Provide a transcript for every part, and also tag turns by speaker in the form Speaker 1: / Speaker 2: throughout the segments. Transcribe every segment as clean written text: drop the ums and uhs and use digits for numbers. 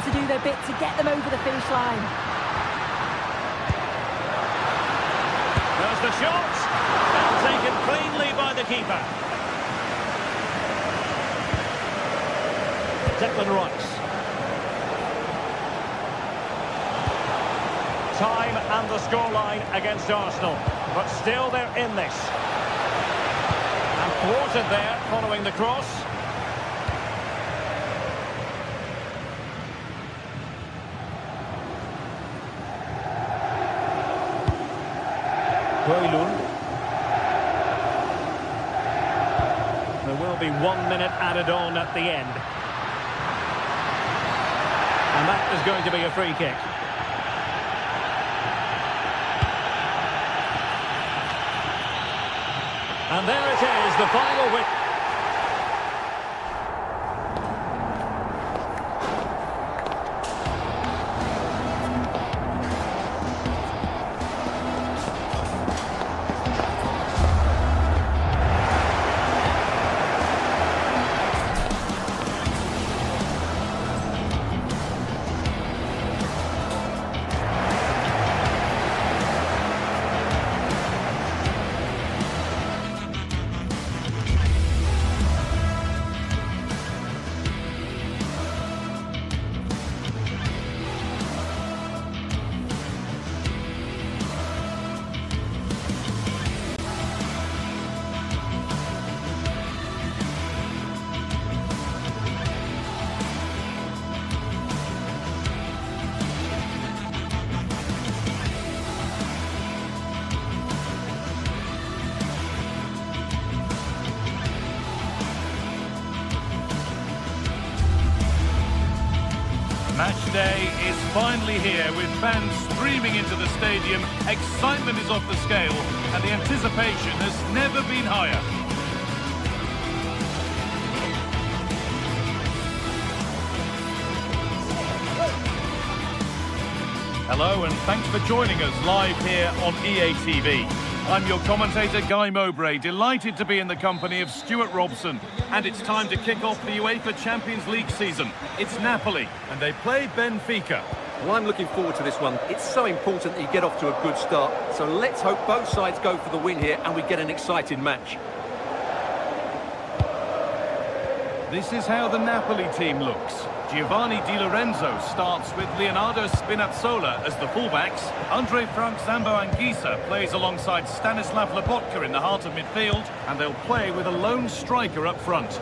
Speaker 1: to do their bit to get them over the finish line.
Speaker 2: There's the shot, and taken cleanly by the keeper. Declan Rice. Time and the scoreline against Arsenal, but still they're in this. And thwarted there following the cross. There will be 1 minute added on at the end. And that is going to be a free kick. And there it is, the final win.
Speaker 3: Match day is finally here with fans streaming into the stadium. Excitement is off the scale and the anticipation has never been higher. Hello and thanks for joining us live here on EA TV. I'm your commentator, Guy Mowbray, delighted to be in the company of Stuart Robson. And it's time to kick off the UEFA Champions League season. It's Napoli, and they play Benfica.
Speaker 4: Well, I'm looking forward to this one. It's so important that you get off to a good start. So let's hope both sides go for the win here and we get an exciting match.
Speaker 3: This is how the Napoli team looks. Giovanni Di Lorenzo starts with Leonardo Spinazzola as the fullbacks. Andre Frank Zambo Anguissa plays alongside Stanislav Lobotka in the heart of midfield, and they'll play with a lone striker up front.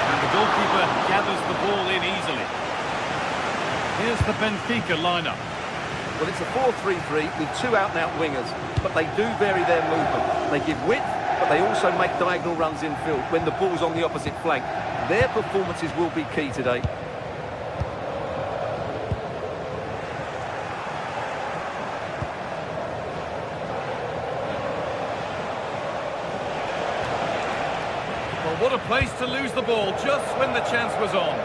Speaker 3: And the goalkeeper gathers the ball in easily. Here's the Benfica lineup.
Speaker 4: Well, it's a 4-3-3 with two out-and-out wingers, but they do vary their movement. They give width, but they also make diagonal runs infield when the ball's on the opposite flank. Their performances will be key today.
Speaker 3: Well, what a place to lose the ball just when the chance was on.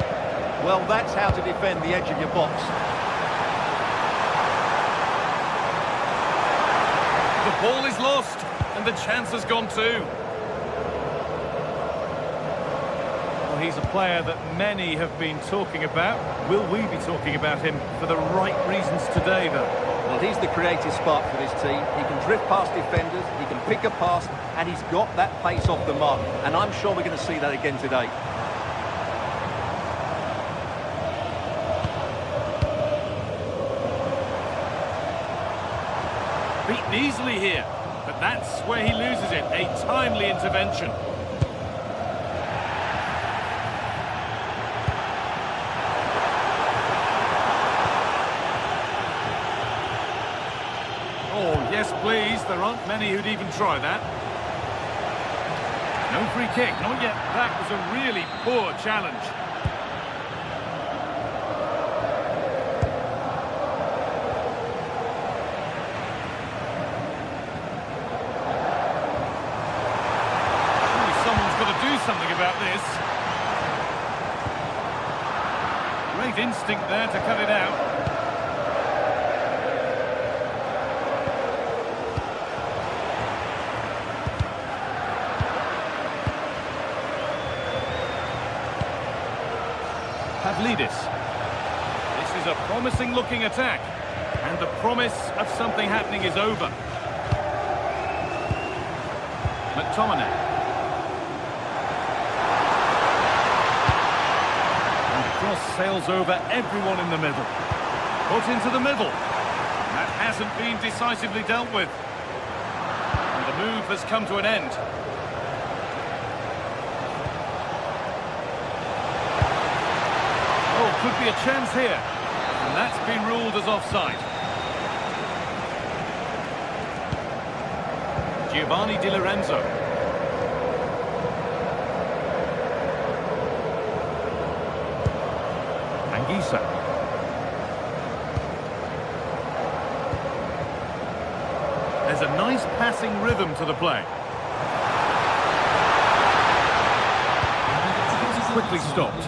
Speaker 4: Well, that's how to defend the edge of your box.
Speaker 3: The ball is lost, and the chance has gone too. Well, he's a player that many have been talking about. Will we be talking about him for the right reasons today, though?
Speaker 4: Well, he's the creative spark for this team. He can drift past defenders, he can pick a pass, and he's got that pace off the mark. And I'm sure we're going to see that again today.
Speaker 3: Beaten easily here, but that's where he loses it. A timely intervention. Oh, yes, please. There aren't many who'd even try that. No free kick, not yet. That was a really poor challenge. Something about this. Great instinct there to cut it out. Pavlidis. This is a promising-looking attack, and the promise of something happening is over. McTominay. And the cross sails over everyone in the middle. Put into the middle. That hasn't been decisively dealt with. And the move has come to an end. Oh, could be a chance here. And that's been ruled as offside. Giovanni Di Lorenzo. Anguissa. There's a nice passing rhythm to the play. It's quickly stopped.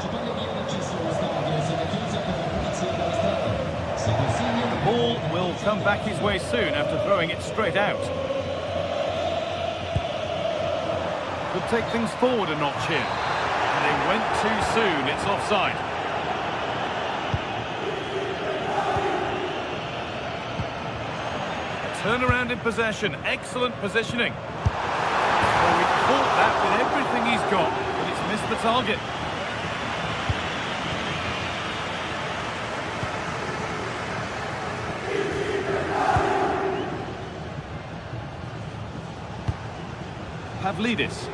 Speaker 3: The ball will come back his way soon after throwing it straight out. Could take things forward a notch here. And they went too soon, it's offside. Turnaround in possession, excellent positioning. Well, he caught that with everything he's got, but it's missed the target. Pavlidis.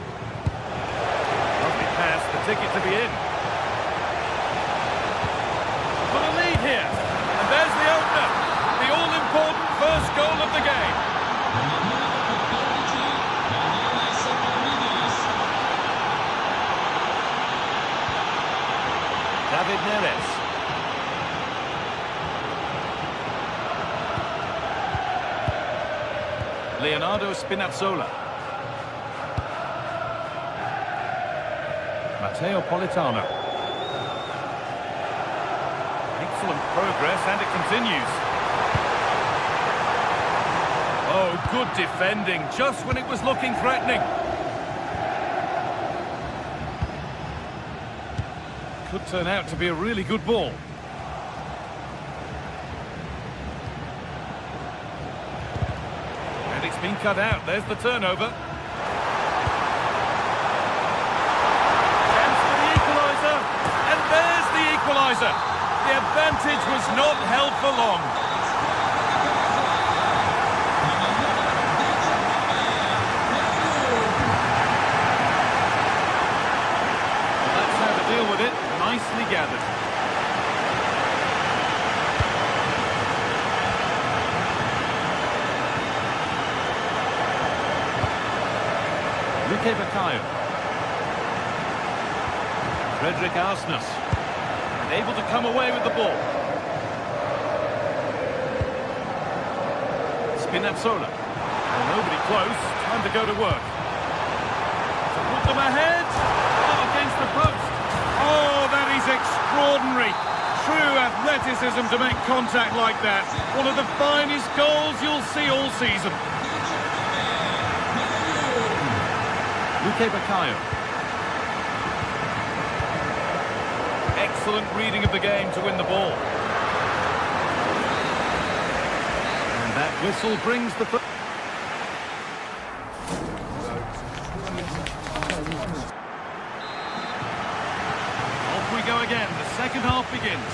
Speaker 3: Lovely pass, the ticket to be in. Got a lead here, and there's the opener. The all-important first goal of the game. David Neres. Leonardo Spinazzola. Matteo Politano. Excellent progress, and it continues. Oh, good defending, just when it was looking threatening. Could turn out to be a really good ball. And it's been cut out, there's the turnover. Chance for the equaliser, and there's the equaliser. The advantage was not held for long. Deal with it, nicely gathered. Luque Baccaio. Frederick Arsnes. And able to come away with the ball. Spinazzola. Well, nobody close, time to go to work. To put them ahead. Oh, against the post. Oh, that is extraordinary. True athleticism to make contact like that. One of the finest goals you'll see all season. Luque Baccaio. Excellent reading of the game to win the ball. And that whistle brings the... Go again, the second half begins.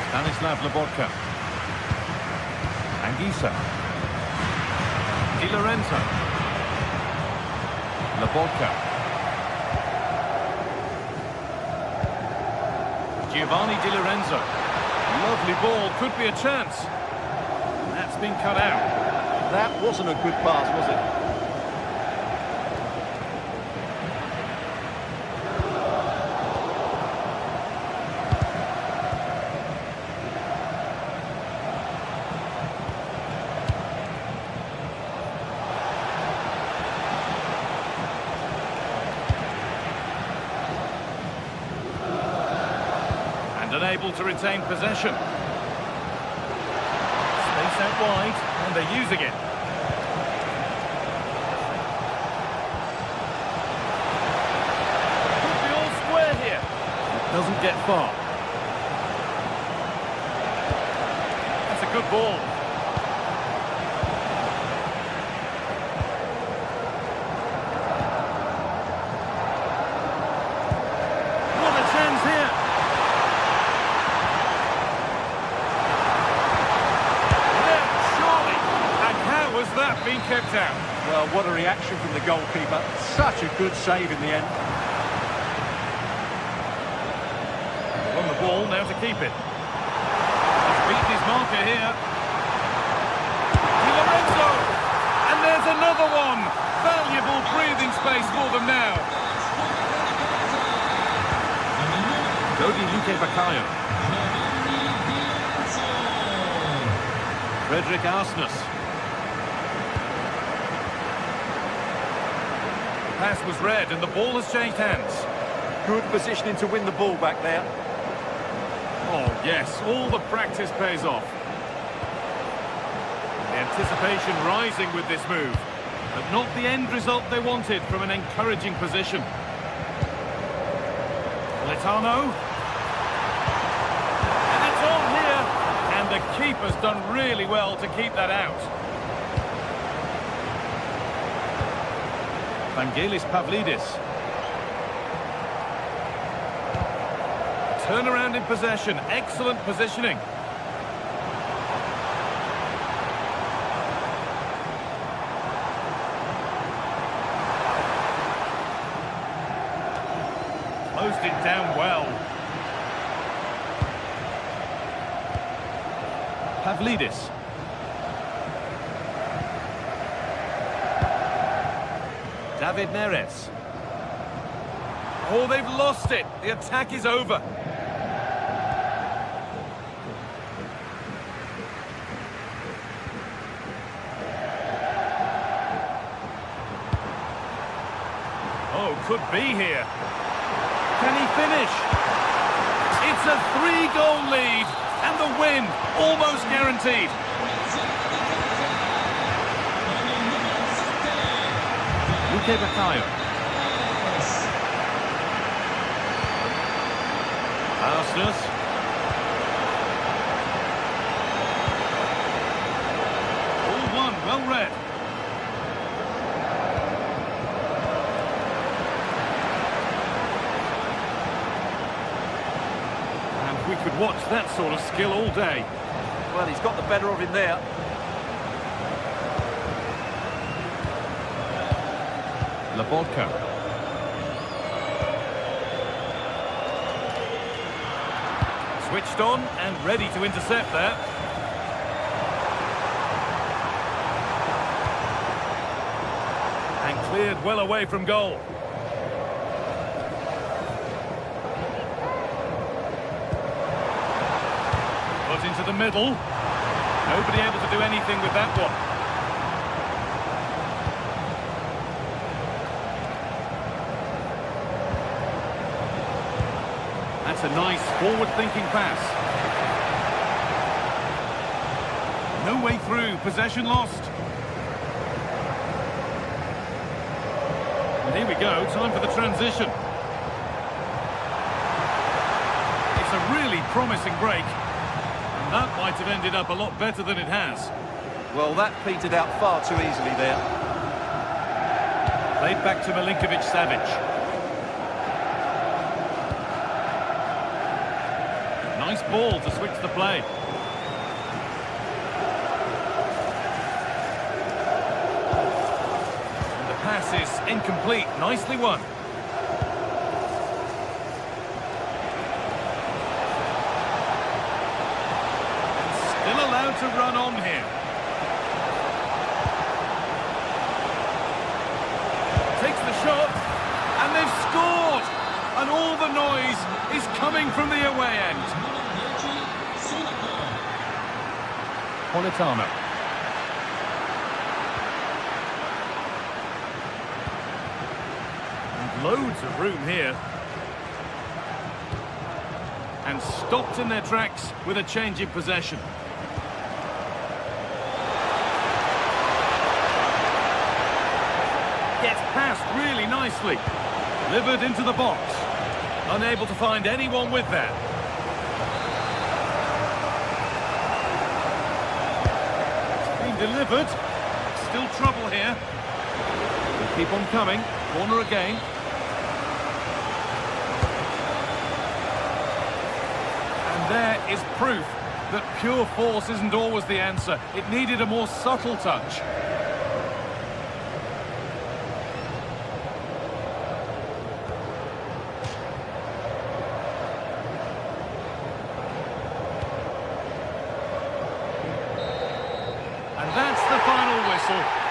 Speaker 3: Stanislav Lobotka. Anguissa. Di Lorenzo. Lobotka. Giovanni Di Lorenzo. Lovely ball, could be a chance. That's been cut out.
Speaker 4: That wasn't a good pass, was it?
Speaker 3: And unable to retain possession. Space out wide, and they're using it. far. That's a good ball. What a chance here. Surely. And how has that been kept out?
Speaker 5: Well, what a reaction from the goalkeeper. Such a good save in the end.
Speaker 3: On the ball, now to keep it. He's beaten his marker here. Di Lorenzo! And there's another one! Valuable breathing space for them now. Dodi Luque Baccaio. Frederick Arsnus. The pass was read and the ball has changed hands.
Speaker 4: Good positioning to win the ball back there.
Speaker 3: Oh, yes, all the practice pays off. The anticipation rising with this move, but not the end result they wanted from an encouraging position. Politano. And it's on here, and the keeper's done really well to keep that out. Vangelis Pavlidis. Turnaround in possession, excellent positioning. Closed it down well. Pavlidis. David Neres. Oh, they've lost it. The attack is over. Oh, could be here. Can he finish? It's a 3-goal lead, and the win almost guaranteed. Luque Baccaio. Arsnus. All one, well read. And we could watch that sort of skill all day.
Speaker 4: Well, he's got the better of him there.
Speaker 3: Lobotka. Switched on and ready to intercept there. And cleared well away from goal. Put into the middle. Nobody able to do anything with that one. That's a nice forward-thinking pass. No way through, possession lost. And here we go, time for the transition. It's a really promising break. And that might have ended up a lot better than it has.
Speaker 4: Well, that petered out far too easily there.
Speaker 3: Played back to Milinkovic-Savic. Nice ball to switch the play. And the pass is incomplete. Nicely won. Still allowed to run on here. Takes the shot, and they've scored! And all the noise is coming from the away end. Politano. And loads of room here. And stopped in their tracks with a change in possession. Gets past really nicely. Delivered into the box. Unable to find anyone with that. Being delivered. Still trouble here. They keep on coming. Corner again. And there is proof that pure force isn't always the answer. It needed a more subtle touch. And that's the final whistle.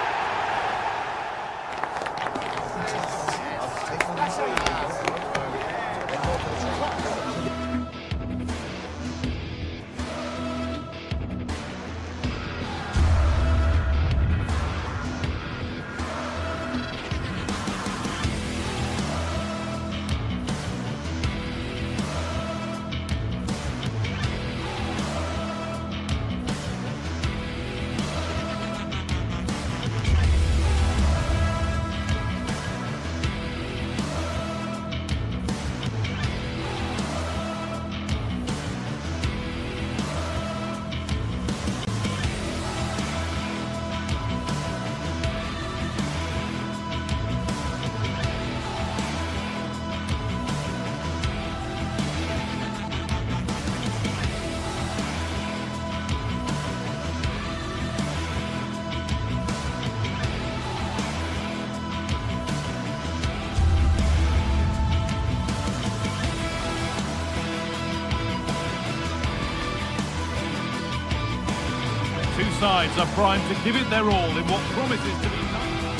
Speaker 3: Two sides are primed to give it their all in what promises to be...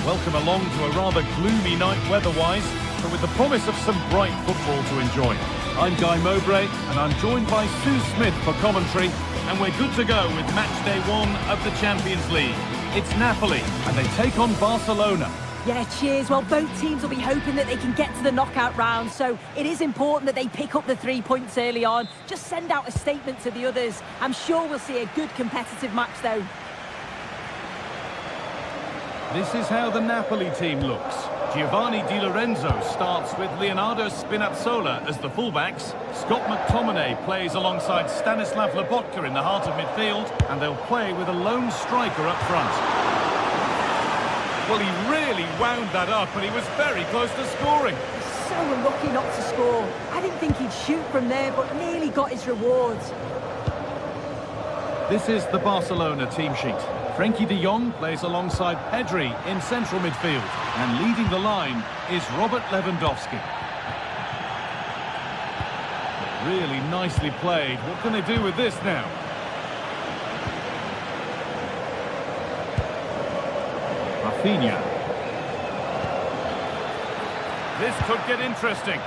Speaker 3: Welcome along to a rather gloomy night weather-wise, but with the promise of some bright football to enjoy. I'm Guy Mowbray, and I'm joined by Sue Smith for commentary, and we're good to go with match day 1 of the Champions League. It's Napoli, and they take on Barcelona.
Speaker 1: Yeah, cheers. Well, both teams will be hoping that they can get to the knockout round, so it is important that they pick up the 3 points early on. Just send out a statement to the others. I'm sure we'll see a good competitive match, though.
Speaker 3: This is how the Napoli team looks. Giovanni Di Lorenzo starts with Leonardo Spinazzola as the fullbacks. Scott McTominay plays alongside Stanislav Lobotka in the heart of midfield, and they'll play with a lone striker up front. Well, he really wound that up, and he was very close to scoring.
Speaker 1: So unlucky not to score. I didn't think he'd shoot from there, but nearly got his rewards.
Speaker 3: This is the Barcelona team sheet. Frenkie de Jong plays alongside Pedri in central midfield, and leading the line is Robert Lewandowski. Really nicely played. What can they do with this now? Rafinha. This could get interesting.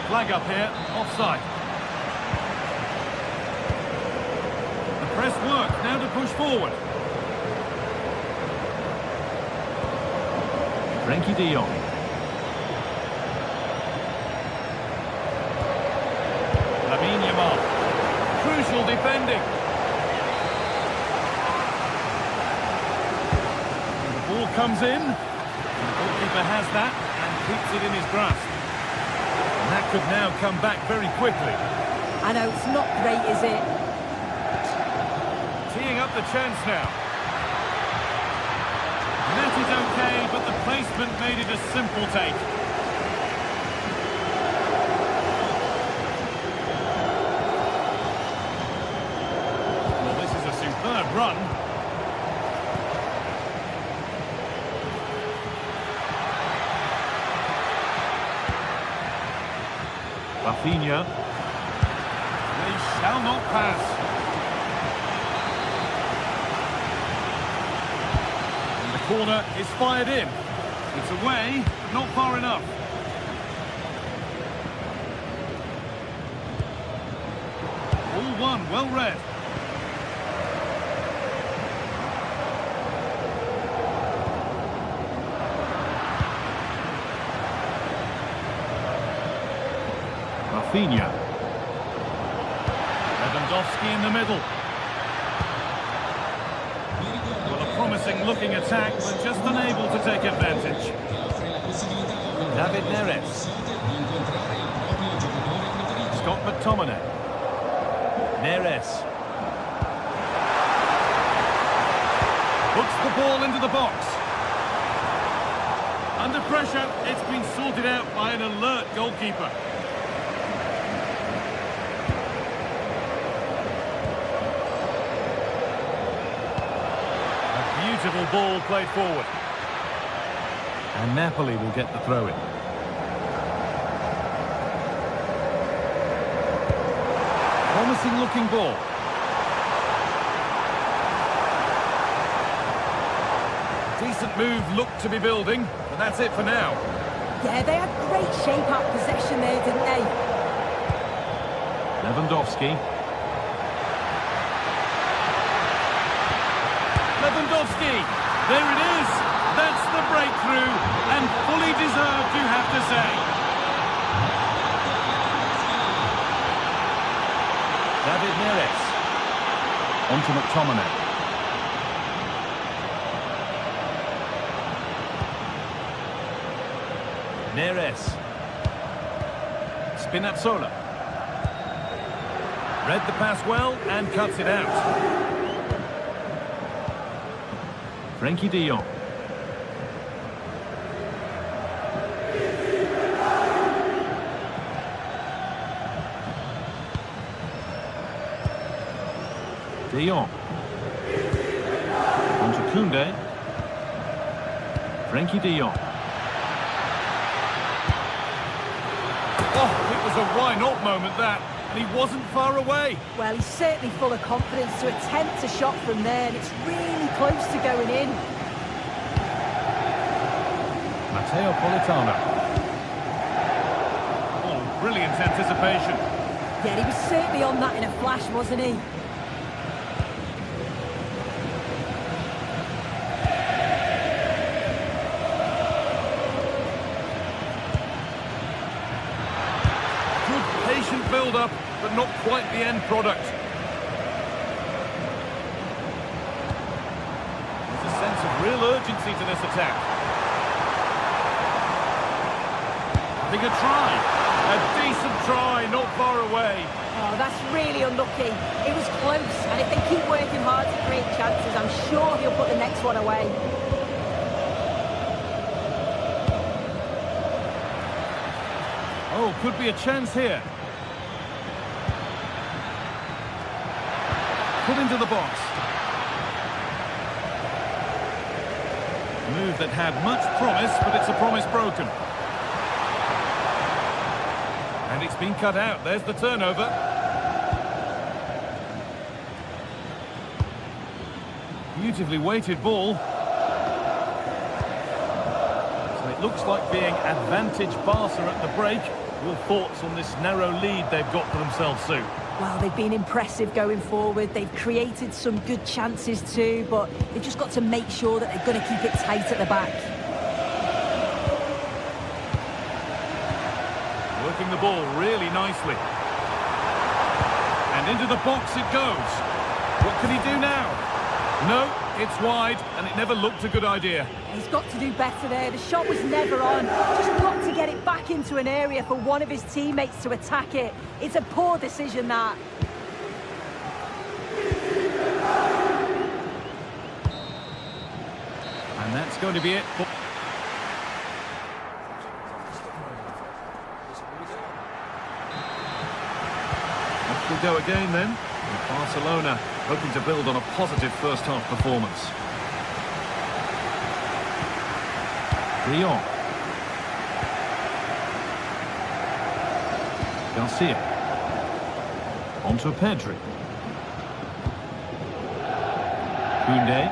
Speaker 3: Flag up here, offside. The press work, now to push forward. Frenkie de Jong. Lamine Yamal. Crucial defending. Ball comes in, the goalkeeper has that and keeps it in his grasp. And that could now come back very quickly.
Speaker 1: I know, it's not great, is it?
Speaker 3: Teeing up the chance now. That is okay, but the placement made it a simple take. Well, this is a superb run. Rafinha. They shall not pass. And the corner is fired in. It's away, but not far enough. All one, well read. Rafinha. Lewandowski in the middle. Well, a promising looking attack, but just unable to take advantage. David Neres. Scott McTominay. Neres. Puts the ball into the box. Under pressure, it's been sorted out by an alert goalkeeper. A beautiful ball played forward. And Napoli will get the throw-in. Promising looking ball. Decent move looked to be building, but that's it for now.
Speaker 1: Yeah, they had great shape out possession there, didn't they?
Speaker 3: Lewandowski. Lewandowski! There it is! That's the breakthrough, and fully deserved, you have to say. David Neres. On to McTominay. Neres. Spinazzola. Read the pass well and cuts it out. Frankie de Jong. De Jong. On to Koundé. Frankie de Jong. Oh, it was a why-not moment, that. And he wasn't far away.
Speaker 1: Well, he's certainly full of confidence to attempt a shot from there, and it's really close to going in.
Speaker 3: Matteo Politano. Oh, brilliant anticipation.
Speaker 1: Yeah, he was certainly on that in a flash, wasn't he?
Speaker 3: Patient build-up, but not quite the end product. There's a sense of real urgency to this attack. I think a try. A decent try, not far away.
Speaker 1: Oh, that's really unlucky. It was close, and if they keep working hard to create chances, I'm sure he'll put the next one away.
Speaker 3: Oh, could be a chance here. Put into the box. Move that had much promise, but it's a promise broken. And it's been cut out. There's the turnover. Beautifully weighted ball. So it looks like being advantage Barca at the break. Your thoughts on this narrow lead they've got for themselves, Sue?
Speaker 1: Well, they've been impressive going forward. They've created some good chances too, but they've just got to make sure that they're going to keep it tight at the back.
Speaker 3: Working the ball really nicely. And into the box it goes. What can he do now? No, it's wide, and it never looked a good idea.
Speaker 1: He's got to do better there. The shot was never on. Just got to get it back into an area for one of his teammates to attack it. It's a poor decision, that.
Speaker 3: And that's going to be it. Off we go again then. And Barcelona hoping to build on a positive first-half performance. De Jong. Garcia. On to Pedri. Koundé.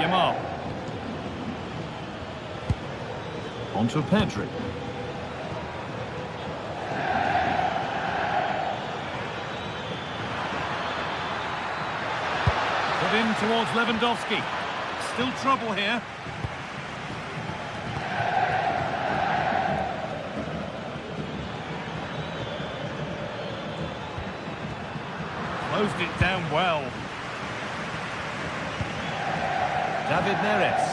Speaker 3: Yamal. On to Pedri. Put in towards Lewandowski. Still trouble here. Closed it down well. David Neres.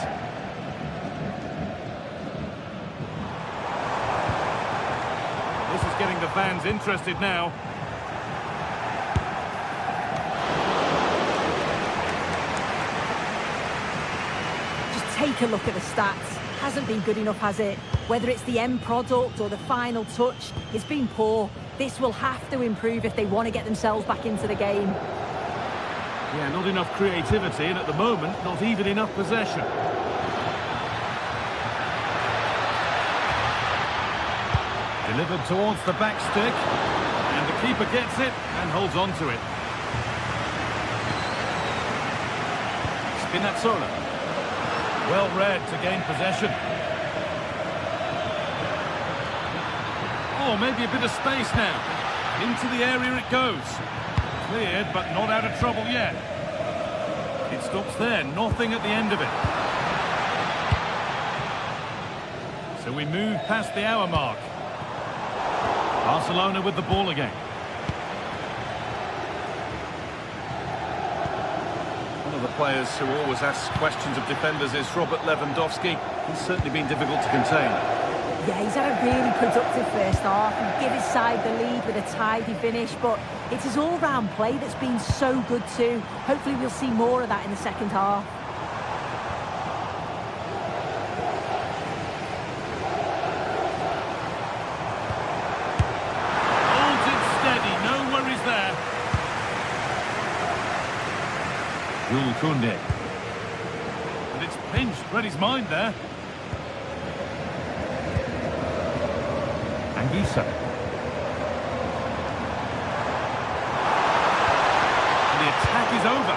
Speaker 3: This is getting the fans interested now.
Speaker 1: Just take a look at the stats. Hasn't been good enough, has it? Whether it's the end product or the final touch, it's been poor. This will have to improve if they want to get themselves back into the game.
Speaker 3: Yeah, not enough creativity, and at the moment, not even enough possession. Delivered towards the back stick, and the keeper gets it and holds on to it. Spinazzola. Well read to gain possession. Oh, maybe a bit of space now. Into the area it goes. Cleared, but not out of trouble yet. It stops there, nothing at the end of it. So we move past the hour mark. Barcelona with the ball again. One of the players who always asks questions of defenders is Robert Lewandowski. He's certainly been difficult to contain.
Speaker 1: Yeah, he's had a really productive first half and give his side the lead with a tidy finish, but it's his all-round play that's been so good too. Hopefully we'll see more of that in the second half.
Speaker 3: Holds it steady, no worries there. Jules Koundé. And it's pinched, read his mind there. Anguissa. The attack is over.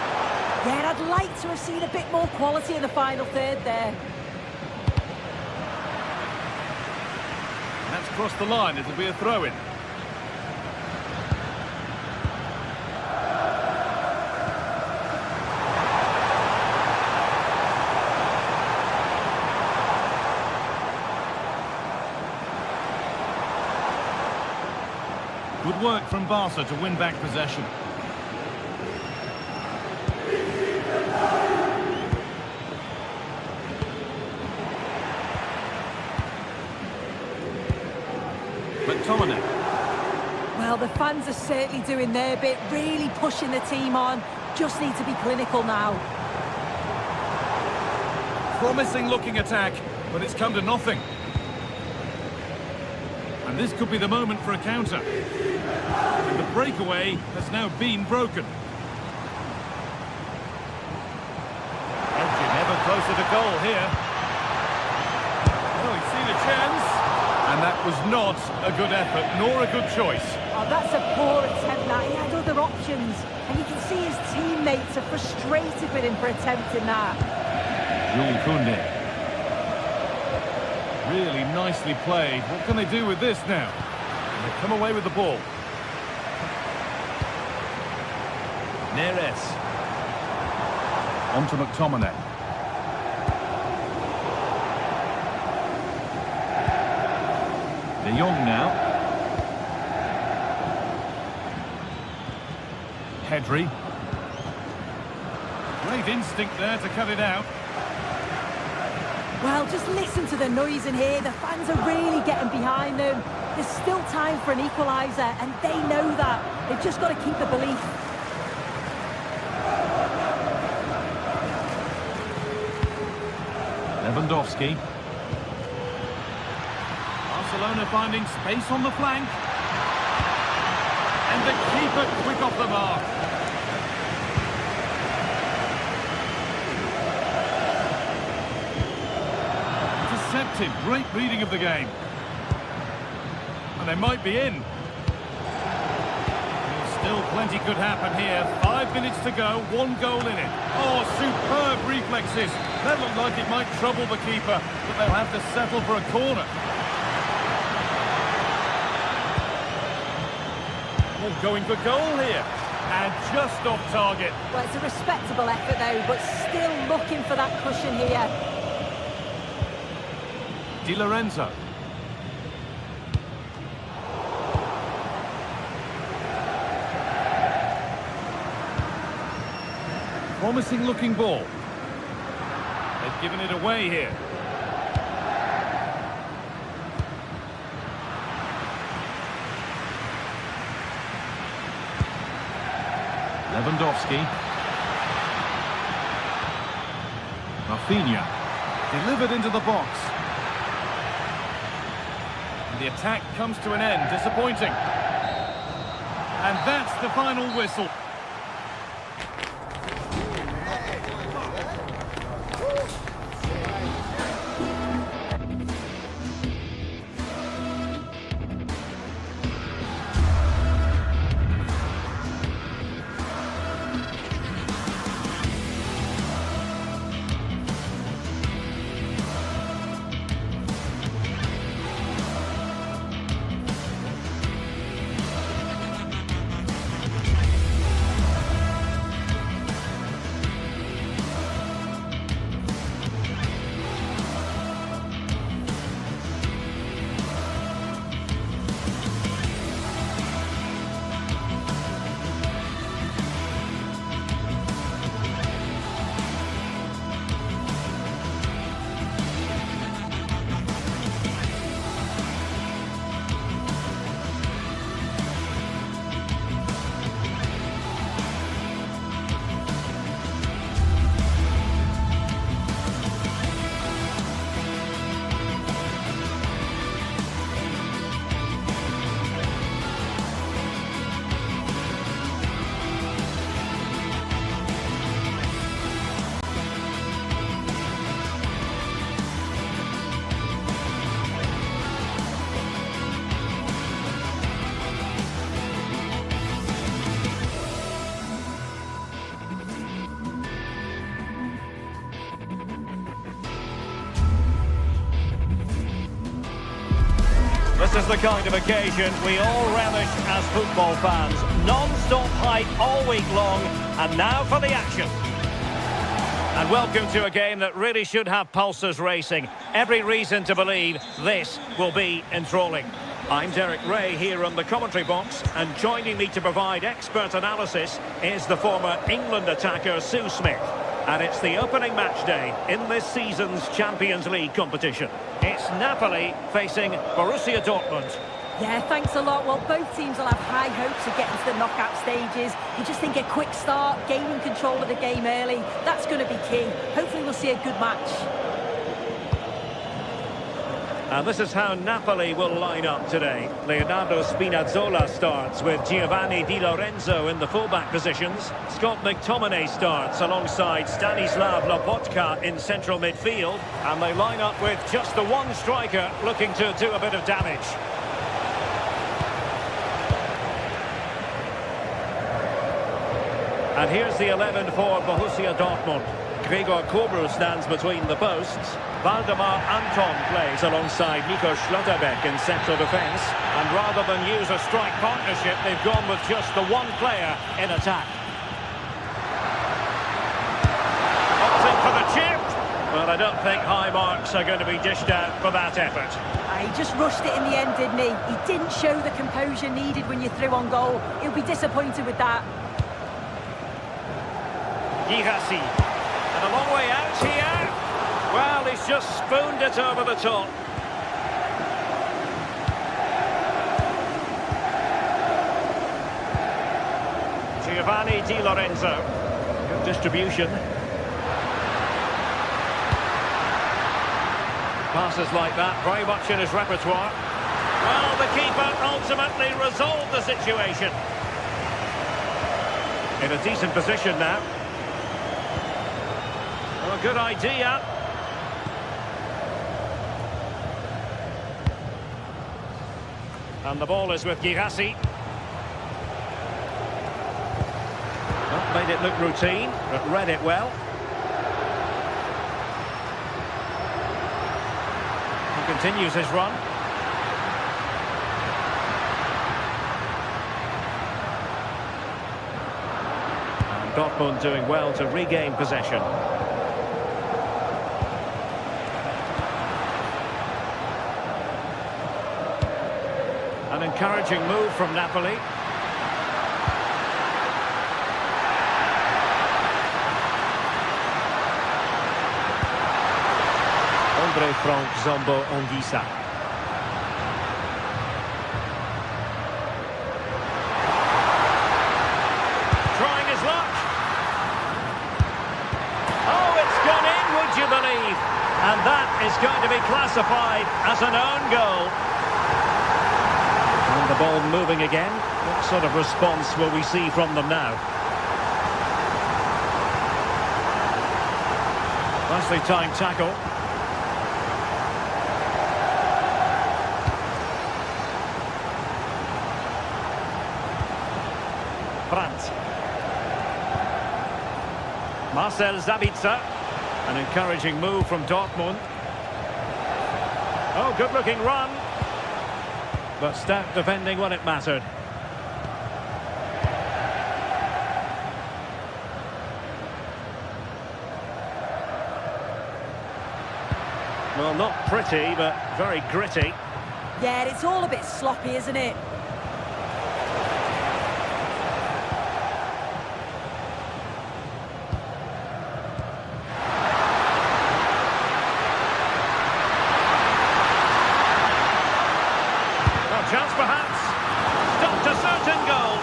Speaker 1: Yeah, I'd like to have seen a bit more quality in the final third there.
Speaker 3: That's crossed the line, it'll be a throw-in. Good work from Barca to win back possession. McTominay.
Speaker 1: Well, the fans are certainly doing their bit, really pushing the team on. Just need to be clinical now.
Speaker 3: Promising looking attack, but it's come to nothing. And this could be the moment for a counter. And the breakaway has now been broken. Edging ever closer to goal here. Oh, he's seen a chance. And that was not a good effort, nor a good choice.
Speaker 1: Oh, that's a poor attempt, that. He had other options. And you can see his teammates are frustrated with him for attempting that.
Speaker 3: Jules Koundé. Really nicely played. What can they do with this now? And they come away with the ball. Neres. On to McTominay. De Jong now. Pedri. Great instinct there to cut it out.
Speaker 1: Well, just listen to the noise in here. The fans are really getting behind them. There's still time for an equaliser, and they know that. They've just got to keep the belief.
Speaker 3: Lewandowski. Barcelona finding space on the flank. And the keeper quick off the mark. Intercepted, great reading of the game. And they might be in. Still plenty could happen here. 5 minutes to go, 1 goal in it. Oh, superb reflexes. That looked like it might trouble the keeper, but they'll have to settle for a corner. Oh, going for goal here. And just off target.
Speaker 1: Well, it's a respectable effort, though, but still looking for that cushion here.
Speaker 3: Di Lorenzo. Promising looking ball. They've given it away here. Lewandowski. Rafinha. Delivered into the box. And the attack comes to an end. Disappointing. And that's the final whistle.
Speaker 2: This is the kind of occasion we all relish as football fans. Non-stop hype all week long, and now for the action. And welcome to a game that really should have pulses racing. Every reason to believe this will be enthralling. I'm Derek Ray here on the commentary box, and joining me to provide expert analysis is the former England attacker Sue Smith. And it's the opening match day in this season's Champions League competition. It's Napoli facing Borussia Dortmund.
Speaker 1: Yeah, thanks a lot. Well, both teams will have high hopes of getting to the knockout stages. You just think a quick start, gaining control of the game early, that's going to be key. Hopefully we'll see a good match.
Speaker 2: And this is how Napoli will line up today. Leonardo Spinazzola starts with Giovanni Di Lorenzo in the fullback positions. Scott McTominay starts alongside Stanislav Lobotka in central midfield. And they line up with just the one striker looking to do a bit of damage. And here's the 11 for Borussia Dortmund. Gregor Kobel stands between the posts. Waldemar Anton plays alongside Nico Schlotterbeck in central defence. And rather than use a strike partnership, they've gone with just the one player in attack. Opting for the chip. Well, I don't think high marks are going to be dished out for that effort.
Speaker 1: He just rushed it in the end, didn't he? He didn't show the composure needed when you're through on goal. He'll be disappointed with that.
Speaker 2: Girassi. And a long way out here. Well, he's just spooned it over the top. Giovanni Di Lorenzo. Good distribution. Passes like that, very much in his repertoire. Well, the keeper ultimately resolved the situation. In a decent position now. Well, good idea. And the ball is with Girassi. Not made it look routine, but read it well. He continues his run. And Dortmund doing well to regain possession. An encouraging move from Napoli. Andre Frank Zombo Anguissa. Trying his luck. Oh, it's gone in, would you believe? And that is going to be classified as an own goal. And the ball moving again. What sort of response will we see from them now? Nicely timed tackle. Brandt. Marcel Sabitzer. An encouraging move from Dortmund. Oh, good-looking run. But stout defending when it mattered. Well, not pretty, but very gritty.
Speaker 1: Yeah, it's all a bit sloppy, isn't it?
Speaker 2: Chance perhaps. Stopped a certain goal.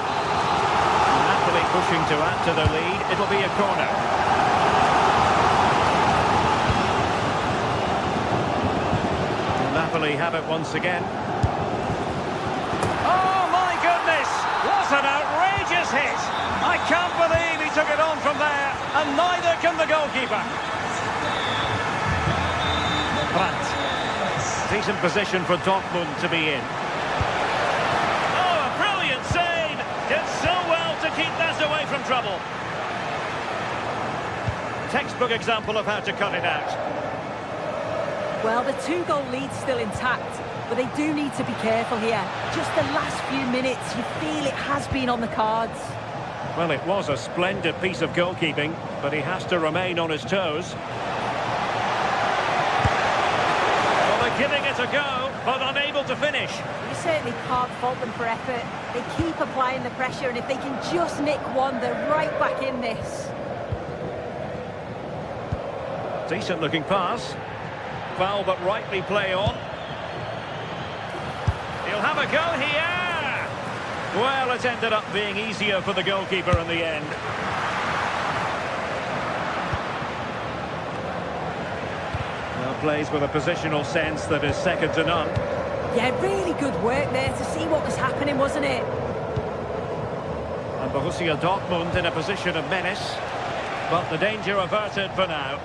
Speaker 2: Napoli pushing to add to the lead. It'll be a corner. Napoli have it once again. Oh my goodness! What an outrageous hit! I can't believe he took it on from there, and neither can the goalkeeper. Brandt. Decent position for Dortmund to be in. Did so well to keep that away from trouble. Textbook example of how to cut it out.
Speaker 1: Well, the 2-goal lead's still intact, but they do need to be careful here. Just the last few minutes, you feel it has been on the cards.
Speaker 2: Well, it was a splendid piece of goalkeeping, but he has to remain on his toes. Well, they're giving it a go, but unable to finish.
Speaker 1: You certainly can't fault them for effort. They keep applying the pressure, and if they can just nick one, they're right back in this.
Speaker 2: Decent looking pass. Foul, but rightly play on. He'll have a go here. Well, it ended up being easier for the goalkeeper in the end. Well, plays with a positional sense that is second to none.
Speaker 1: Yeah, really good work there to see what was happening, wasn't it?
Speaker 2: And Borussia Dortmund in a position of menace, but the danger averted for now.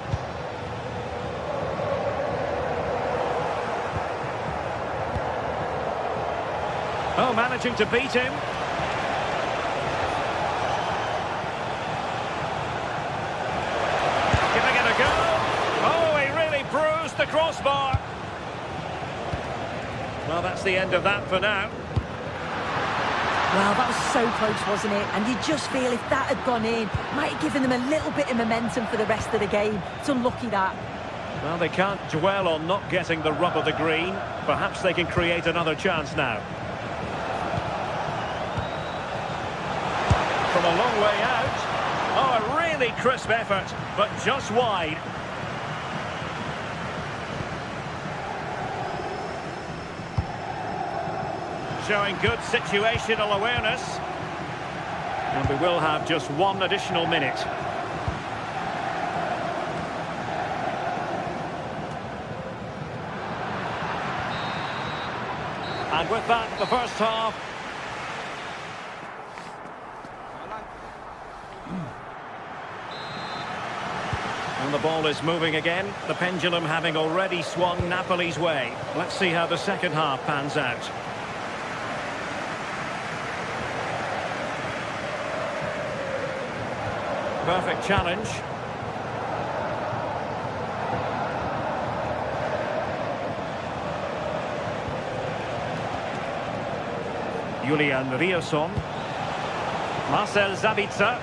Speaker 2: Oh, managing to beat him. Giving it a go. Oh, he really bruised the crossbar. Well, that's the end of that for now.
Speaker 1: Well, that was so close, wasn't it? And you just feel if that had gone in, might have given them a little bit of momentum for the rest of the game. It's unlucky that.
Speaker 2: Well, they can't dwell on not getting the rub of the green. Perhaps they can create another chance now. From a long way out. Oh, a really crisp effort, but just wide. Showing good situational awareness. And we will have just one additional minute. And with that, the first half. And the ball is moving again. The pendulum having already swung Napoli's way. Let's see how the second half pans out. Perfect challenge. Julian Riosson. Marcel Sabitzer.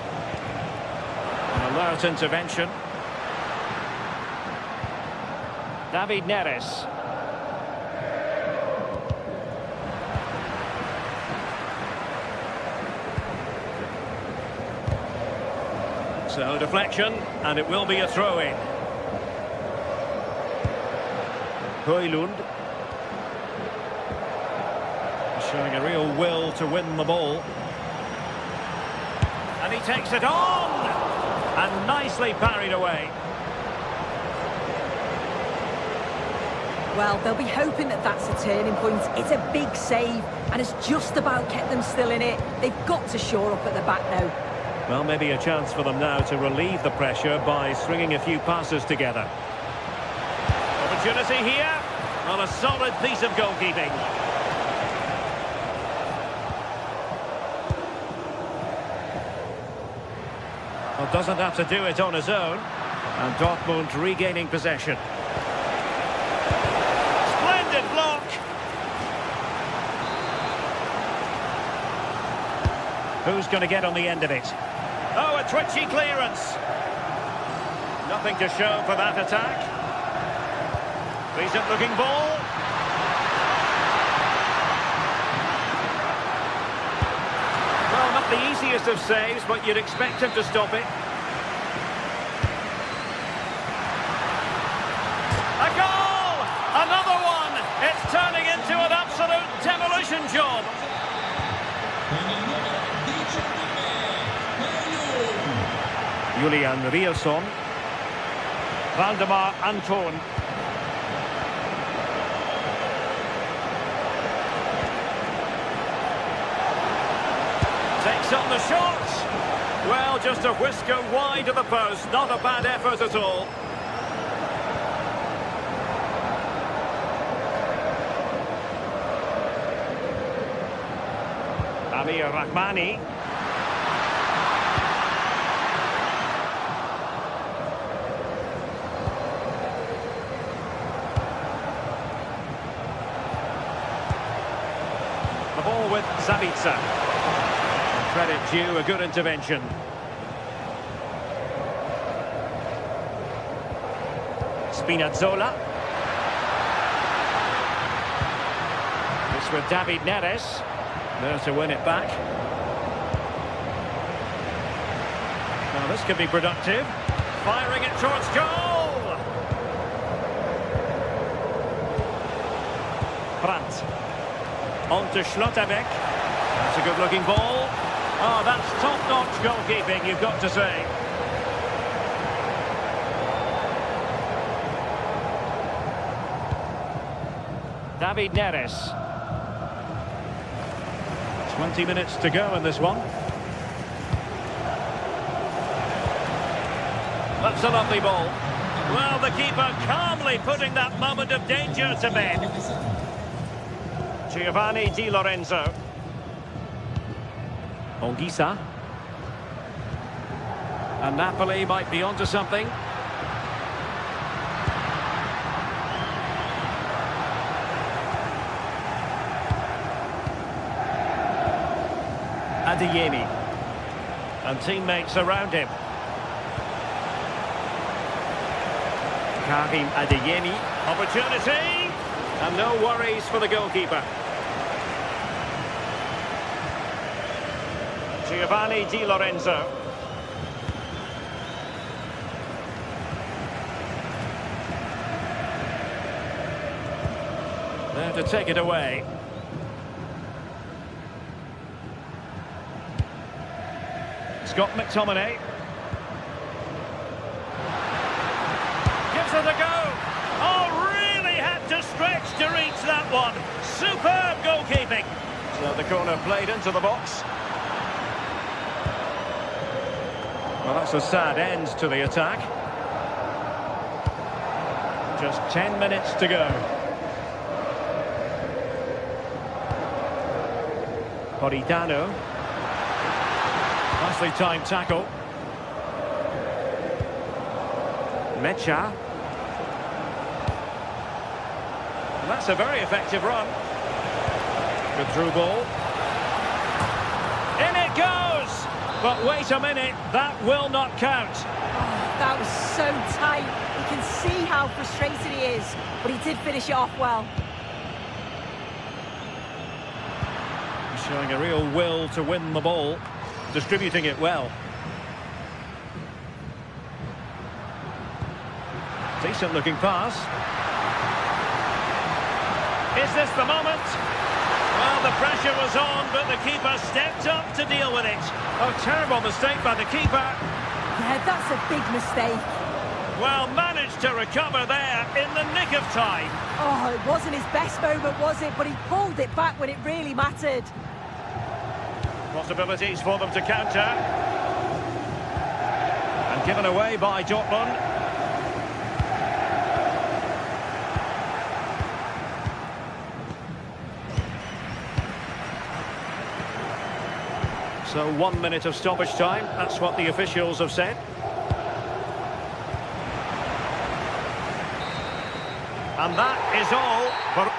Speaker 2: An alert intervention. David Neres. So deflection, and it will be a throw-in. Højlund. Showing a real will to win the ball. And he takes it on! And nicely parried away.
Speaker 1: Well, they'll be hoping that that's a turning point. It's a big save, and it's just about kept them still in it. They've got to shore up at the back now.
Speaker 2: Well, maybe a chance for them now to relieve the pressure by stringing a few passes together. Opportunity here. Well, a solid piece of goalkeeping. Well, doesn't have to do it on his own. And Dortmund regaining possession. Splendid block. Who's going to get on the end of it? Oh, a twitchy clearance. Nothing to show for that attack. Decent looking ball. Well, not the easiest of saves, but you'd expect him to stop it. A goal! Another one! It's turning into an absolute demolition job. Julian Rielson. Valdemar Anton. Takes on the shot. Well, just a whisker wide of the post. Not a bad effort at all. Amir Rahmani. The ball with Zabitzer. Credit due, a good intervention. Spinazzola. This with David Neres. There to win it back. Now this could be productive. Firing it towards goal! Brandt. On to Schlotterbeck. That's a good-looking ball. Oh, that's top-notch goalkeeping, you've got to say. David Neres. 20 minutes to go in this one. That's a lovely ball. Well, the keeper calmly putting that moment of danger to bed. Giovanni Di Lorenzo. Ongisa. And Napoli might be onto something. Adeyemi. And teammates around him. Karim Adeyemi. Opportunity. And no worries for the goalkeeper. Giovanni Di Lorenzo. There to take it away. Scott McTominay. Gives it a go. Oh, really had to stretch to reach that one. Superb goalkeeping. So the corner played into the box. Well, that's a sad end to the attack. Just 10 minutes to go. Politano. Nicely timed tackle. Mecha. And that's a very effective run. Good through ball. In it goes! But wait a minute, that will not count.
Speaker 1: Oh, that was so tight. You can see how frustrated he is, but he did finish it off well.
Speaker 2: He's showing a real will to win the ball, distributing it well. Decent looking pass. Is this the moment? Well, the pressure was on, but the keeper stepped up to deal with it. Oh, terrible mistake by the keeper.
Speaker 1: Yeah, that's a big mistake.
Speaker 2: Well, managed to recover there in the nick of time.
Speaker 1: Oh, it wasn't his best moment, was it? But he pulled it back when it really mattered.
Speaker 2: Possibilities for them to counter. And given away by Dortmund. So 1 minute of stoppage time, that's what the officials have said. And that is all for...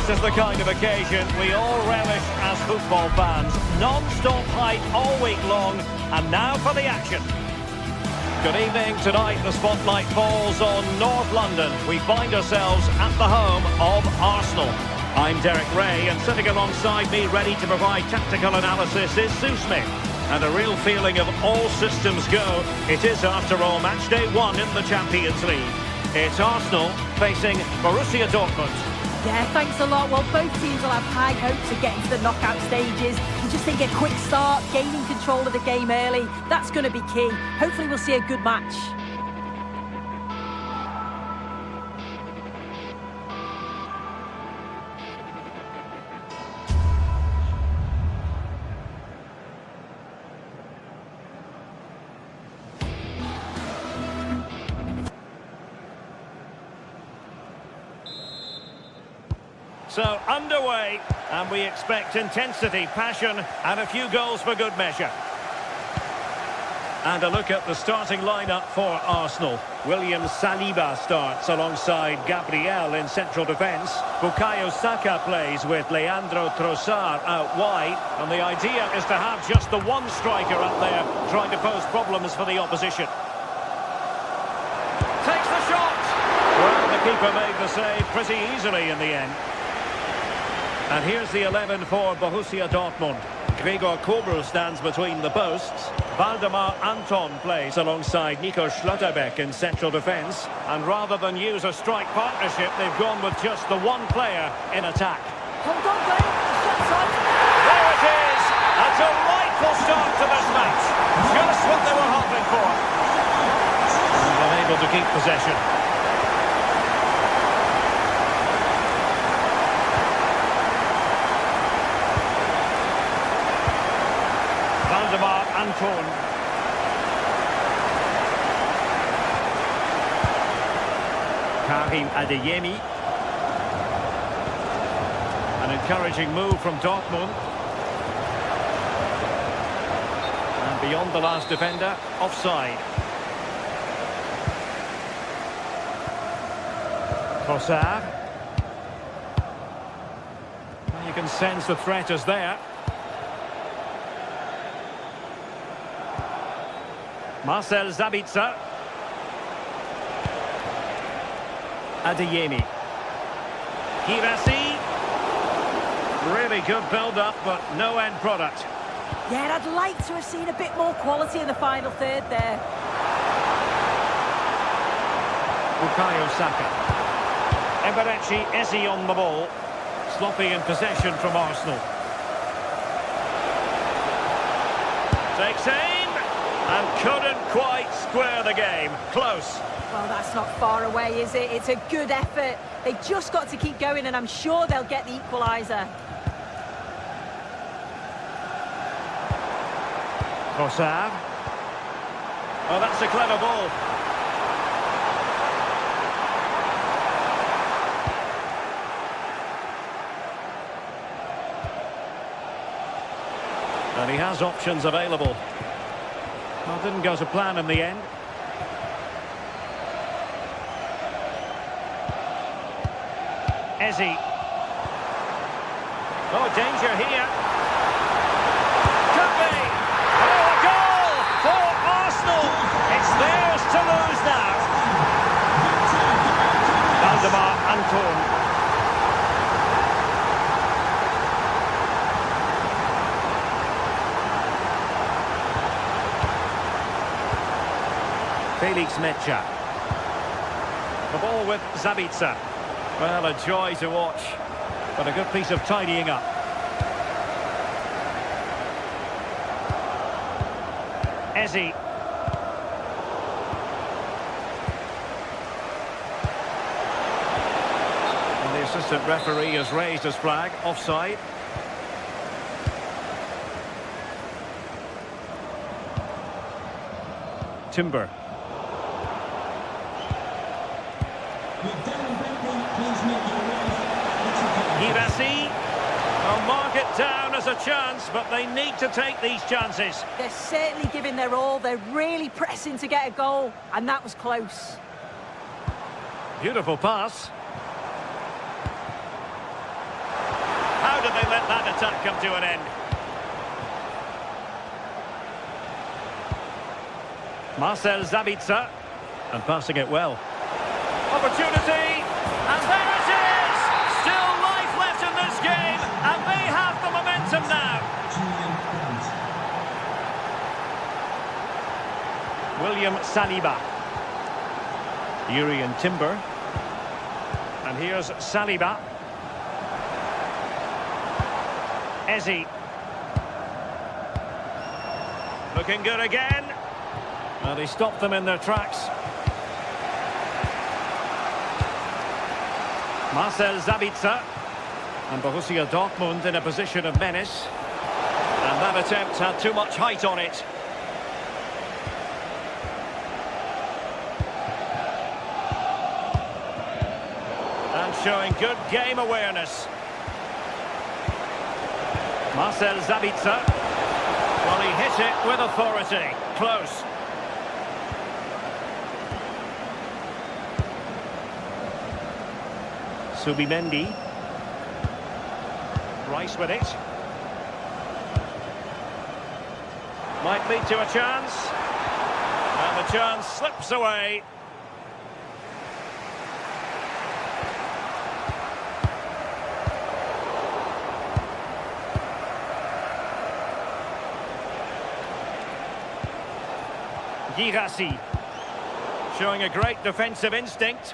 Speaker 2: This is the kind of occasion we all relish as football fans. Non-stop hype all week long, and now for the action. Good evening. Tonight the spotlight falls on North London. We find ourselves at the home of Arsenal. I'm Derek Ray, and sitting alongside me ready to provide tactical analysis is Sue Smith. And a real feeling of all systems go. It is, after all, match day 1 in the Champions League. It's Arsenal facing Borussia Dortmund.
Speaker 1: Yeah, thanks a lot. Well, both teams will have high hopes of getting to the knockout stages. You just think a quick start, gaining control of the game early, that's going to be key. Hopefully we'll see a good match.
Speaker 2: So, underway, and we expect intensity, passion, and a few goals for good measure. And a look at the starting lineup for Arsenal. William Saliba starts alongside Gabriel in central defence. Bukayo Saka plays with Leandro Trossard out wide. And the idea is to have just the one striker up there trying to pose problems for the opposition. Takes the shot! Well, the keeper made the save pretty easily in the end. And here's the 11 for Borussia Dortmund. Gregor Kobel stands between the posts. Waldemar Anton plays alongside Nico Schlotterbeck in central defence. And rather than use a strike partnership, they've gone with just the one player in attack.
Speaker 1: Hold on, Glenn. Shot's on.
Speaker 2: There it is! A delightful start to this match. Just what they were hoping for. And unable to keep possession. Waldemar Anton. Karim Adeyemi. An encouraging move from Dortmund. And beyond the last defender, offside. Trossard. Well, you can sense the threat is there. Marcel Sabitzer. Adeyemi. Girassi. Really good build-up, but no end product.
Speaker 1: Yeah, I'd like to have seen a bit more quality in the final third there.
Speaker 2: Bukayo Saka. Eberechi Eze on the ball. Sloppy in possession from Arsenal. Takes aim. And couldn't quite square the game. Close.
Speaker 1: Well, that's not far away, is it? It's a good effort. They've just got to keep going, and I'm sure they'll get the equaliser.
Speaker 2: Trossard. Oh, that's a clever ball. And he has options available. Well, didn't go to plan in the end. Eze. Oh, danger here. Could be. Oh, a goal for Arsenal. It's theirs to lose now. Waldemar Anton. Felix Mecha. The ball with Sabitzer. Well, a joy to watch, but a good piece of tidying up. Eze. And the assistant referee has raised his flag, offside. Timber. Girassi. They'll mark it down as a chance, but they need to take these chances.
Speaker 1: They're certainly giving their all. They're really pressing to get a goal, and that was close.
Speaker 2: Beautiful pass. How did they let that attack come to an end? Marcel Sabitzer. And passing it well. Opportunity. And there it is! Still life left in this game. And they have the momentum now. William Saliba. Yuri and Timber. And here's Saliba. Eze. Looking good again. And he stopped them in their tracks. Marcel Sabitzer. And Borussia Dortmund in a position of menace. And that attempt had too much height on it. And showing good game awareness. Marcel Sabitzer. Well, he hit it with authority. Close. Subimendi. Rice with it. Might lead to a chance. And the chance slips away. Girassi. Showing a great defensive instinct.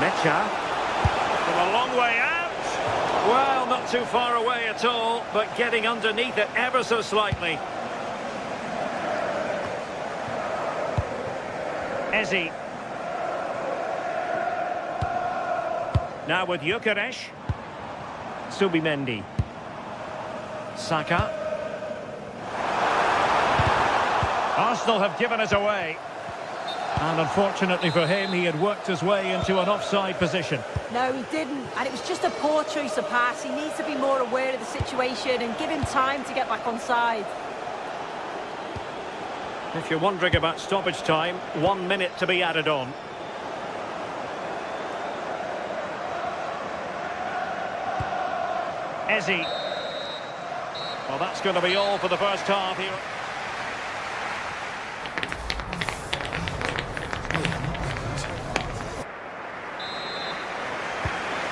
Speaker 2: Mecha. From a long way out. Well, not too far away at all, but getting underneath it ever so slightly. Eze. Now with Gyökeres. Subimendi. Saka. Arsenal have given us away. And unfortunately for him, he had worked his way into an offside position.
Speaker 1: No, he didn't. And it was just a poor choice of pass. He needs to be more aware of the situation and give him time to get back on side.
Speaker 2: If you're wondering about stoppage time, 1 minute to be added on. Eze. Well, that's going to be all for the first half here.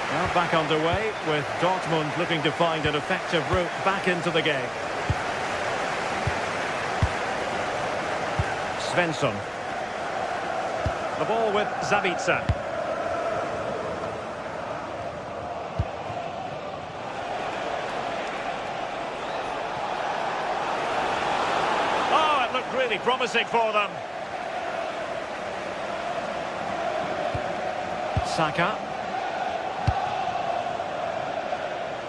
Speaker 2: Well, back underway with Dortmund looking to find an effective route back into the game. Svensson. The ball with Sabitzer. Really promising for them. Saka.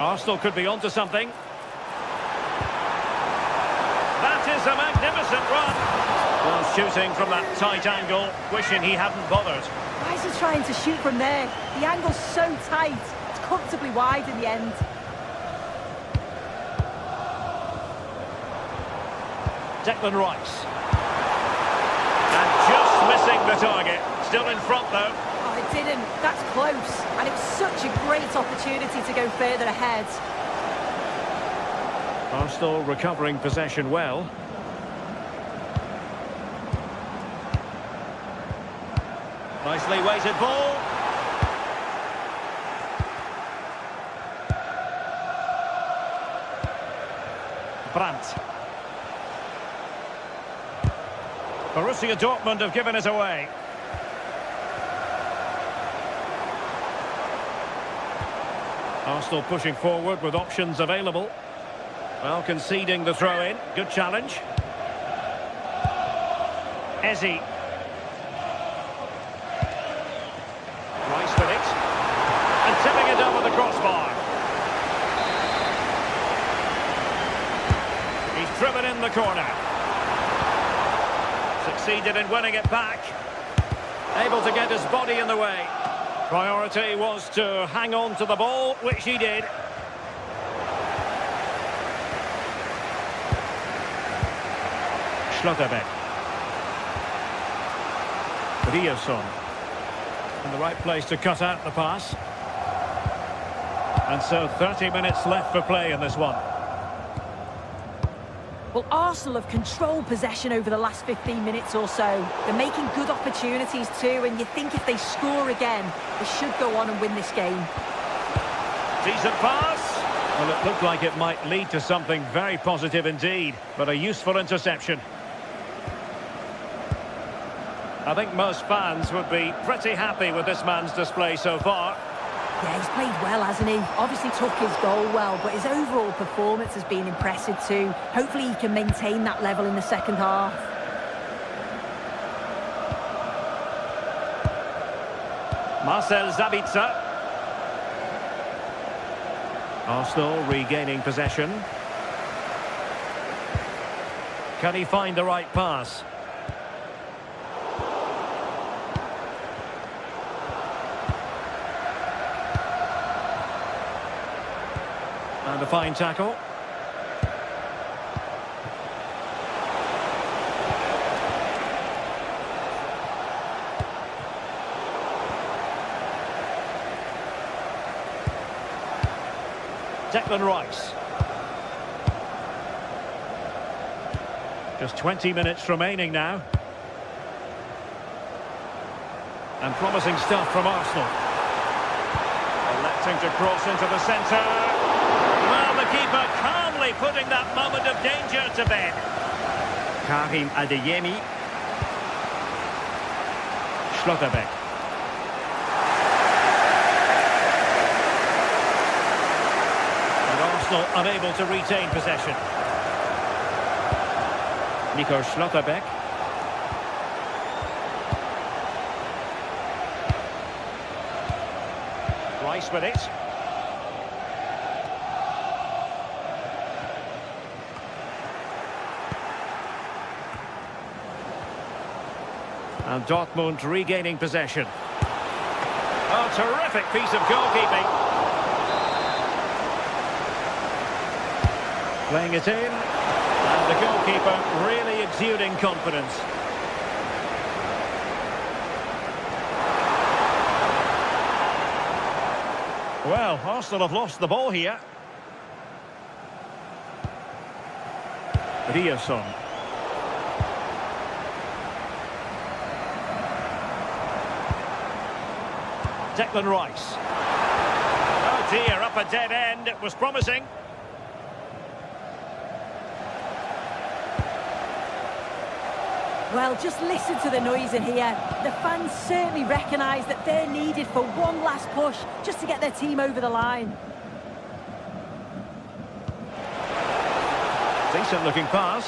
Speaker 2: Arsenal could be onto something. That is a magnificent run. Well, shooting from that tight angle, wishing he hadn't bothered.
Speaker 1: Why is he trying to shoot from there? The angle's so tight. It's comfortably wide in the end.
Speaker 2: Declan Rice. And just missing the target. Still in front, though.
Speaker 1: Oh, it didn't. That's close. And it was such a great opportunity to go further ahead.
Speaker 2: Arsenal recovering possession well. Nicely weighted ball. Brandt. Borussia Dortmund have given us away. Arsenal pushing forward with options available. Well, conceding the throw-in. Good challenge. Eze. Rice with it. And tipping it over the crossbar. He's driven in the corner. Succeeded in winning it back. Able to get his body in the way. Priority was to hang on to the ball, which he did. Schlotterbeck. Riosson. In the right place to cut out the pass. And so 30 minutes left for play in this one.
Speaker 1: Well, Arsenal have controlled possession over the last 15 minutes or so. They're making good opportunities too, and you think if they score again, they should go on and win this game.
Speaker 2: Decent pass. Well, it looked like it might lead to something very positive indeed, but a useful interception. I think most fans would be pretty happy with this man's display so far.
Speaker 1: Yeah, he's played well, hasn't he? Obviously took his goal well, but his overall performance has been impressive too. Hopefully he can maintain that level in the second half.
Speaker 2: Marcel Sabitzer. Arsenal regaining possession. Can he find the right pass? And a fine tackle. Declan Rice. Just 20 minutes remaining now. And promising stuff from Arsenal. Electing to cross into the centre. Well, the keeper calmly putting that moment of danger to bed.
Speaker 6: Karim Adeyemi.
Speaker 2: Schlotterbeck. And Arsenal unable to retain possession. Nico Schlotterbeck. Rice with it. And Dortmund regaining possession. Oh, terrific piece of goalkeeping. Playing it in. And the goalkeeper really exuding confidence. Well, Arsenal have lost the ball here. Riosson. Declan Rice. Oh dear, up a dead end. It was promising.
Speaker 1: Well, just listen to the noise in here. The fans certainly recognise that they're needed for one last push just to get their team over the line.
Speaker 2: Decent looking pass.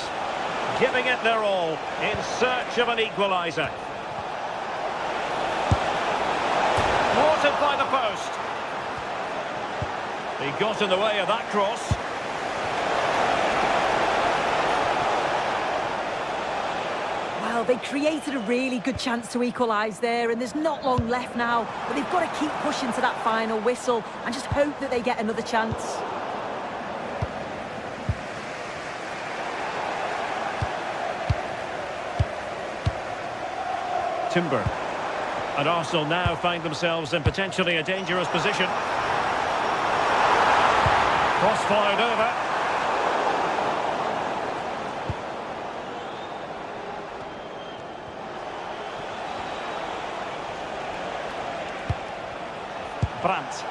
Speaker 2: Giving it their all in search of an equaliser. Thwarted by the post. He got in the way of that cross.
Speaker 1: Well, they created a really good chance to equalise there, and there's not long left now, but they've got to keep pushing to that final whistle and just hope that they get another chance.
Speaker 2: Timber. And Arsenal now find themselves in potentially a dangerous position. Cross fired over. Brandt.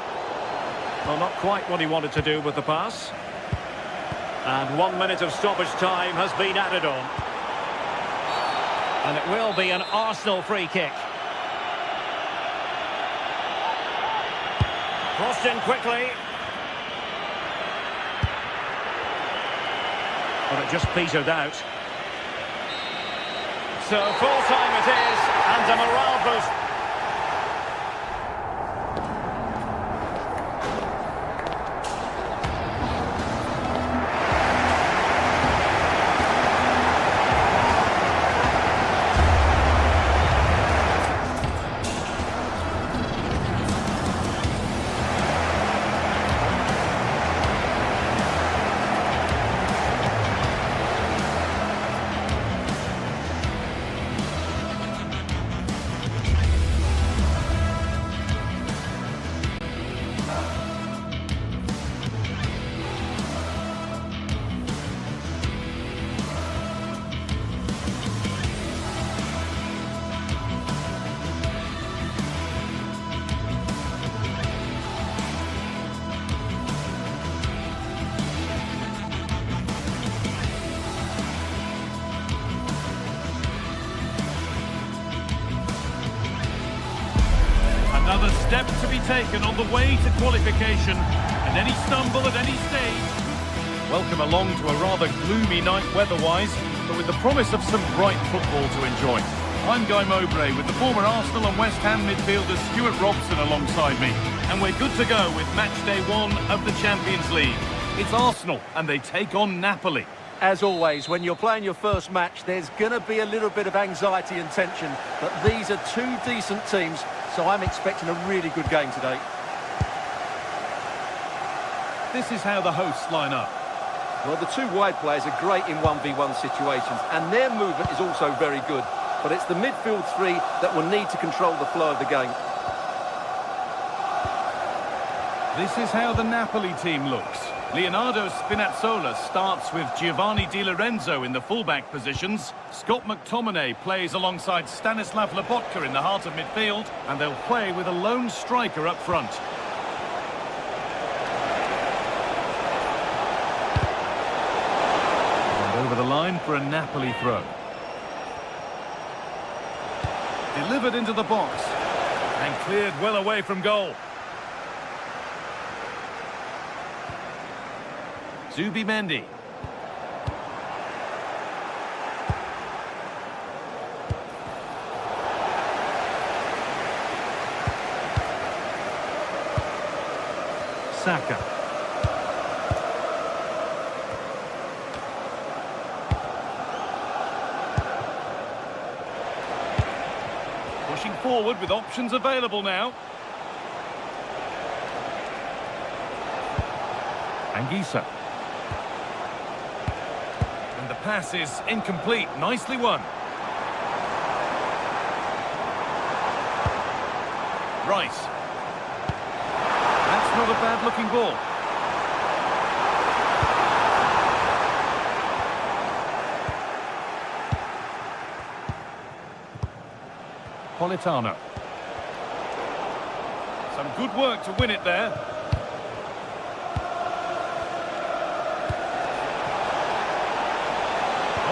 Speaker 2: Well, not quite what he wanted to do with the pass. And 1 minute of stoppage time has been added on. And it will be an Arsenal free kick. Crossed in quickly. But it just petered out. So full time it is, and a morale boost.
Speaker 3: Another step to be taken on the way to qualification, and any stumble at any stage. Welcome along to a rather gloomy night weather-wise, but with the promise of some bright football to enjoy. I'm Guy Mowbray with the former Arsenal and West Ham midfielder Stuart Robson alongside me, and we're good to go with match day 1 of the Champions League. It's Arsenal, and they take on Napoli.
Speaker 4: As always, when you're playing your first match, there's going to be a little bit of anxiety and tension, but these are two decent teams, so I'm expecting a really good game today.
Speaker 3: This is how the hosts line up.
Speaker 4: Well, the two wide players are great in 1v1 situations, and their movement is also very good. But it's the midfield three that will need to control the flow of the game.
Speaker 3: This is how the Napoli team looks. Leonardo Spinazzola starts with Giovanni Di Lorenzo in the fullback positions. Scott McTominay plays alongside Stanislav Lobotka in the heart of midfield, and they'll play with a lone striker up front. And over the line for a Napoli throw. Delivered into the box and cleared well away from goal. Zubimendi. Saka. Pushing forward with options available now. Anguissa. And the pass is incomplete. Nicely won. Rice. That's not a bad-looking ball. Politano. Some good work to win it there.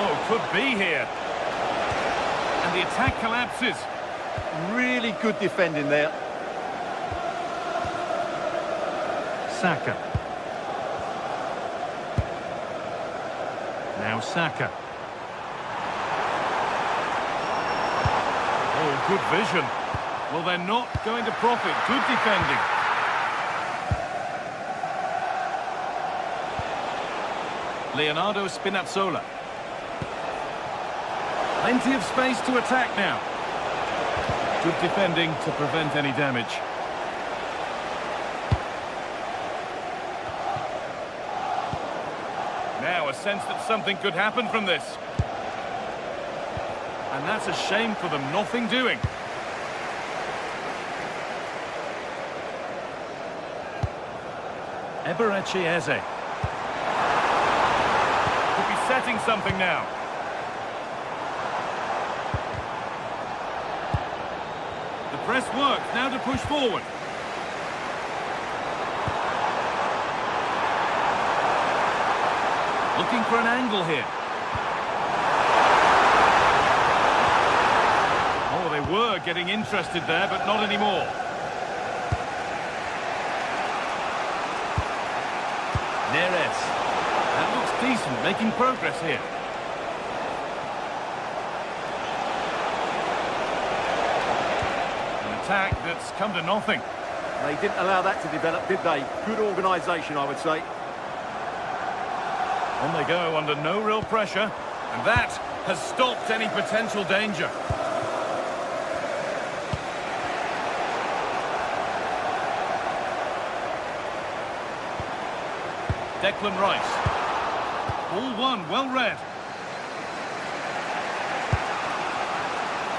Speaker 3: Oh, could be here. And the attack collapses.
Speaker 4: Really good defending there.
Speaker 3: Saka. Now Saka. Oh, good vision. Well, they're not going to profit. Good defending. Leonardo Spinazzola. Plenty of space to attack now. Good defending to prevent any damage. Now a sense that something could happen from this. And that's a shame for them, nothing doing. Eberechi Eze. Could be setting something now. The press works, now to push forward. Looking for an angle here. Oh, they were getting interested there, but not anymore. Neres. That looks decent, making progress here. An attack that's come to nothing.
Speaker 4: They didn't allow that to develop, did they? Good organisation, I would say.
Speaker 3: On they go under no real pressure, and that has stopped any potential danger. Declan Rice. Ball one, well read.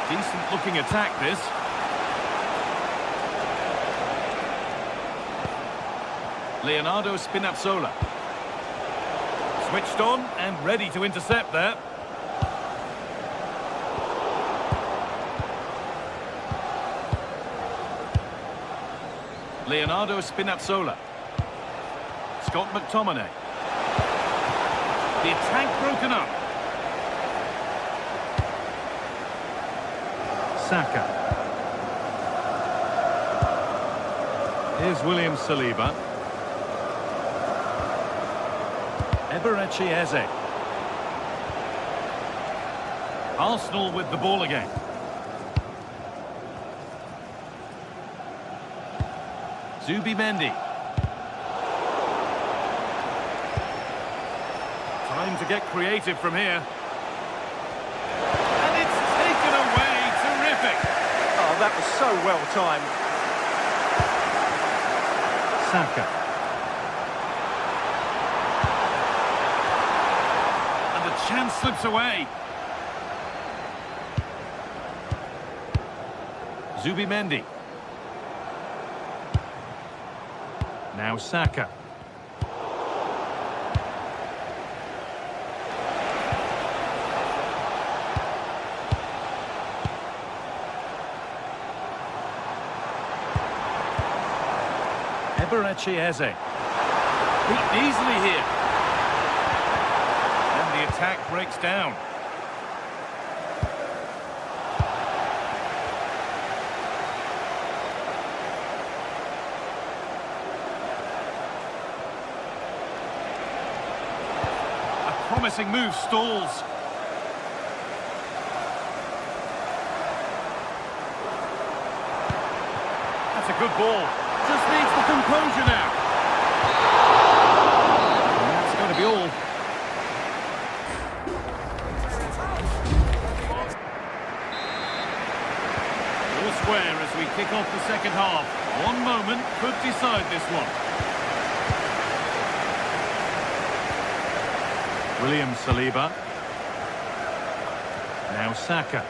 Speaker 3: Decent looking attack this. Leonardo Spinazzola. Switched on and ready to intercept there. Leonardo Spinazzola. Scott McTominay. The attack broken up. Saka. Here's William Saliba. Eberechi Eze. Arsenal with the ball again. Zubimendi. Time to get creative from here. And it's taken away. Terrific.
Speaker 5: Oh, that was so well timed.
Speaker 3: Saka. And the chance slips away. Zubimendi. Now Saka. Eberechi Eze. Beaten easily here. And the attack breaks down. Promising move stalls. That's a good ball. Just needs the composure now. And that's going to be all. All square as we kick off the second half. One moment could decide this one. William Saliba. Now Saka.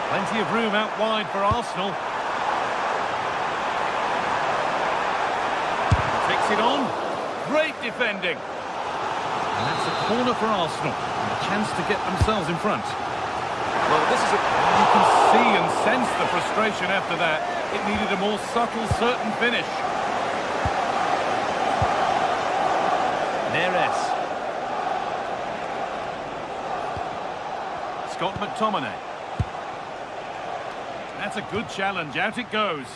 Speaker 3: Plenty of room out wide for Arsenal. Takes it on. Great defending. And that's a corner for Arsenal. And a chance to get themselves in front.
Speaker 4: Well, this is
Speaker 3: You can see and sense the frustration after that. It needed a more subtle, certain finish. Neres. Scott McTominay. That's a good challenge. Out it goes.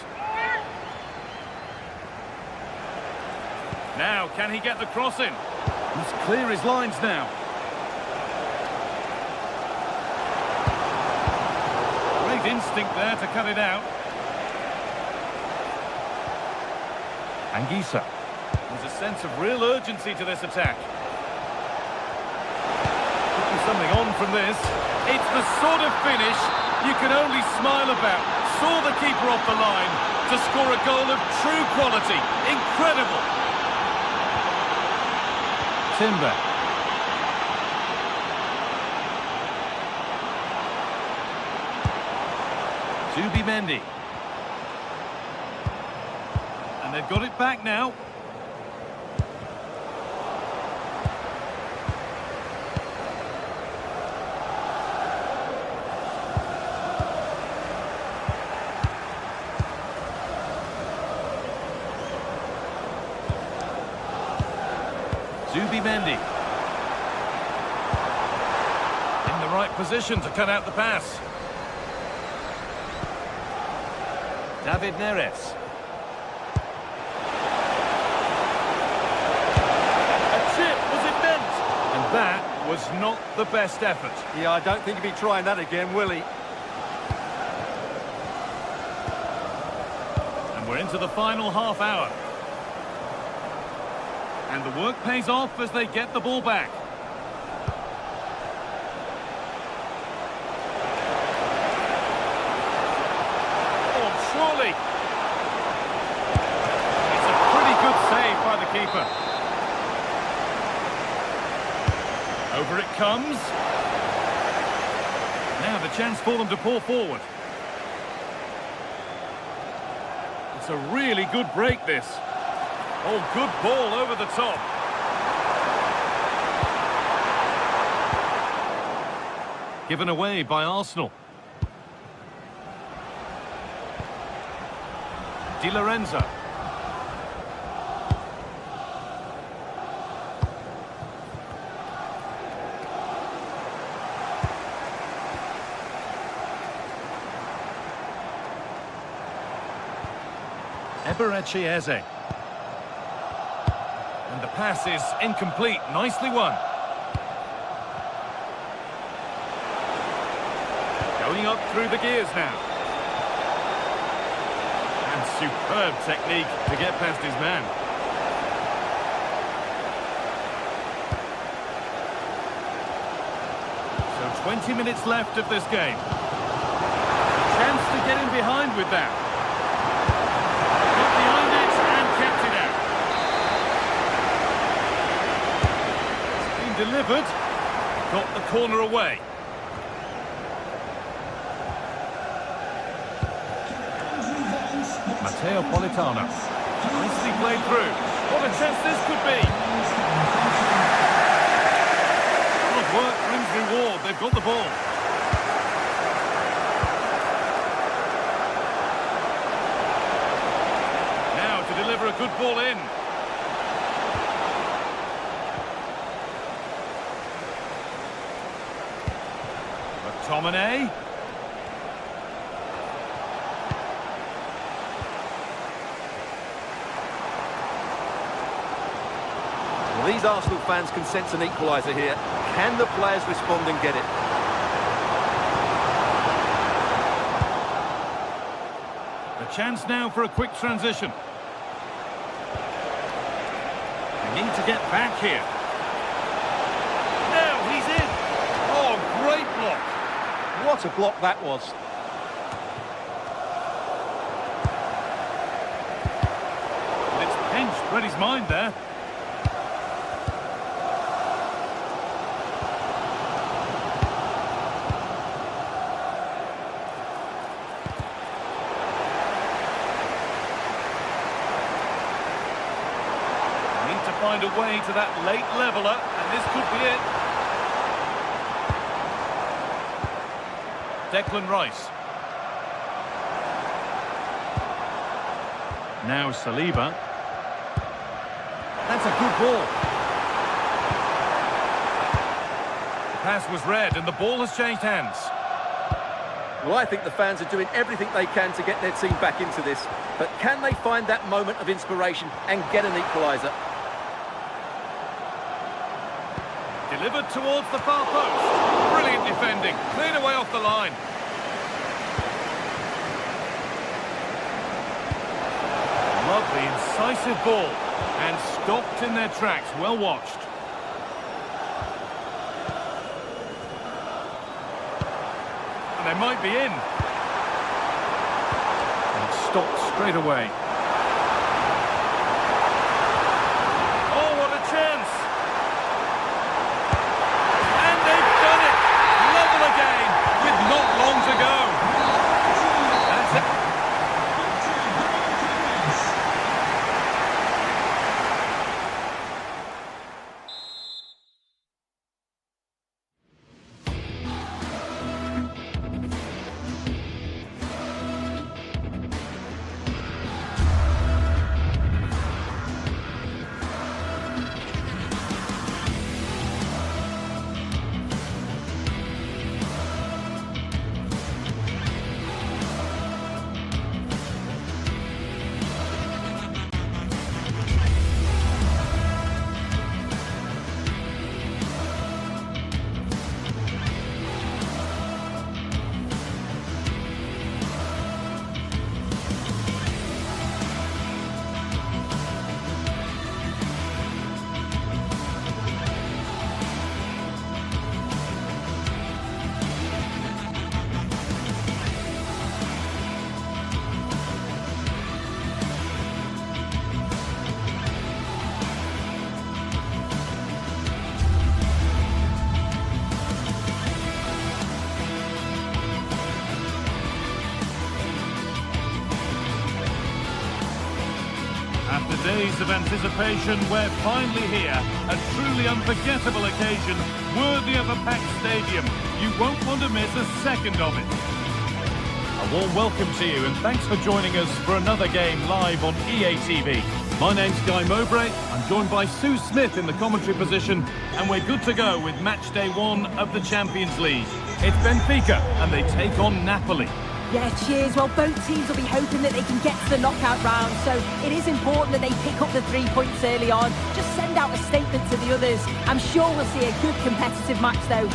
Speaker 3: Now, can he get the cross in? He's clear his lines now. Great instinct there to cut it out. Anguissa. There's a sense of real urgency to this attack. Could be something on from this. It's the sort of finish you can only smile about. Saw the keeper off the line to score a goal of true quality. Incredible. Timber. Zubimendi. And they've got it back now. Zubimendi. In the right position to cut out the pass. David Neres. A chip, was it meant? And that was not the best effort.
Speaker 5: Yeah, I don't think he'll be trying that again, will he?
Speaker 3: And we're into the final half hour. And the work pays off as they get the ball back. Oh, surely. It's a pretty good save by the keeper. Over it comes. Now the chance for them to pull forward. It's a really good break, this. Oh, good ball over the top. Given away by Arsenal. Di Lorenzo. Eberechi Eze. And the pass is incomplete. Nicely won. Going up through the gears now. And superb technique to get past his man. So 20 minutes left of this game. Chance to get in behind with that. Got behind it and kept it out. It's been delivered. Got the corner away. Matteo Politano. Nicely played through. What a chance this could be. Hard work brings reward. They've got the ball. Now to deliver a good ball in. McTominay.
Speaker 4: These Arsenal fans can sense an equaliser here. Can the players respond and get it?
Speaker 3: A chance now for a quick transition. They need to get back here. Now he's in. Oh, great block.
Speaker 4: What a block that was.
Speaker 3: And it's pinched Reddy's mind there. Find a way to that late leveller, and this could be it. Declan Rice. Now Saliba. That's a good ball. The pass was read, and the ball has changed hands.
Speaker 4: Well, I think the fans are doing everything they can to get their team back into this. But can they find that moment of inspiration and get an equaliser?
Speaker 3: Delivered towards the far post. Brilliant defending. Cleared away off the line. Lovely, incisive ball. And stopped in their tracks. Well watched. And they might be in. And stopped straight away. Oh, what a chance! Not long to go. That's it. After days of anticipation, we're finally here. A truly unforgettable occasion, worthy of a packed stadium. You won't want to miss a second of it. A warm welcome to you, and thanks for joining us for another game live on EA TV. My name's Guy Mowbray. I'm joined by Sue Smith in the commentary position, and we're good to go with match day 1 of the Champions League. It's Benfica, and they take on Napoli.
Speaker 1: Yeah, cheers. Well, both teams will be hoping that they can get to the knockout round, so it is important that they pick up the 3 points early on. Just send out a statement to the others. I'm sure we'll see a good competitive match, though.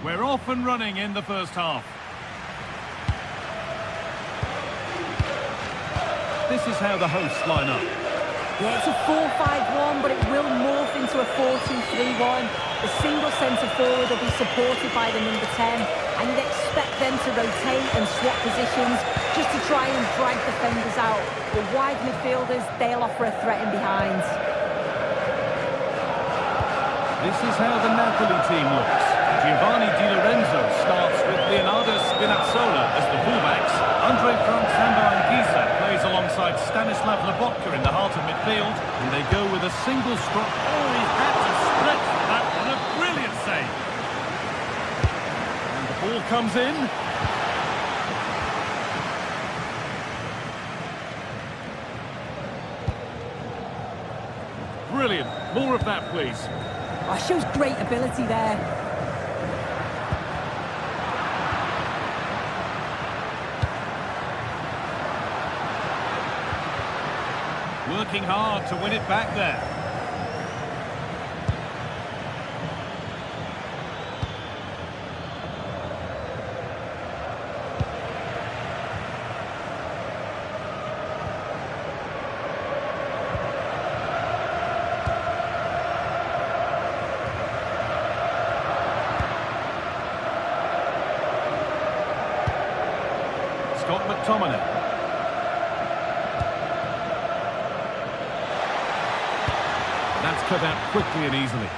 Speaker 3: We're off and running in the first half. This is how the hosts line up.
Speaker 1: Yeah, it's a 4-5-1, but it will morph into a 4-2-3-1. The single centre forward will be supported by the number 10, and you'd expect them to rotate and swap positions just to try and drag defenders out. The wide midfielders, they'll offer a threat in behind.
Speaker 3: This is how the Napoli team looks. Giovanni Di Lorenzo starts with Leonardo Spinazzola as the fullbacks. Andre plays alongside Stanislav Lobotka in the heart of midfield, and they go with a single stroke. Oh, he had to stretch for that one. A brilliant save. And the ball comes in. Brilliant. More of that, please.
Speaker 1: Oh, shows great ability there.
Speaker 3: Working hard to win it back there. Scott McTominay. That's cut out quickly and easily.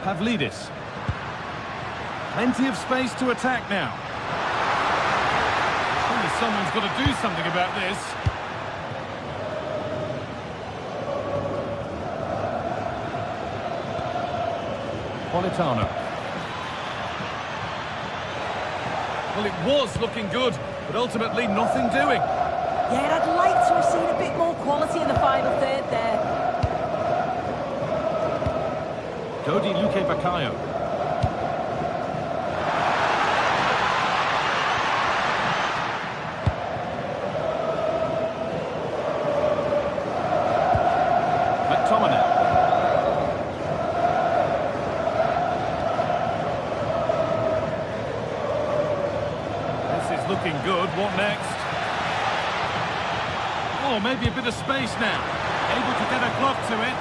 Speaker 3: Pavlidis. Plenty of space to attack now. Surely someone's got to do something about this. Politano. Well, it was looking good, but ultimately nothing doing.
Speaker 1: Yeah, I'd like to have seen a bit more quality in the final third there.
Speaker 3: Dodi Luque Baccaio. McTominay. This is looking good. What next? Oh, maybe a bit of space now. Able to get a glove to it.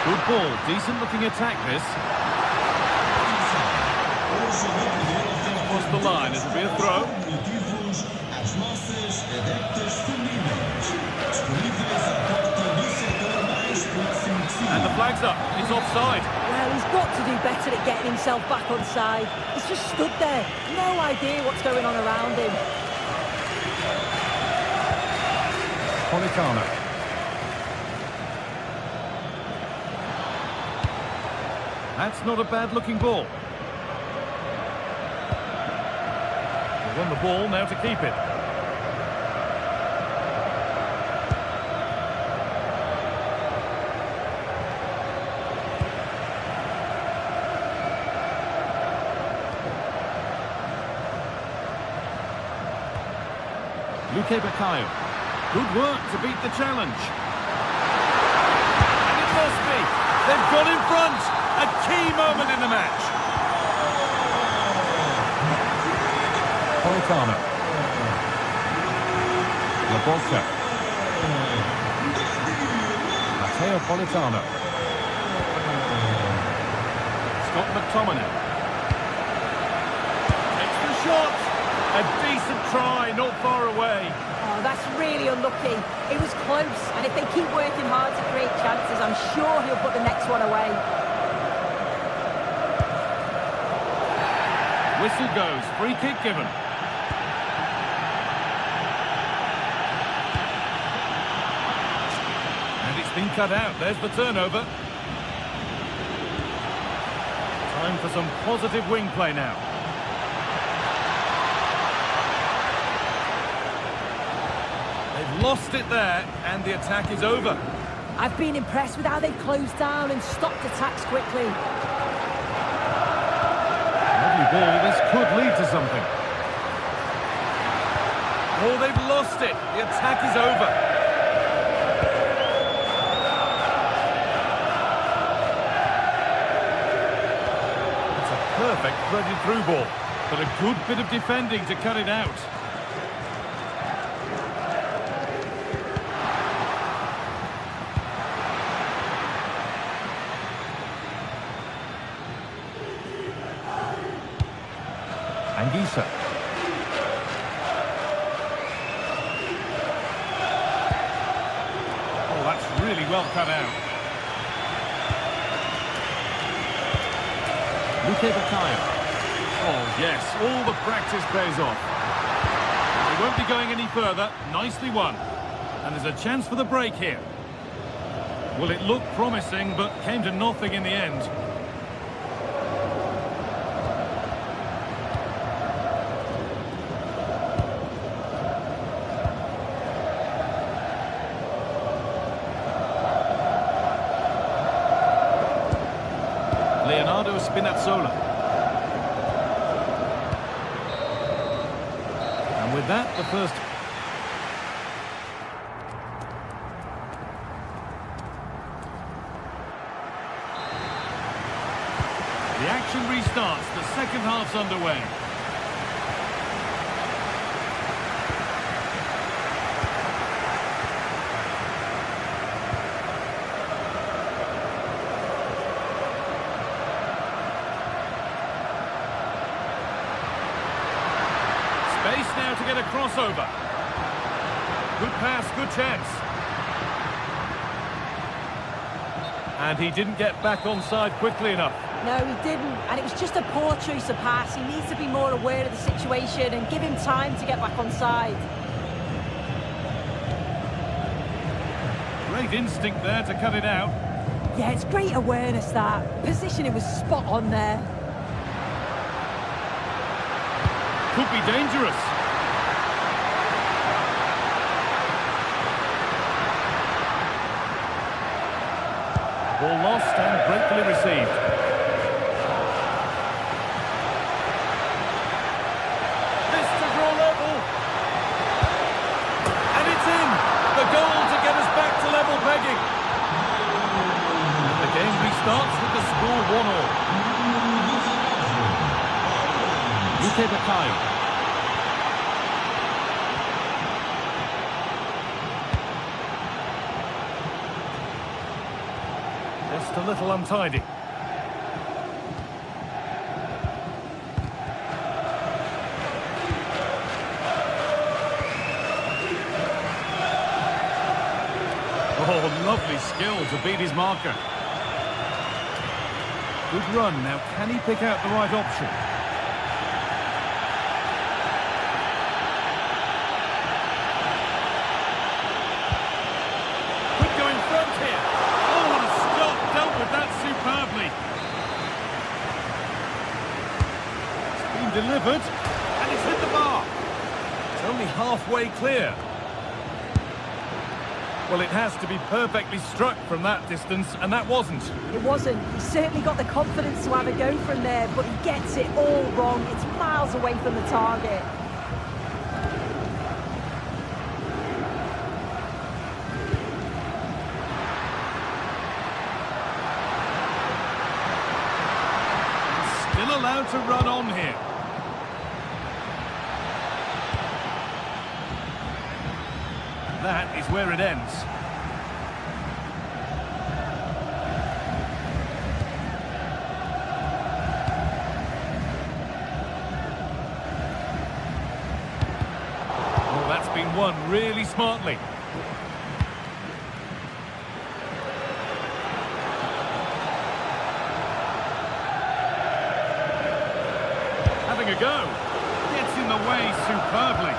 Speaker 3: Good ball. Decent looking attack, this. Across the line. It'll be a throw. And the flag's up. He's offside.
Speaker 1: Well, he's got to do better at getting himself back on side. He's just stood there. No idea what's going on around him.
Speaker 3: Politano. That's not a bad-looking ball. They won the ball, now to keep it. Luque Baccaio. Good work to beat the challenge. And it must be. They've got in front. A key moment in the match. Politano. Lobotka. Matteo Politano. Scott McTominay. Takes the shot. A decent try, not far away.
Speaker 1: Oh, that's really unlucky. It was close, and if they keep working hard to create chances, I'm sure he'll put the next one away.
Speaker 3: whistle goes. Free kick given. And it's been cut out. There's the turnover. Time for some positive wing play now. They've lost it there, and the attack is over.
Speaker 1: I've been impressed with how they've closed down and stopped attacks quickly.
Speaker 3: Lovely ball, this could lead to something. Oh, they've lost it. The attack is over. It's a perfect threaded through ball, but a good bit of defending to cut it out. Anguissa. Oh, that's really well cut out. Oh, yes, all the practice pays off. They won't be going any further. Nicely won. And there's a chance for the break here. Well, it looked promising, but came to nothing in the end. Spinazzola. And with that, the first... The action restarts. The second half's underway. Space now to get a crossover. Good pass, good chance. And he didn't get back onside quickly enough.
Speaker 1: No, he didn't, and it was just a poor choice of pass. He needs to be more aware of the situation and give him time to get back onside.
Speaker 3: Great instinct there to cut it out.
Speaker 1: Yeah, it's great awareness, that. Positioning was spot on there.
Speaker 3: Could be dangerous. Ball lost and gratefully received. This to draw level. And it's in. The goal to get us back to level pegging. The game restarts with the score 1-all. Just a little untidy. Oh, lovely skill to beat his marker. Good run. Now, can he pick out the right option? Could go in front here. Oh, what a stop. Dealt with that superbly. It's been delivered, and it's hit the bar. It's only halfway clear. Well, it has to be perfectly struck from that distance, and that wasn't.
Speaker 1: It wasn't. He certainly got the confidence to have a go from there, but he gets it all wrong. It's miles away from the target. Still allowed to run on here. That is where it ends. Oh, that's been won really smartly. Having
Speaker 3: having a go. Gets in the way superbly.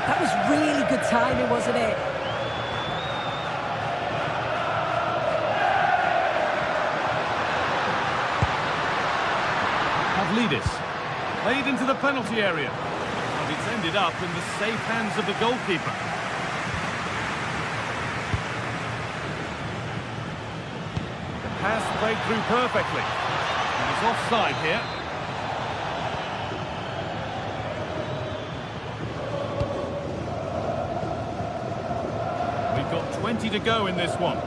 Speaker 1: That was really good timing, wasn't it?
Speaker 3: Pavlidis. Played into the penalty area. And it's ended up in the safe hands of the goalkeeper. The pass played through perfectly. And it's offside here. We've got 20 to go in this one.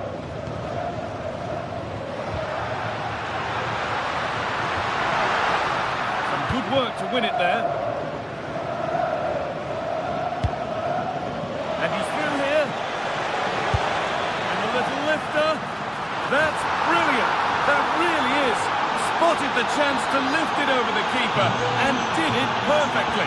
Speaker 3: Some good work to win it there. And he's through here. And a little lifter. That's brilliant. That really is. Spotted the chance to lift it over the keeper and did it perfectly.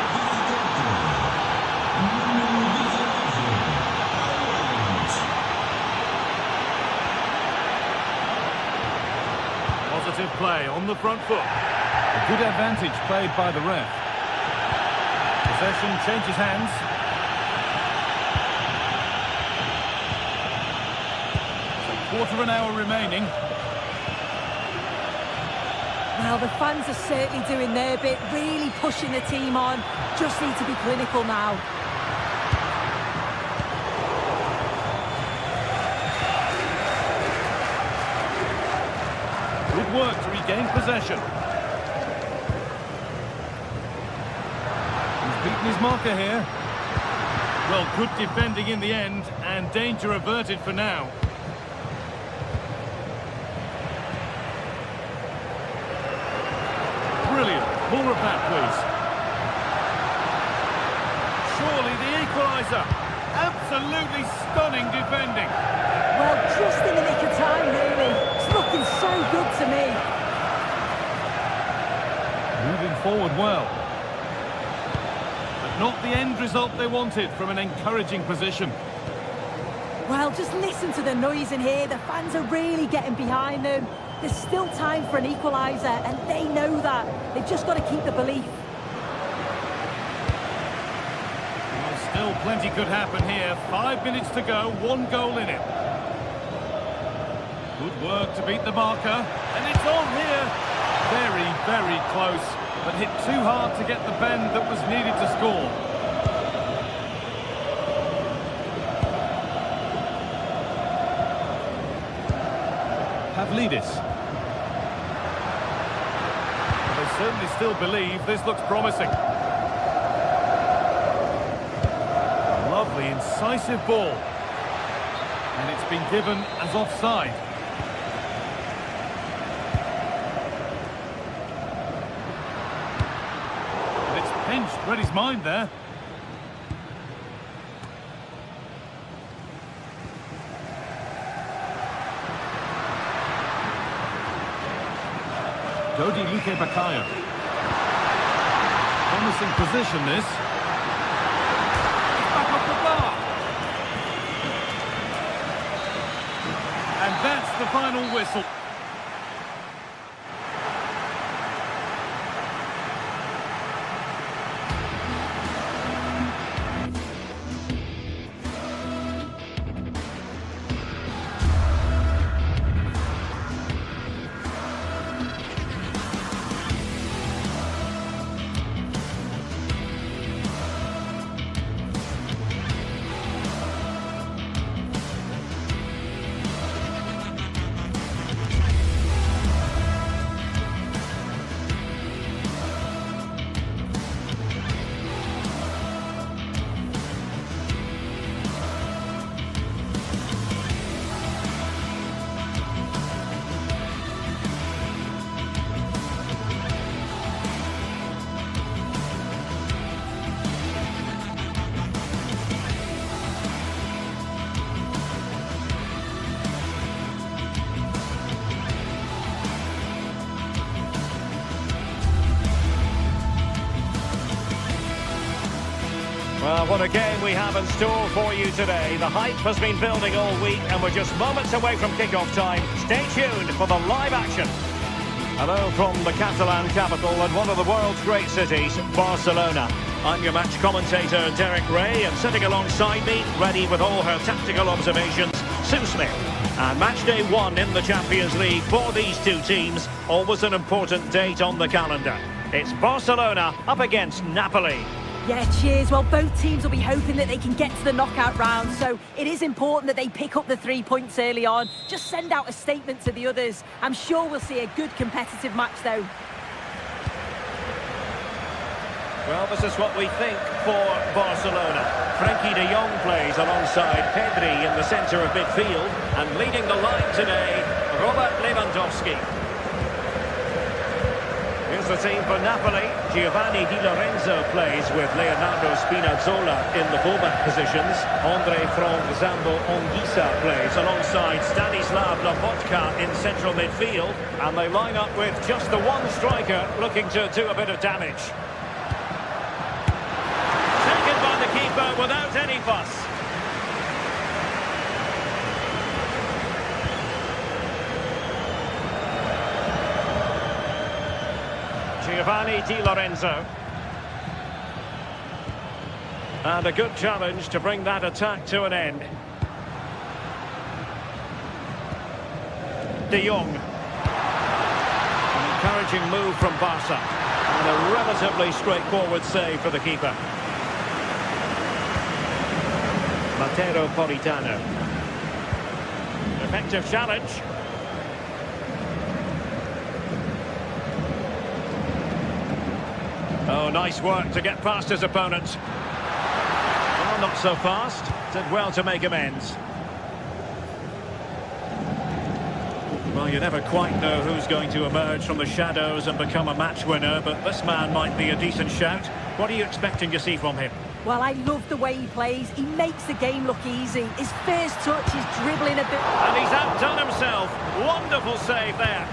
Speaker 3: Positive play on the front foot. A good advantage played by the ref. Possession changes hands. Quarter of an hour remaining.
Speaker 1: Well, the fans are certainly doing their bit, really pushing the team on. Just need to be clinical now.
Speaker 3: Good work to regain possession. He's beaten his marker here. Well, good defending in the end, and danger averted for now. Brilliant. More of that, please. Surely the equaliser. Absolutely stunning defending.
Speaker 1: Well, just in the nick of time, really. It's looking so good to me.
Speaker 3: Moving forward well. But not the end result they wanted from an encouraging position.
Speaker 1: Well, just listen to the noise in here. The fans are really getting behind them. There's still time for an equaliser, and they know that. They've just got to keep the belief.
Speaker 3: Well, still plenty could happen here. 5 minutes to go, 1 goal in it. Good work to beat the marker, and it's on here. Very, very close, but hit too hard to get the bend that was needed to score. Pavlidis. They certainly still believe this looks promising. Lovely, incisive ball. And it's been given as offside. And it's pinched, read his mind there. Dodi Luque Baccaio. Promising position, this. It's back off the bar. And that's the final whistle.
Speaker 2: Well, what a game we have in store for you today. The hype has been building all week and we're just moments away from kick-off time. Stay tuned for the live action. Hello from the Catalan capital and one of the world's great cities, Barcelona. I'm your match commentator, Derek Ray, and sitting alongside me, ready with all her tactical observations, Sue Smith. And match day 1 in the Champions League for these two teams, always an important date on the calendar. It's Barcelona up against Napoli.
Speaker 1: Yeah, cheers. Well, both teams will be hoping that they can get to the knockout round, so it is important that they pick up the 3 points early on. Just send out a statement to the others. I'm sure we'll see a good competitive match, though.
Speaker 2: Well, this is what we think for Barcelona. Frenkie de Jong plays alongside Pedri in the centre of midfield, and leading the line today, Robert Lewandowski. Here's the team for Napoli. Giovanni Di Lorenzo plays with Leonardo Spinazzola in the fullback positions. Andre Frank Zambo-Anguissa plays alongside Stanislav Lobotka in central midfield. And they line up with just the one striker looking to do a bit of damage. Taken by the keeper without any fuss. Giovanni Di Lorenzo. And a good challenge to bring that attack to an end. De Jong. An encouraging move from Barca. And a relatively straightforward save for the keeper. Matteo Politano. Effective challenge. Oh, nice work to get past his opponent. Well, not so fast. Did well to make amends. Well, you never quite know who's going to emerge from the shadows and become a match winner, but this man might be a decent shout. What are you expecting to see from him?
Speaker 1: Well, I love the way he plays. He makes the game look easy. His first touch is dribbling a bit.
Speaker 2: And he's outdone himself. Wonderful save there.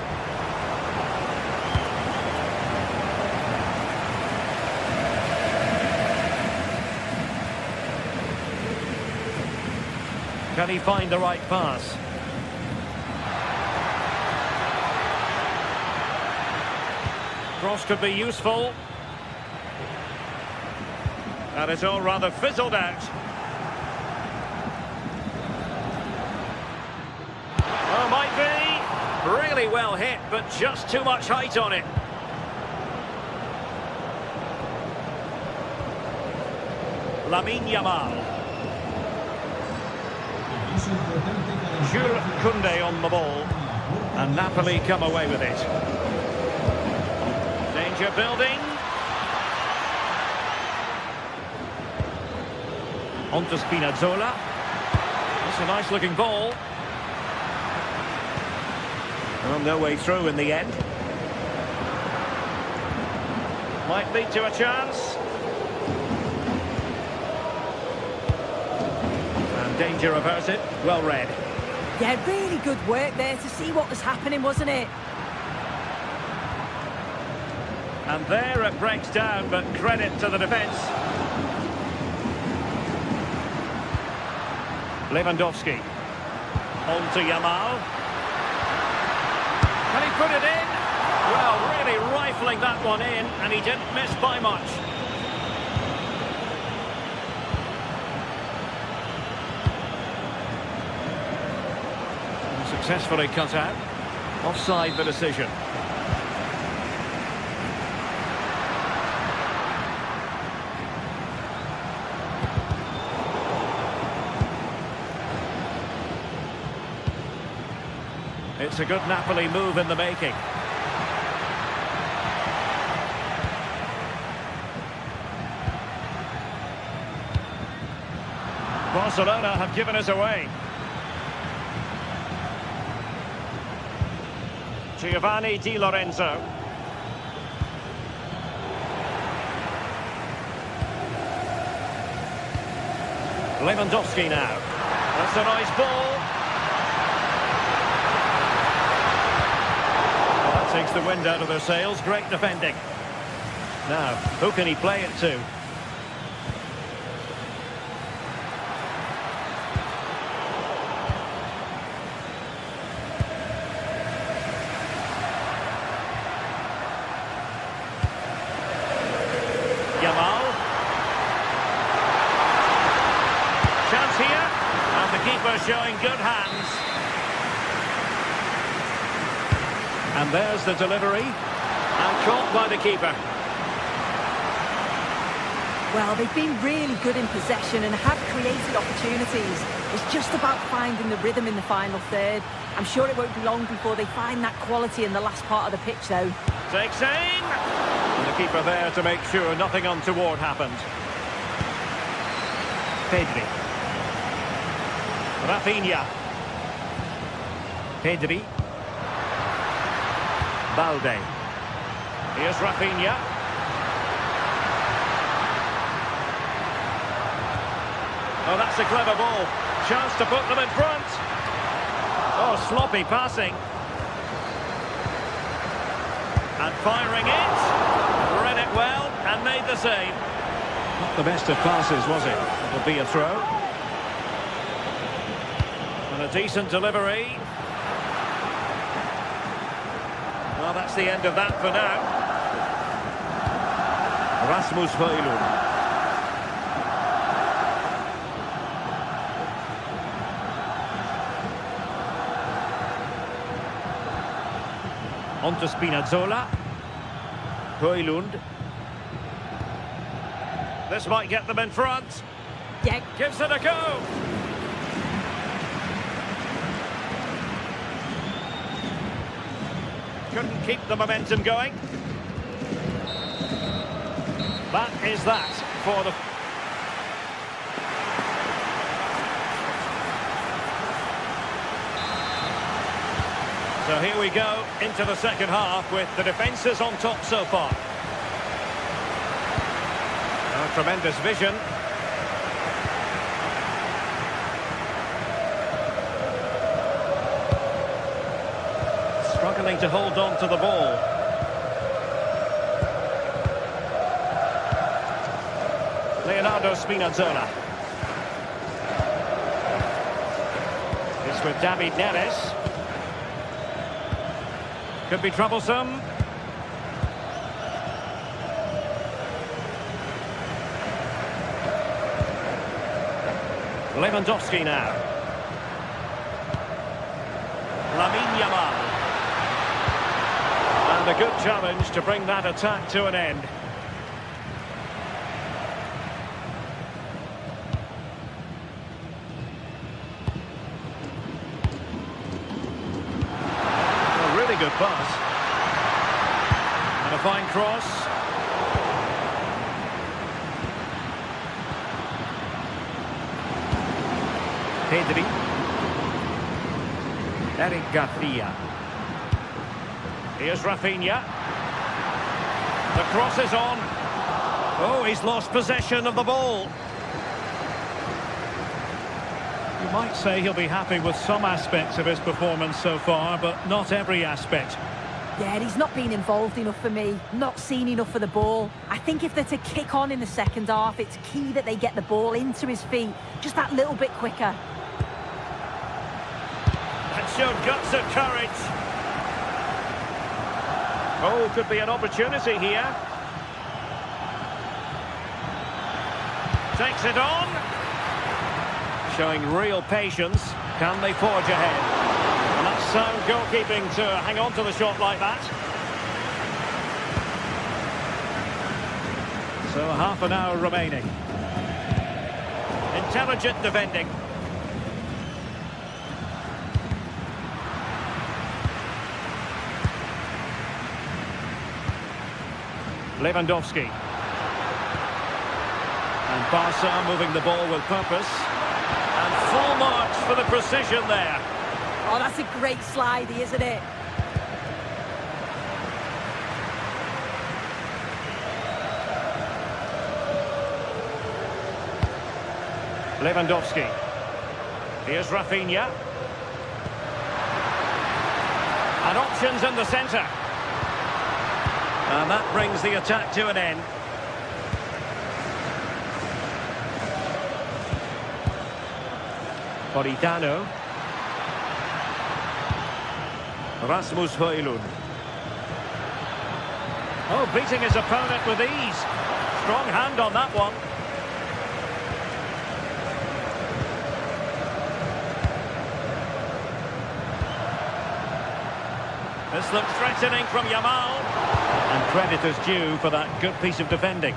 Speaker 2: Can he find the right pass? Cross could be useful. And it's all rather fizzled out. Oh, might be. Really well hit, but just too much height on it. Lamine Yamal. Jules Koundé on the ball, and Napoli come away with it. Danger building. On to Spinazzola. That's a nice looking ball. Well, no way through in the end. Might lead to a chance. Danger averted, well read.
Speaker 1: Yeah, really good work there to see what was happening, wasn't it?
Speaker 2: And there it breaks down, but credit to the defence. Lewandowski. On to Yamal. Can he put it in? Well, really rifling that one in, and he didn't miss by much. Successfully cut out. Offside the decision. It's a good Napoli move in the making. Barcelona have given us away. Giovanni Di Lorenzo. Lewandowski now. That's a nice ball. Well, that takes the wind out of their sails. Great defending. Now, who can he play it to? keeper showing good hands. And there's the delivery. And caught by the keeper.
Speaker 1: Well, they've been really good in possession and have created opportunities. It's just about finding the rhythm in the final third. I'm sure it won't be long before they find that quality in the last part of the pitch, though.
Speaker 2: Takes aim. And the keeper there to make sure nothing untoward happened. Pedri. Rafinha. Pedri. Balde. Here's Rafinha. Oh, that's a clever ball. Chance to put them in front. Oh, sloppy passing. And firing it. Read it well and made the save. Not the best of passes, was it? It'll be a throw. And a decent delivery. Well, that's the end of that for now. Rasmus Højlund. On to Spinazzola. Højlund. This might get them in front.
Speaker 1: Yeah.
Speaker 2: Gives it a go. Couldn't keep the momentum going. That is that for the... So here we go into the second half with the defences on top so far. Oh, tremendous vision. Struggling to hold on to the ball. Leonardo Spinazzola. It's with David Neres. Could be troublesome. Lewandowski now. Lamine Yamal. And a good challenge to bring that attack to an end. A really good pass. And a fine cross. Pedri. Eric Garcia. Here's Rafinha. The cross is on. Oh, he's lost possession of the ball. You might say he'll be happy with some aspects of his performance so far, but not every aspect.
Speaker 1: Yeah, he's not been involved enough for me, not seen enough for the ball. I think if they're to kick on in the second half, it's key that they get the ball into his feet just that little bit quicker.
Speaker 2: That showed guts and courage. Oh, could be an opportunity here. Takes it on. Showing real patience. Can they forge ahead? And that's sound goalkeeping to hang on to the shot like that. So half an hour remaining. Intelligent defending. Lewandowski. And Barca moving the ball with purpose. And full march for the precision there.
Speaker 1: Oh, that's a great slidey, isn't it?
Speaker 2: Lewandowski. Here's Rafinha. And options in the centre. And that brings the attack to an end. Politano. Rasmus Højlund. Oh, beating his opponent with ease. Strong hand on that one. This looks threatening from Yamal. And credit is due for that good piece of defending.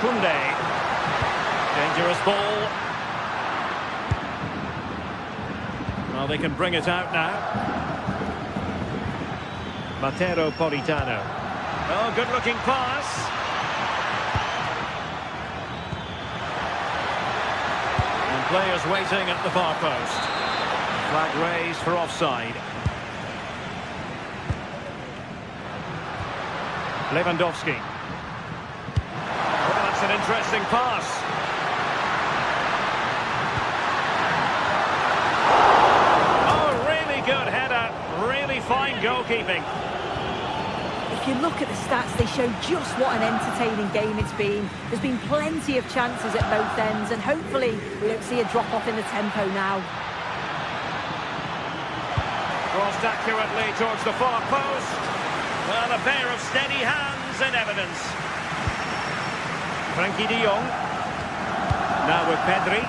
Speaker 2: Kunde. Dangerous ball. Well, they can bring it out now. Matero Politano. Oh, good-looking pass. And players waiting at the far post. Flag raised for offside. Lewandowski. Oh, that's an interesting pass. Oh, really good header. Really fine goalkeeping.
Speaker 1: If you look at the stats, they show just what an entertaining game it's been. There's been plenty of chances at both ends, and hopefully we don't see a drop-off in the tempo now.
Speaker 2: Crossed accurately towards the far post. Well, a pair of steady hands in evidence. Frankie de Jong. Now with Pedri.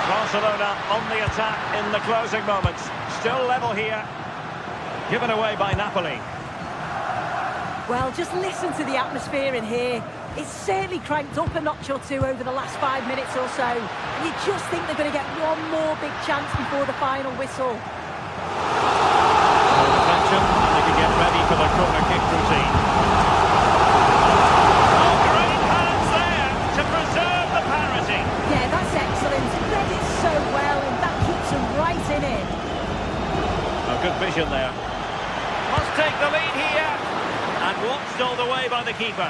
Speaker 2: Barcelona on the attack in the closing moments. Still level here. Given away by Napoli.
Speaker 1: Well, just listen to the atmosphere in here. It's certainly cranked up a notch or two over the last 5 minutes or so. And you just think they're going to get one more big chance before the final whistle.
Speaker 2: Deflection, and they can get ready for the corner kick routine. Oh, great hands there to preserve the parity.
Speaker 1: Yeah, that's excellent. Read it so well, and that keeps them right in it.
Speaker 2: Oh, good vision there. Must take the lead here. And watched all the way by the keeper.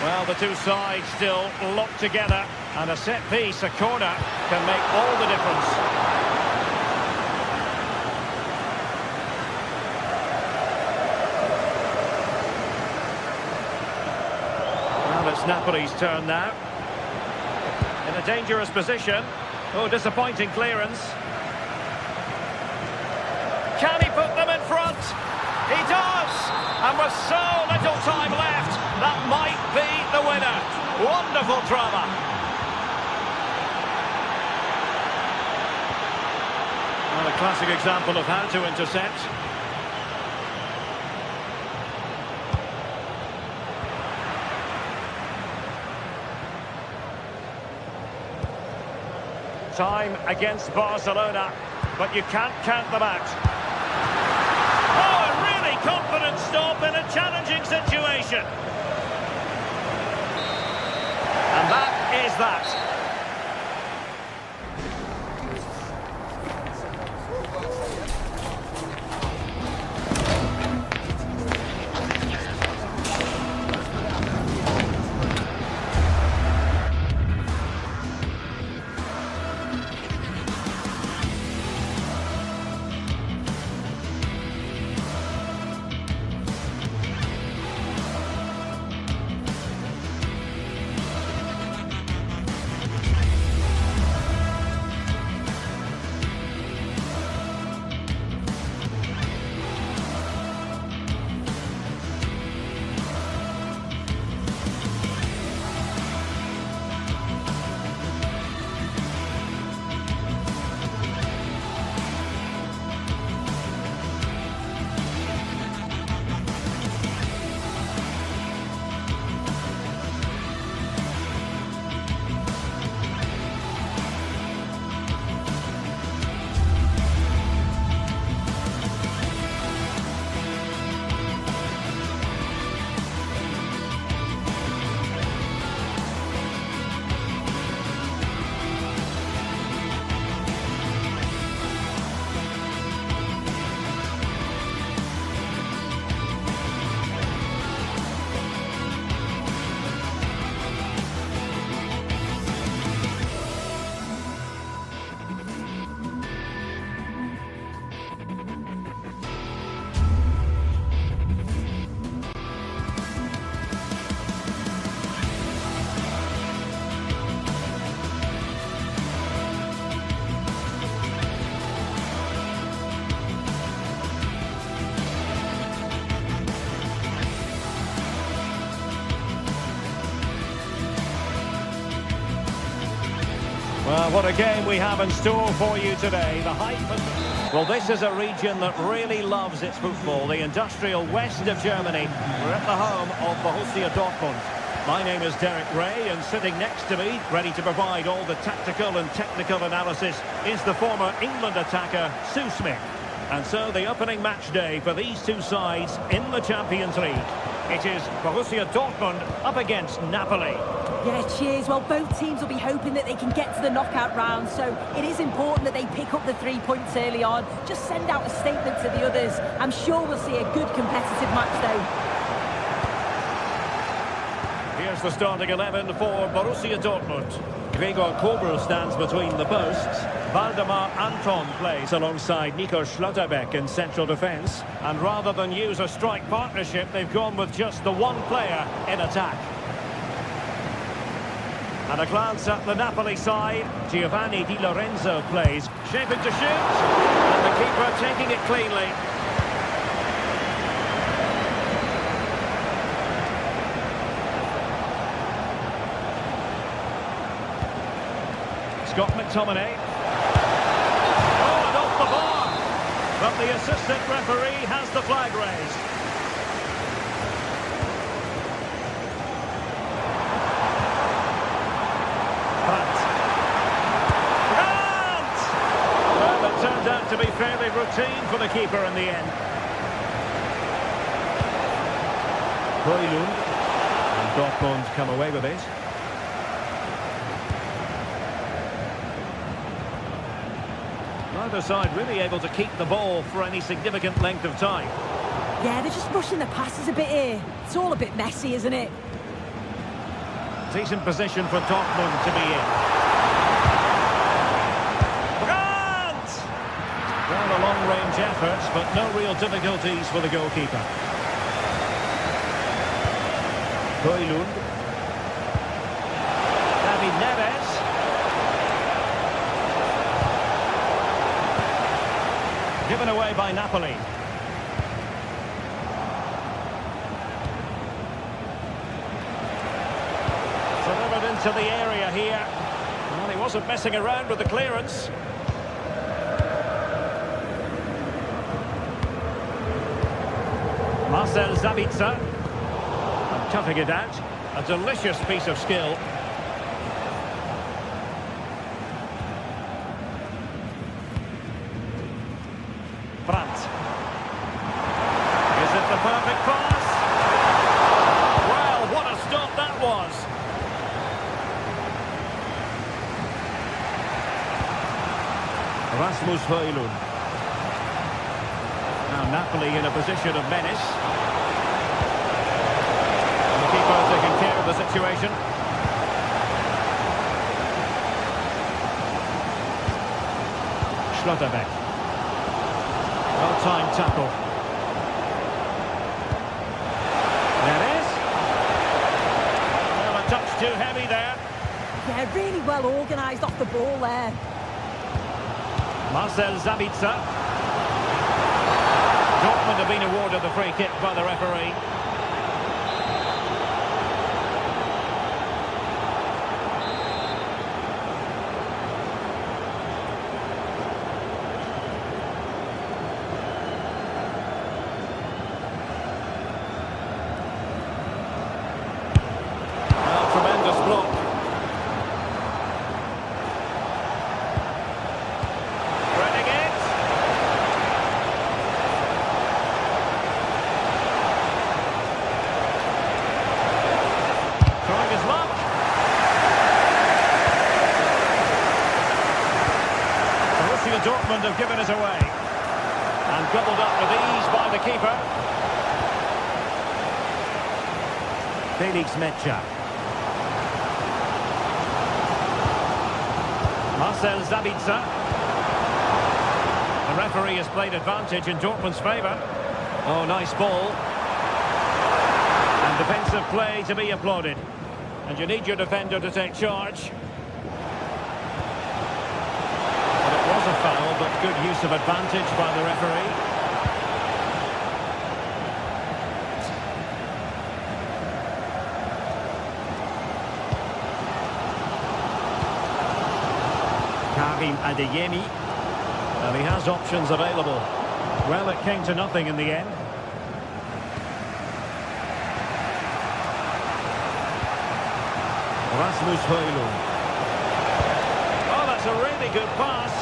Speaker 2: Well, the two sides still locked together. And a set piece, a corner, can make all the difference. Well, it's Napoli's turn now. In a dangerous position. Oh, disappointing clearance. Can he put them in front? He does! And with so little time left, that might be the winner. Wonderful drama. Well, a classic example of how to intercept. Time against Barcelona, but you can't count them out. Oh, a really confident stop in a challenging situation. And that is that. What a game we have in store for you today. The hype and... Well, this is a region that really loves its football, the industrial west of Germany. We're at the home of Borussia Dortmund. My name is Derek Ray, and sitting next to me, ready to provide all the tactical and technical analysis, is the former England attacker, Sue Smith. And so the opening match day for these two sides in the Champions League. It is Borussia Dortmund up against Napoli.
Speaker 1: Yeah, cheers. Well, both teams will be hoping that they can get to the knockout round, so it is important that they pick up the 3 points early on. Just send out a statement to the others. I'm sure we'll see a good competitive match, though.
Speaker 2: Here's the starting 11 for Borussia Dortmund. Gregor Kobel stands between the posts. Waldemar Anton plays alongside Nico Schlotterbeck in central defence. And rather than use a strike partnership, they've gone with just the one player in attack. And a glance at the Napoli side. Giovanni Di Lorenzo plays, shaping to shoot. And the keeper taking it cleanly. Scott McTominay. Oh, and off the bar. But the assistant referee has the flag raised. Grant! Well, it turned out to be fairly routine for the keeper in the end. Højlund. And Dortmund come away with it. Neither side really able to keep the ball for any significant length of time.
Speaker 1: Yeah, they're just rushing the passes a bit here. It's all a bit messy, isn't it?
Speaker 2: Decent position for Dortmund to be in. Grant! Well, a long-range effort, but no real difficulties for the goalkeeper. Højlund. David Neves. Given away by Napoli. Delivered into the area here. Well, he wasn't messing around with the clearance. Marcel Sabitzer. And toughing it out. A delicious piece of skill. Brandt. Is it the perfect pass? Well, what a stop that was. Rasmus Højlund. Now Napoli in a position of menace. And the keeper taking care of the situation. Schlotterbeck. Well-timed tackle. There it is. Well, a touch too heavy there.
Speaker 1: Yeah, really well organised off the ball there.
Speaker 2: Marcel Sabitzer. Dortmund have been awarded the free kick by the referee. Tremendous block. Running it. Trying his luck. Borussia Dortmund have given it away. And gobbled up with ease by the keeper. Felix Metscher. Marcel Sabitzer. The referee has played advantage in Dortmund's favour. Oh, nice ball. And defensive play to be applauded. And you need your defender to take charge. But it was a foul, but good use of advantage by the referee.
Speaker 6: Karim Adeyemi.
Speaker 2: And he has options available. Well, it came to nothing in the end. Rasmus Højlund. Oh, that's a really good pass.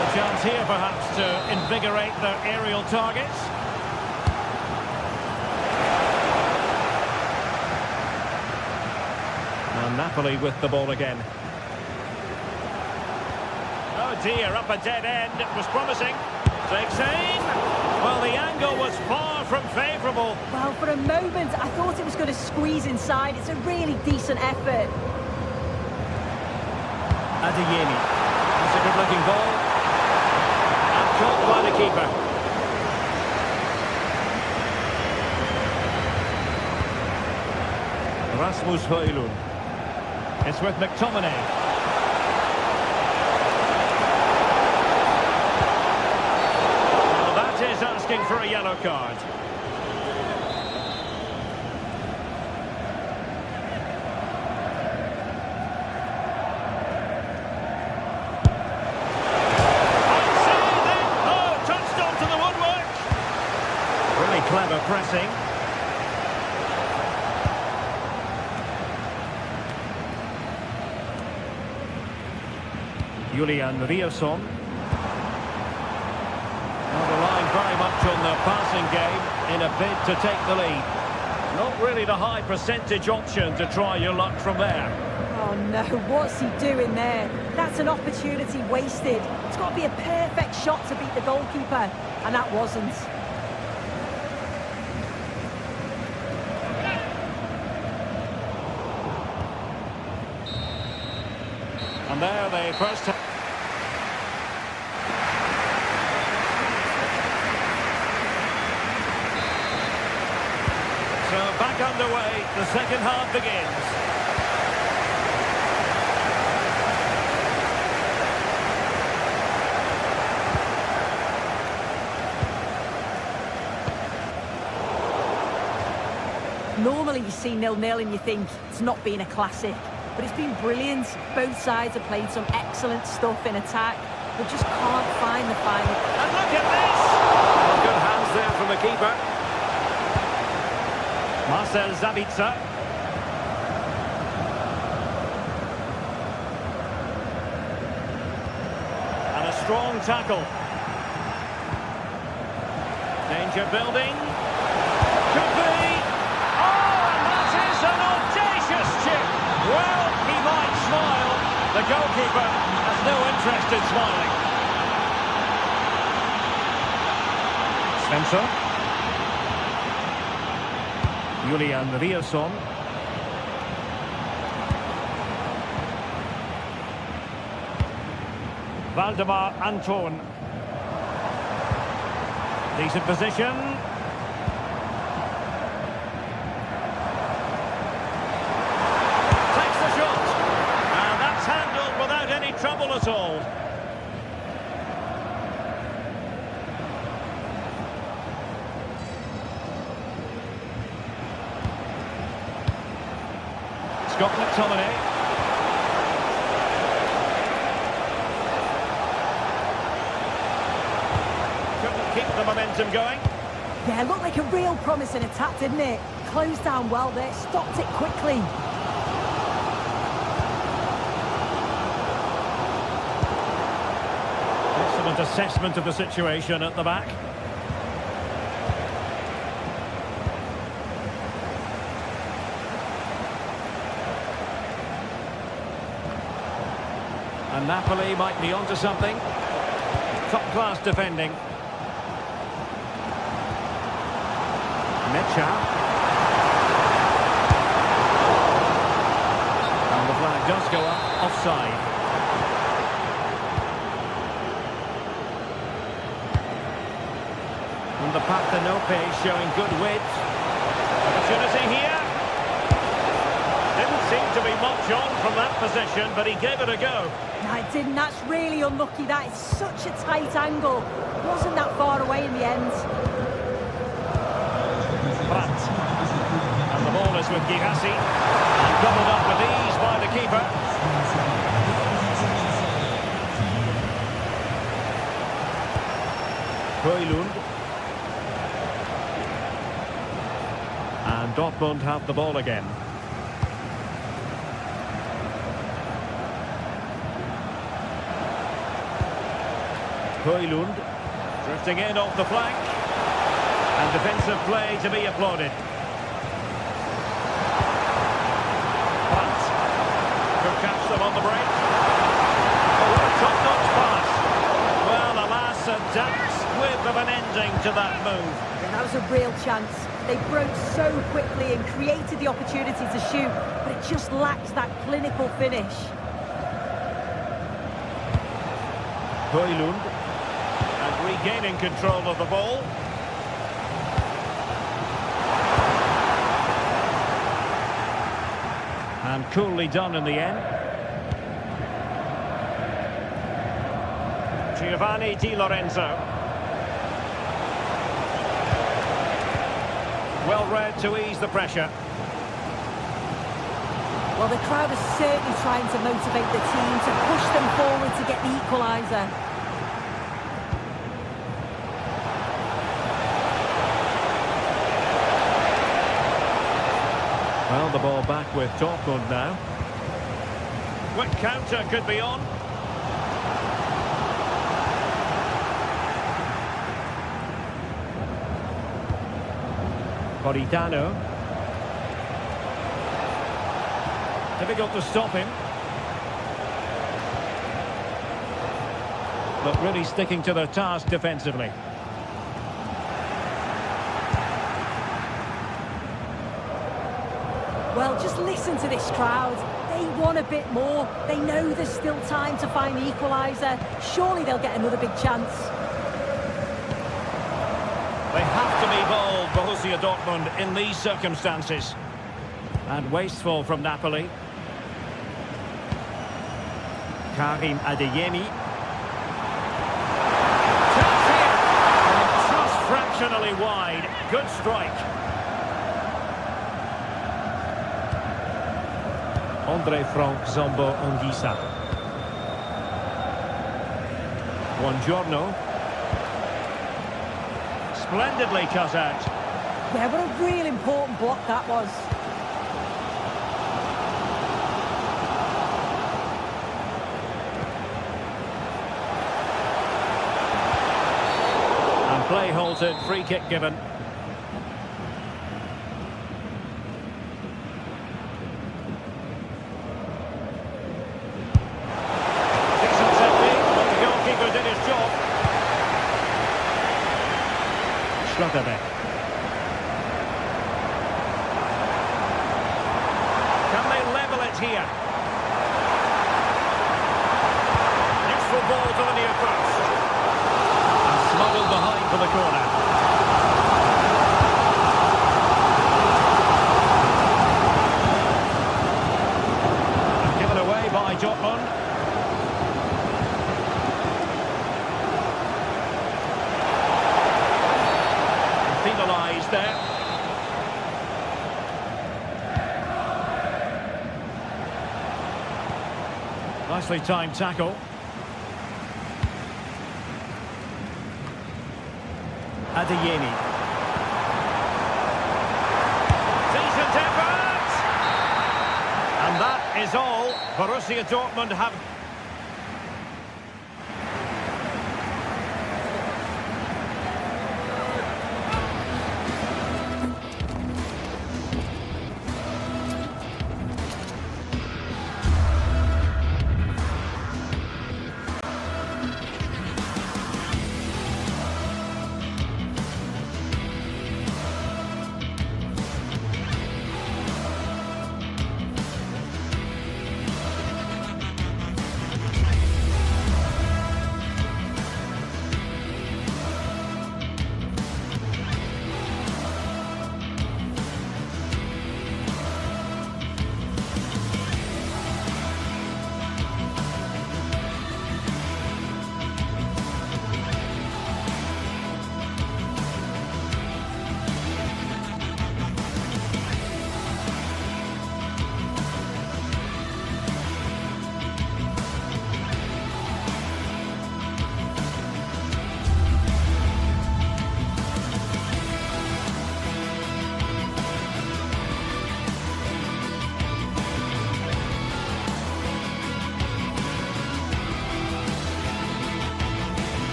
Speaker 2: A chance here, perhaps, to invigorate their aerial targets. And Napoli with the ball again. Oh dear, up a dead end. It was promising. Takes aim. Well, the angle was far from favourable.
Speaker 1: Well, for a moment, I thought it was going to squeeze inside. It's a really decent effort.
Speaker 6: Adeyemi.
Speaker 2: That's a good-looking ball. And caught by the keeper. Rasmus Højlund. It's with McTominay. Is asking for a yellow card. Oh, touched onto the woodwork. Really clever pressing. Julian Riasson. Relying very much on their passing game in a bid to take the lead. Not really the high percentage option to try your luck from there.
Speaker 1: Oh no, what's he doing there? That's an opportunity wasted. It's got to be a perfect shot to beat the goalkeeper, and that wasn't.
Speaker 2: And there they first... So back underway, the second half begins.
Speaker 1: Normally you see 0-0 and you think it's not been a classic, but it's been brilliant. Both sides have played some excellent stuff in attack, but just can't find the final.
Speaker 2: And look at this! Well, good hands there from the keeper. Marcel Sabitzer. And a strong tackle. Danger building. Could be. Oh, and that is an audacious chip. Well, he might smile. The goalkeeper has no interest in smiling. Svensson. Julian Riasson. Valdemar Anton. Decent position. Takes the shot. And that's handled without any trouble at all. Scott McTominay. Couldn't keep the momentum going.
Speaker 1: Yeah, it looked like a real promising attack, didn't it? Closed down well there, stopped it quickly.
Speaker 2: Excellent assessment of the situation at the back. And Napoli might be onto something. Top-class defending. Mecha. And the flag does go up, offside. And the Parthenope showing good width. Opportunity here. Didn't seem to be much on from that position, but he gave it a go.
Speaker 1: No, it didn't. That's really unlucky. That is such a tight angle. Wasn't that far away in the end.
Speaker 2: Pratt. And the ball is with Girassi. And gobbled up with ease by the keeper.
Speaker 6: Højlund. And Dortmund have the ball again. Højlund. Drifting in off the flank. And defensive play to be applauded. Plant. Could catch them on the break. Oh, what a top-notch pass. Well, alas, a damp squib of an ending to that move.
Speaker 1: And that was a real chance. They broke so quickly and created the opportunity to shoot, but it just lacks that clinical finish.
Speaker 6: Højlund.
Speaker 2: And regaining control of the ball.
Speaker 6: And coolly done in the end.
Speaker 2: Giovanni Di Lorenzo. Well read to ease the pressure.
Speaker 1: Well, the crowd is certainly trying to motivate the team to push them forward to get the equaliser.
Speaker 6: Well, the ball back with Dortmund now.
Speaker 2: Quick counter could be on.
Speaker 6: Politano.
Speaker 2: Difficult to stop him.
Speaker 6: But really sticking to their task defensively.
Speaker 1: Well, just listen to this crowd. They want a bit more. They know there's still time to find the equaliser. Surely they'll get another big chance.
Speaker 2: They have to be bold, Borussia Dortmund, in these circumstances.
Speaker 6: And wasteful from Napoli. Karim Adeyemi.
Speaker 2: Chance here. Just fractionally wide. Good strike.
Speaker 6: Andre Frank Zambo Anguissa. Buongiorno.
Speaker 2: Splendidly cut out.
Speaker 1: Yeah, what a real important block that was.
Speaker 6: And play halted, free kick given.
Speaker 2: Decent technique, but the goalkeeper did his job.
Speaker 6: Schlotterbeck.
Speaker 2: Can they level it here? Useful ball to the near post.
Speaker 6: And smuggled behind for the corner.
Speaker 2: And given away by Dortmund. Penalised there.
Speaker 6: Nicely timed tackle. Adeyemi.
Speaker 2: Decent effort! And that is all. Borussia Dortmund have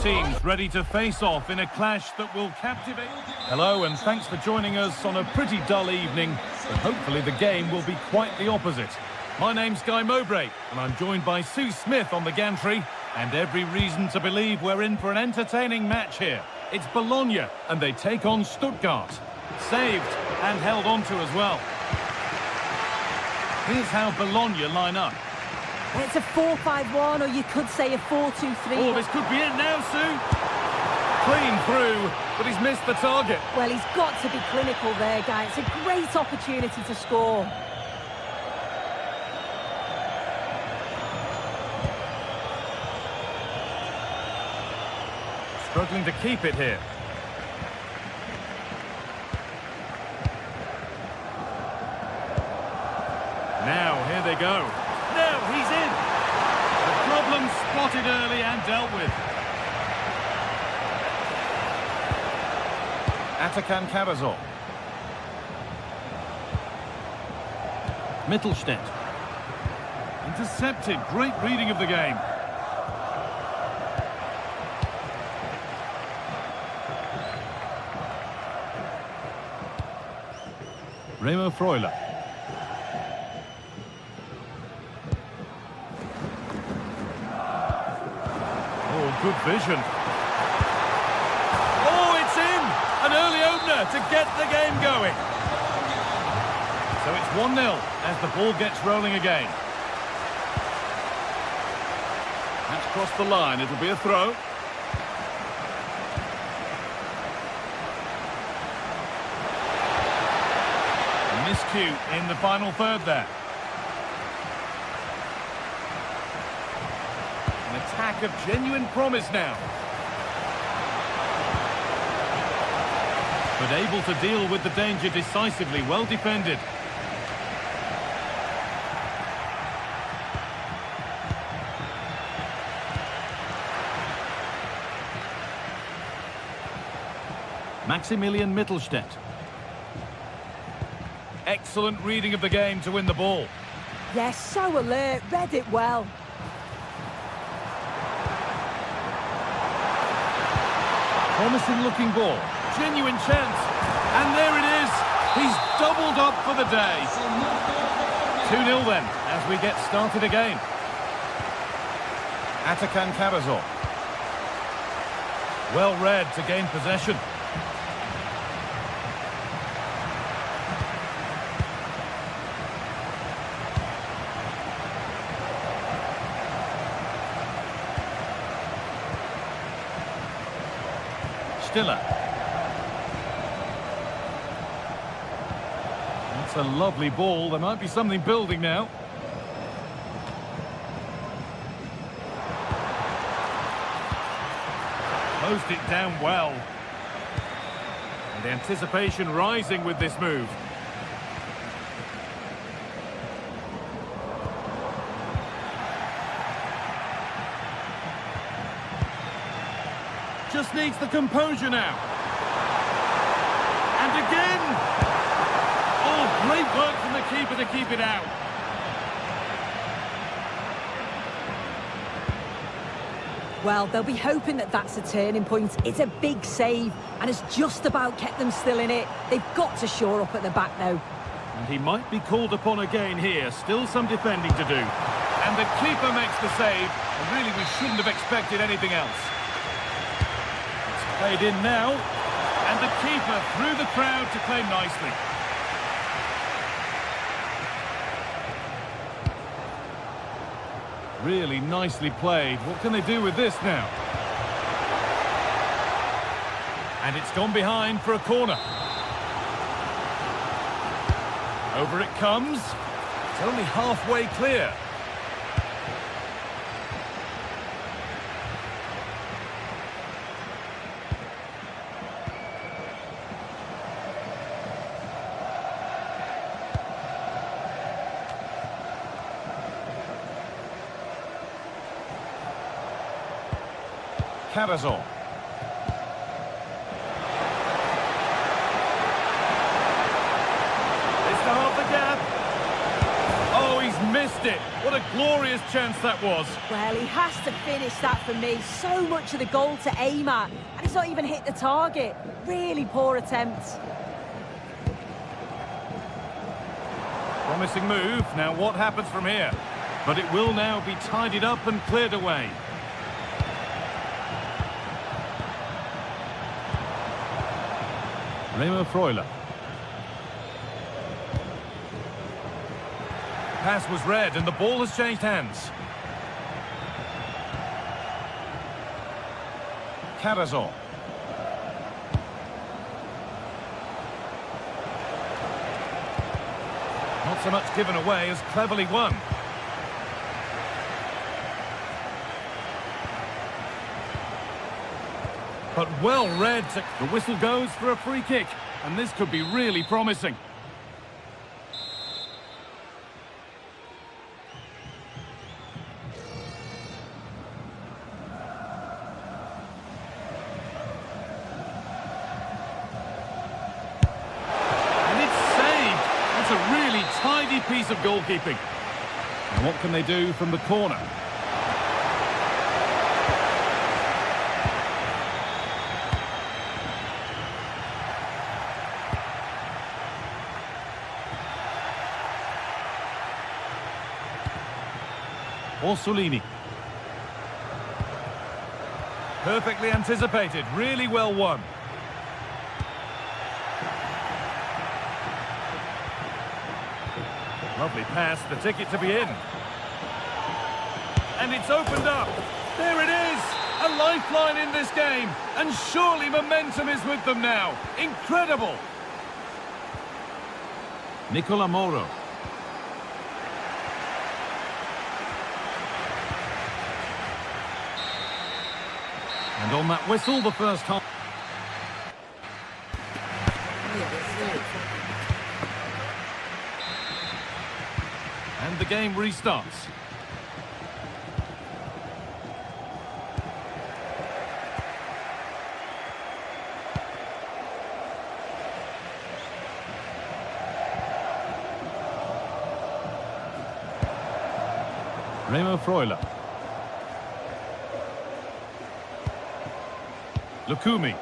Speaker 3: teams ready to face off in a clash that will captivate. Hello, and thanks for joining us on a pretty dull evening, but hopefully the game will be quite the opposite. My name's Guy Mowbray, and I'm joined by Sue Smith on the gantry, and every reason to believe we're in for an entertaining match here. It's Bologna, and they take on Stuttgart. Saved and held on to as well. Here's how Bologna line up.
Speaker 1: It's a 4-5-1, or you could say a 4-2-3.
Speaker 3: Oh, this could be it now, Sue. Clean through, but he's missed the target.
Speaker 1: Well, he's got to be clinical there, Guy. It's a great opportunity to score.
Speaker 3: Struggling to keep it here. Now, here they go. Now, he's in. The problem spotted early and dealt with. Atakan Karasor. Mittelstädt. Intercepted. Great reading of the game. Remo Freuler. Oh, good vision. Oh, it's in! An early opener to get the game going. So it's 1-0 as the ball gets rolling again. That's crossed the line. It'll be a throw. Miscue in the final third there. An attack of genuine promise now. But able to deal with the danger decisively, well defended. Maximilian Mittelstädt. Excellent reading of the game to win the ball.
Speaker 1: Yes, so alert, read it well.
Speaker 3: Promising looking ball. Genuine chance. And there it is. He's doubled up for the day. 2-0 then, as we get started again. Atakan Karasor. Well read to gain possession. Stiller. That's a lovely ball. There might be something building now. Closed it down well. And the anticipation rising with this move. Just needs the composure now. And again! Oh, great work from the keeper to keep it out.
Speaker 1: Well, they'll be hoping that that's a turning point. It's a big save, and it's just about kept them still in it. They've got to shore up at the back, though.
Speaker 3: And he might be called upon again here. Still some defending to do. And the keeper makes the save. And really, we shouldn't have expected anything else. Played in now, and the keeper through the crowd to claim nicely. Really nicely played. What can they do with this now? And it's gone behind for a corner. Over it comes. It's only halfway clear. Karasor. It's to half the gap. Oh, he's missed it. What a glorious chance that was.
Speaker 1: Well, he has to finish that for me. So much of the goal to aim at, and he's not even hit the target. Really poor attempt.
Speaker 3: Promising move. Now what happens from here? But it will now be tidied up and cleared away. Remo Freuler. Pass was read and the ball has changed hands. Carazor. Not so much given away as cleverly won. But well read. The whistle goes for a free kick, and this could be really promising. And it's saved. That's a really tidy piece of goalkeeping. And what can they do from the corner? Orsolini. Perfectly anticipated, really well won. Lovely pass, the ticket to be in. And it's opened up. There it is, a lifeline in this game. And surely momentum is with them now. Incredible. Nicola Moro. And on that whistle, the first half. And the game restarts. Remo Freuler. Lukumi.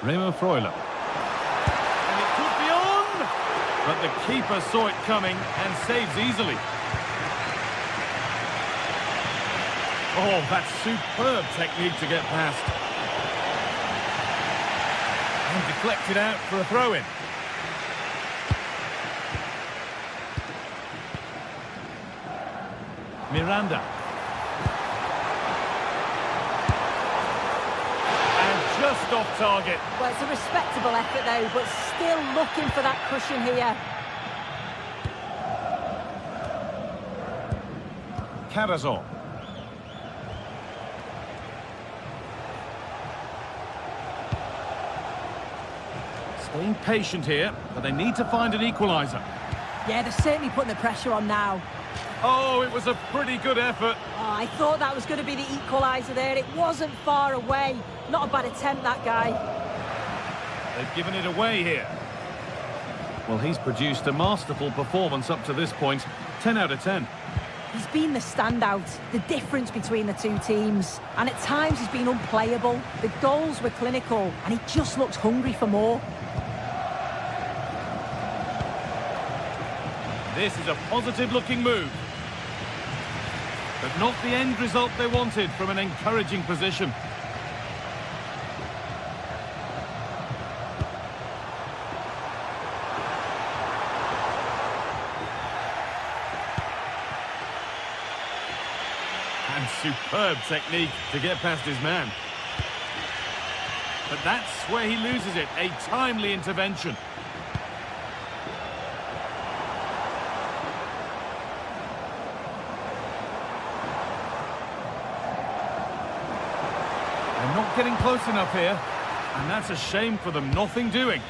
Speaker 3: Remo Freuler. And it could be on! But the keeper saw it coming and saves easily. Oh, that's superb technique to get past. And deflected out for a throw-in. Miranda. And just off target.
Speaker 1: Well, it's a respectable effort though, but still looking for that cushion here.
Speaker 3: Carazor. Staying patient here, but they need to find an equaliser.
Speaker 1: Yeah, they're certainly putting the pressure on now.
Speaker 3: Oh, it was a pretty good effort.
Speaker 1: Oh, I thought that was going to be the equaliser there. It wasn't far away. Not a bad attempt, that guy.
Speaker 3: They've given it away here. Well, he's produced a masterful performance up to this point. 10 out of 10.
Speaker 1: He's been the standout, the difference between the two teams. And at times he's been unplayable. The goals were clinical, and he just looks hungry for more.
Speaker 3: This is a positive-looking move. But not the end result they wanted from an encouraging position. And superb technique to get past his man. But that's where he loses it, a timely intervention. They're not getting close enough here, and that's a shame for them. Nothing doing.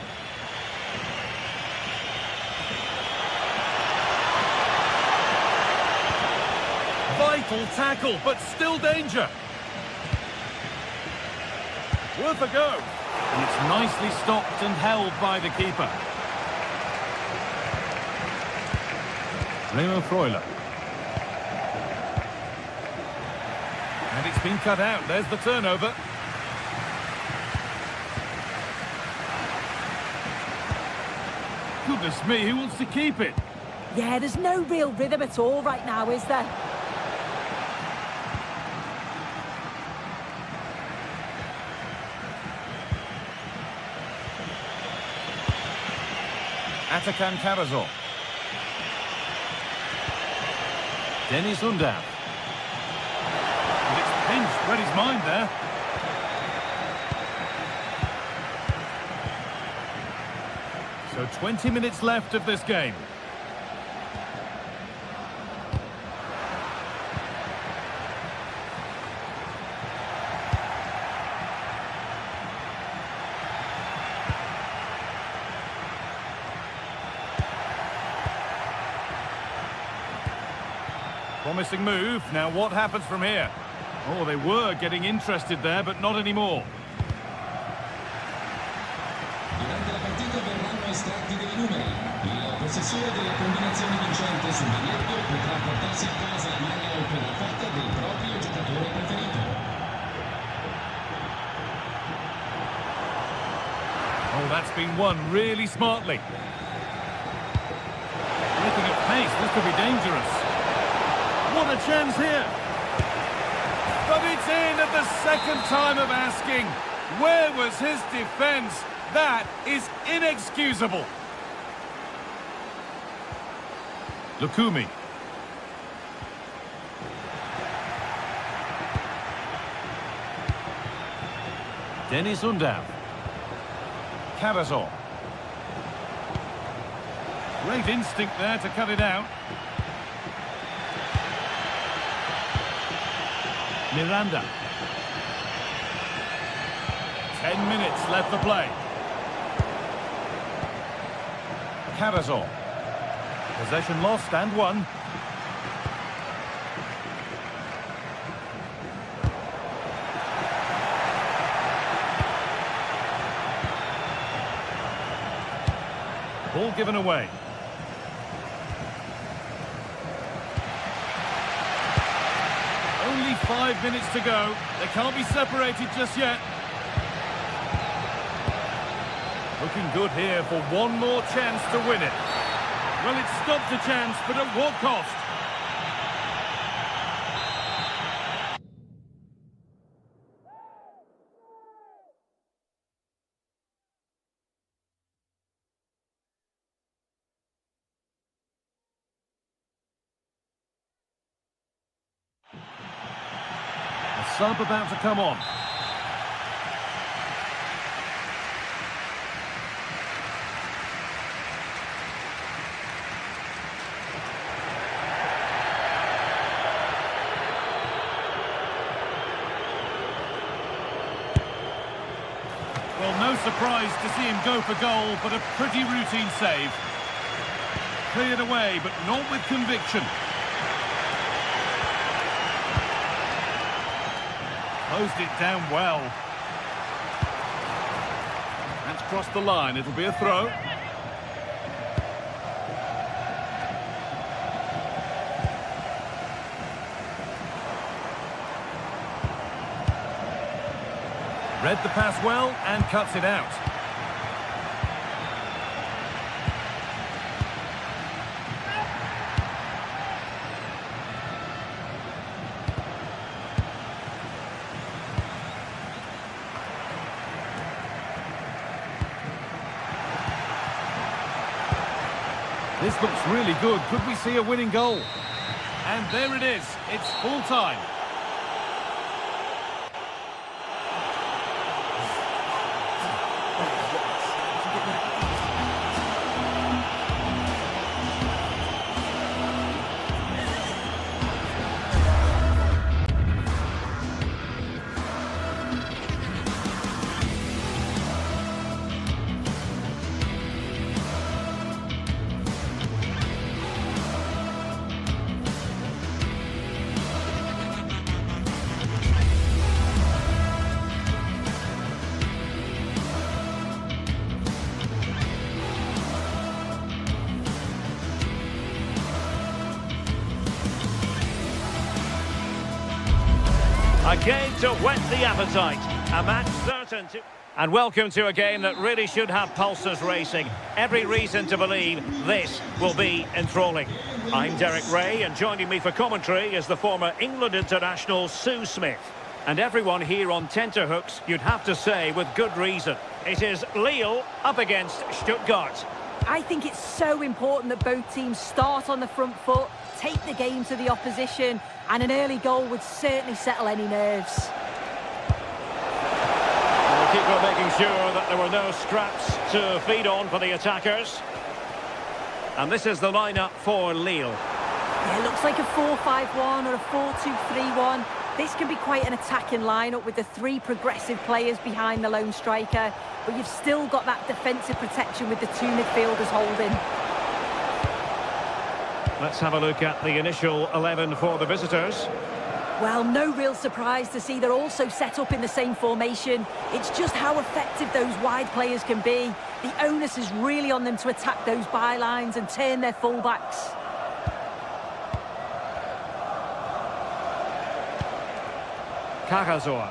Speaker 3: Vital tackle, but still danger. Worth a go. And it's nicely stopped and held by the keeper. Remo Freuler. And it's been cut out. There's the turnover. Goodness me, who wants to keep it?
Speaker 1: Yeah, there's no real rhythm at all right now, is there?
Speaker 3: Atakan Karazor. Dennis Undav. And it's pinched. Read his mind there. So 20 minutes left of this game. Promising move. Now what happens from here? Oh, they were getting interested there, but not anymore.
Speaker 7: Durante la partita verranno estratti dei numeri. Il possessore della combinazione vincente sul biglietto potrà portarsi a casa la maglia o quella fatta del proprio giocatore preferito.
Speaker 3: Oh, that's been won really smartly. Looking at pace, this could be dangerous. What a chance here. But it's in at the second time of asking. Where was his defence? That is inexcusable. Lukumi. Dennis Undav. Karazor. Great instinct there to cut it out. Miranda. 10 minutes left to play. Karazor. Possession lost and won. Ball given away. Only 5 minutes to go. They can't be separated just yet. Looking good here for one more chance to win it. Well, it stopped a chance, but at what cost? A sub about to come on. Well, no surprise to see him go for goal, but a pretty routine save. Cleared away, but not with conviction. Closed it down well. That's crossed the line. It'll be a throw. Read the pass well and cuts it out. This looks really good. Could we see a winning goal? And there it is. It's full time.
Speaker 2: A game to whet the appetite. A match certain to... And welcome to a game that really should have pulses racing. Every reason to believe this will be enthralling. I'm Derek Ray, and joining me for commentary is the former England international Sue Smith. And everyone here on tenterhooks, you'd have to say with good reason. It is Lille up against Stuttgart.
Speaker 1: I think it's so important that both teams start on the front foot, take the game to the opposition, and an early goal would certainly settle any nerves.
Speaker 2: The keeper making sure that there were no scraps to feed on for the attackers. And this is the lineup for Lille.
Speaker 1: Yeah, it looks like a 4-5-1 or a 4-2-3-1. This can be quite an attacking lineup with the three progressive players behind the lone striker, but you've still got that defensive protection with the two midfielders holding.
Speaker 2: Let's have a look at the initial 11 for the visitors.
Speaker 1: Well, no real surprise to see they're also set up in the same formation. It's just how effective those wide players can be. The onus is really on them to attack those bylines and turn their fullbacks.
Speaker 2: Cagazor.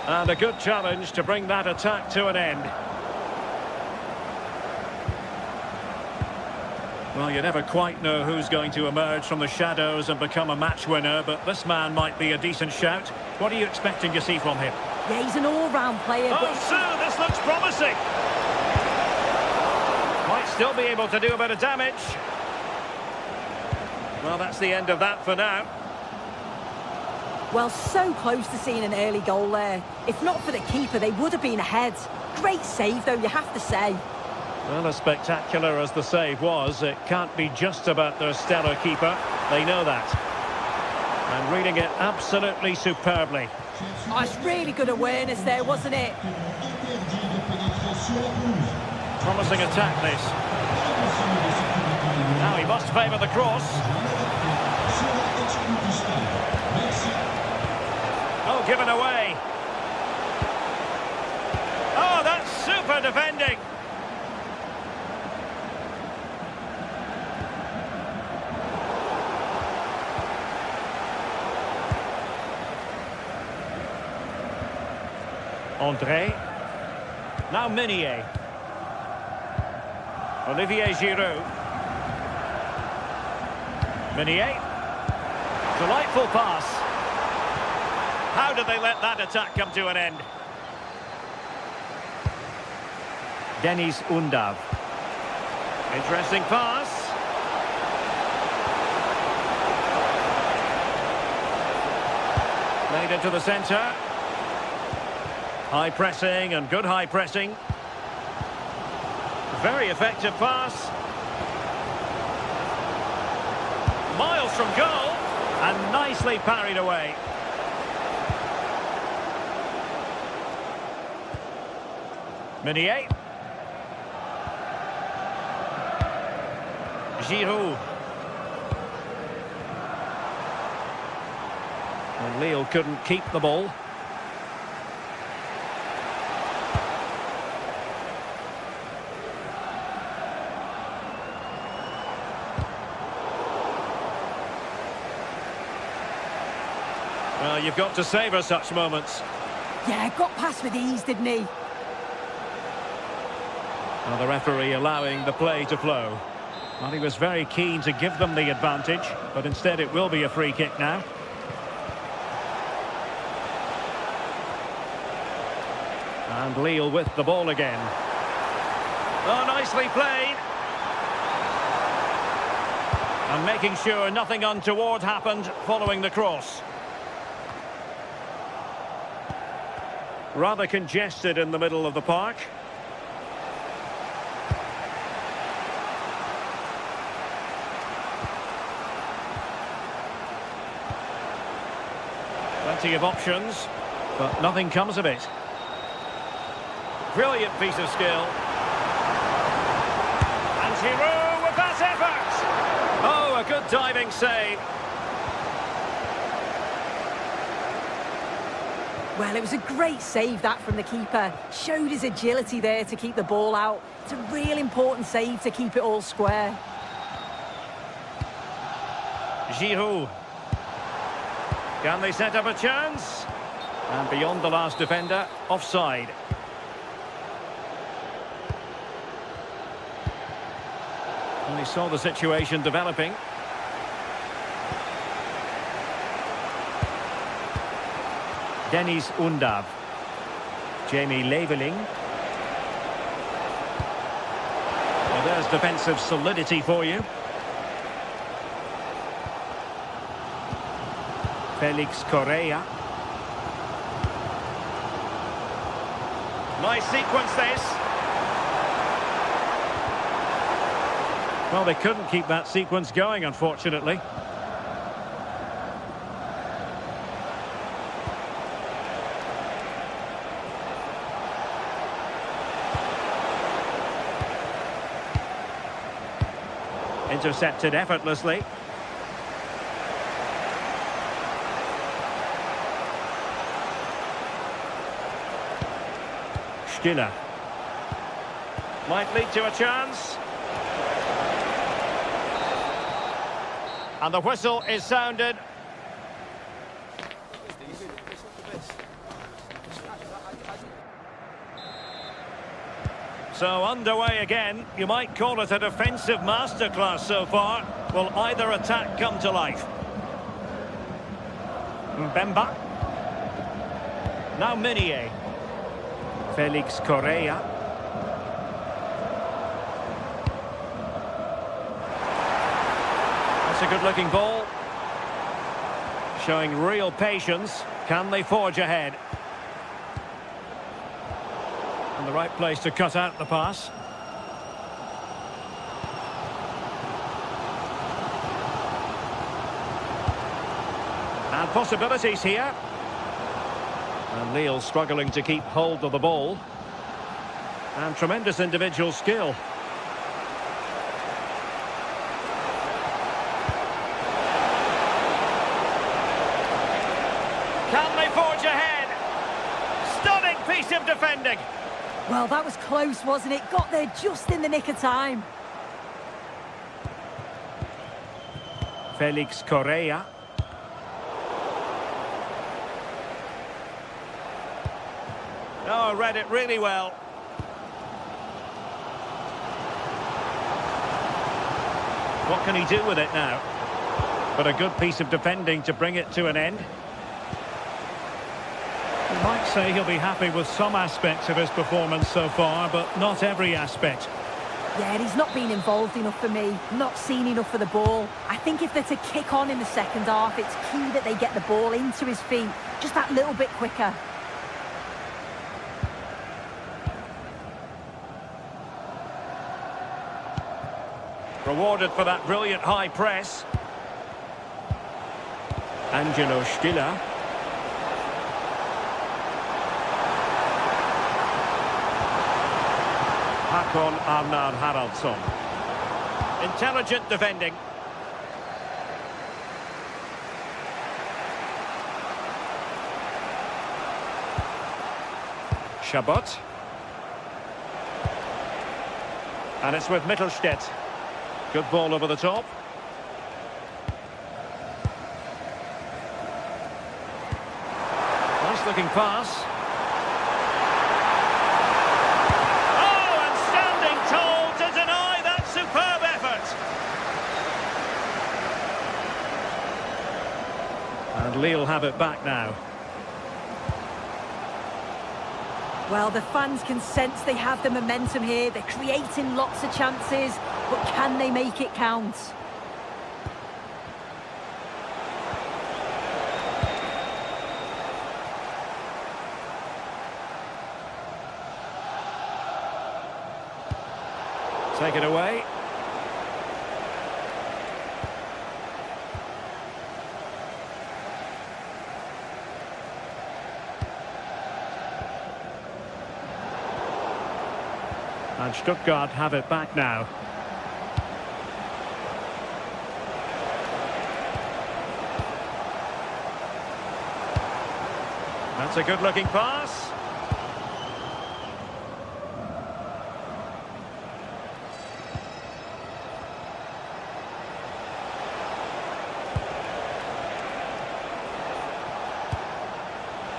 Speaker 2: And a good challenge to bring that attack to an end. Well, you never quite know who's going to emerge from the shadows and become a match winner, but this man might be a decent shout. What are you expecting to see from him?
Speaker 1: Yeah, he's an all-round player.
Speaker 2: Oh, Sue, this looks promising. Might still be able to do a bit of damage. Well, that's the end of that for now.
Speaker 1: Well, so close to seeing an early goal there. If not for the keeper, they would have been ahead. Great save, though, you have to say.
Speaker 2: Well, as spectacular as the save was, it can't be just about their stellar keeper. They know that. And reading it absolutely superbly.
Speaker 1: Oh, it's really good awareness there, wasn't it?
Speaker 2: Promising attack, this. Now he must favour the cross. Oh, given away. Oh, that's super defending. André. Now Meunier. Olivier Giroud. Meunier. Delightful pass. How did they let that attack come to an end? Deniz Undav. Interesting pass. Played into the centre. High pressing and good high pressing. Very effective pass. Miles from goal and nicely parried away. Meunier. Giroud. And Lille couldn't keep the ball. Well, you've got to savour such moments.
Speaker 1: Yeah, got past with ease, didn't he?
Speaker 2: Well, the referee allowing the play to flow. Well, he was very keen to give them the advantage, but instead it will be a free kick now. And Lille with the ball again. Oh, nicely played. And making sure nothing untoward happened following the cross. Rather congested in the middle of the park. Plenty of options, but nothing comes of it. Brilliant piece of skill. And Giroud with that effort! Oh, a good diving save.
Speaker 1: Well, it was a great save, that, from the keeper. Showed his agility there to keep the ball out. It's a real important save to keep it all square.
Speaker 2: Giroud. Can they set up a chance? And beyond the last defender, offside. And he saw the situation developing. Dennis Undav. Jamie Leveling. Well, there's defensive solidity for you. Felix Correa. Nice sequence this. Well, they couldn't keep that sequence going, unfortunately. Intercepted effortlessly. Stiller. Might lead to a chance. And the whistle is sounded. So underway again. You might call it a defensive masterclass so far. Will either attack come to life? Mbemba. Now Meunier. Felix Correa. That's a good-looking ball. Showing real patience. Can they forge ahead? And the right place to cut out the pass. And possibilities here. And Lille struggling to keep hold of the ball. And tremendous individual skill. Can they forge ahead? Stunning piece of defending.
Speaker 1: Well, that was close, wasn't it? Got there just in the nick of time.
Speaker 2: Felix Correa. Oh, read it really well. What can he do with it now? But a good piece of defending to bring it to an end.
Speaker 6: You might say he'll be happy with some aspects of his performance so far, but not every aspect.
Speaker 1: Yeah, he's not been involved enough for me. Not seen enough for the ball. I think if they're to kick on in the second half, it's key that they get the ball into his feet. Just that little bit quicker.
Speaker 2: Rewarded for that brilliant high press. Angelo Stiller. Hakon Arnar Haraldsson. Intelligent defending. Chabot. And it's with Mittelstädt. Good ball over the top. Nice looking pass. Oh, and standing tall to deny that superb effort. And Lille have it back now.
Speaker 1: Well, the fans can sense they have the momentum here. They're creating lots of chances, but can they make it count?
Speaker 2: Take it away. And Stuttgart have it back now. That's a good-looking pass.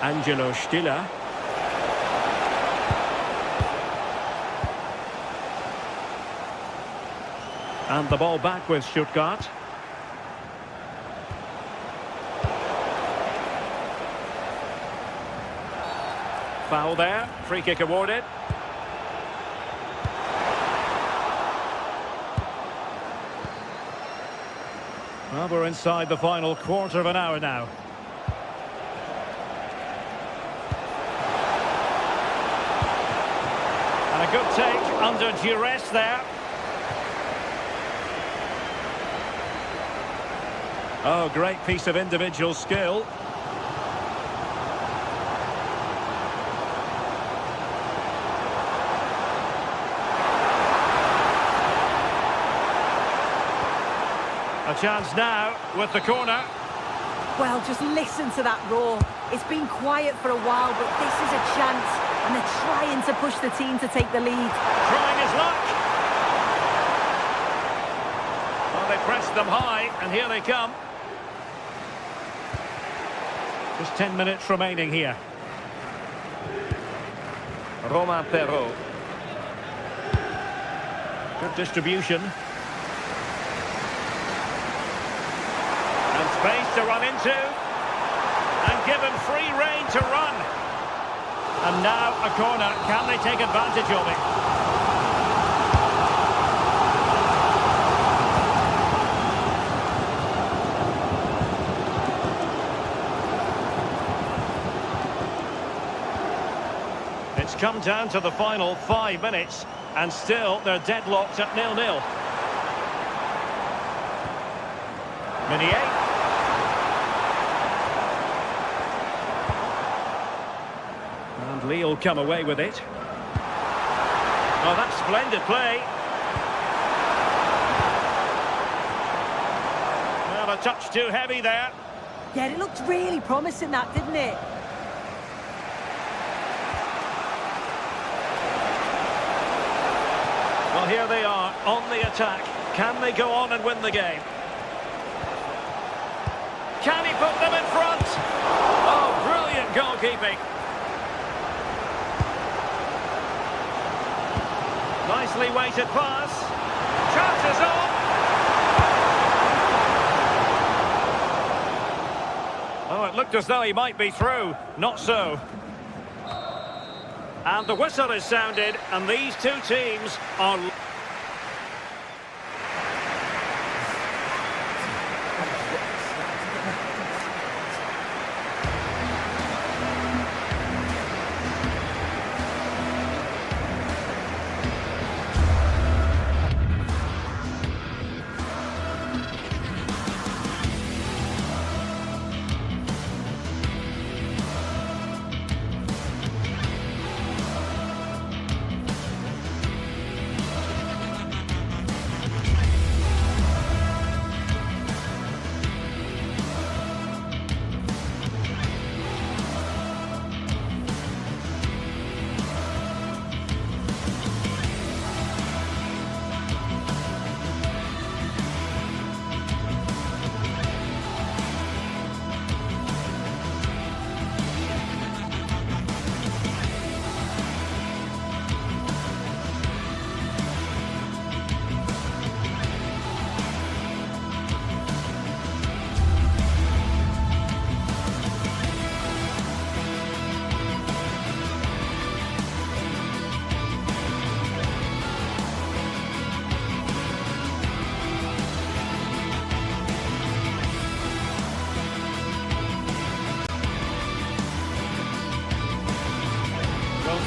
Speaker 2: Angelo Stiller. And the ball back with Stuttgart. Foul there. Free kick awarded. Well, we're inside the final quarter of an hour now. And a good take under duress there. Oh, great piece of individual skill. A chance now with the corner.
Speaker 1: Well, just listen to that roar. It's been quiet for a while, but this is a chance. And they're trying to push the team to take the lead.
Speaker 2: Trying his luck. Well, they pressed them high, and here they come. Just 10 minutes remaining here. Romain Perrault. Good distribution. And space to run into. And given free rein to run. And now a corner. Can they take advantage of it? It's come down to the final 5 minutes, and still they're deadlocked at 0-0. Meunier. And Lille come away with it. Oh, that's splendid play. Well, a touch too heavy there.
Speaker 1: Yeah, it looked really promising, that, didn't it?
Speaker 2: Well, here they are on the attack. Can they go on and win the game? Can he put them in front? Oh, brilliant goalkeeping. Nicely weighted pass. Chances on. Oh, it looked as though he might be through. Not so. And the whistle is sounded, and these two teams are...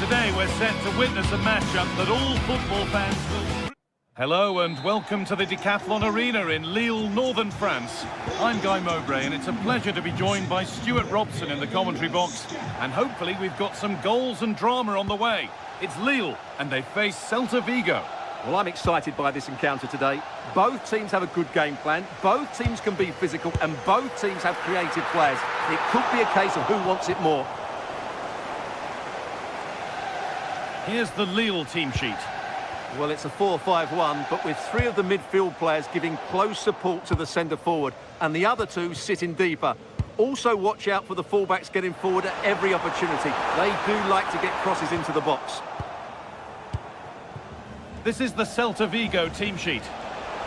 Speaker 3: Today we're set to witness a matchup that all football fans will... Hello and welcome to the Decathlon Arena in Lille, northern France. I'm Guy Mowbray and it's a pleasure to be joined by Stuart Robson in the commentary box. And hopefully we've got some goals and drama on the way. It's Lille and they face Celta Vigo.
Speaker 4: Well, I'm excited by this encounter today. Both teams have a good game plan, both teams can be physical and both teams have creative players. It could be a case of who wants it more.
Speaker 3: Here's the Lille team sheet.
Speaker 4: Well, it's a 4-5-1, but with 3 of the midfield players giving close support to the centre forward, and the other 2 sitting deeper. Also watch out for the fullbacks getting forward at every opportunity. They do like to get crosses into the box.
Speaker 3: This is the Celta Vigo team sheet.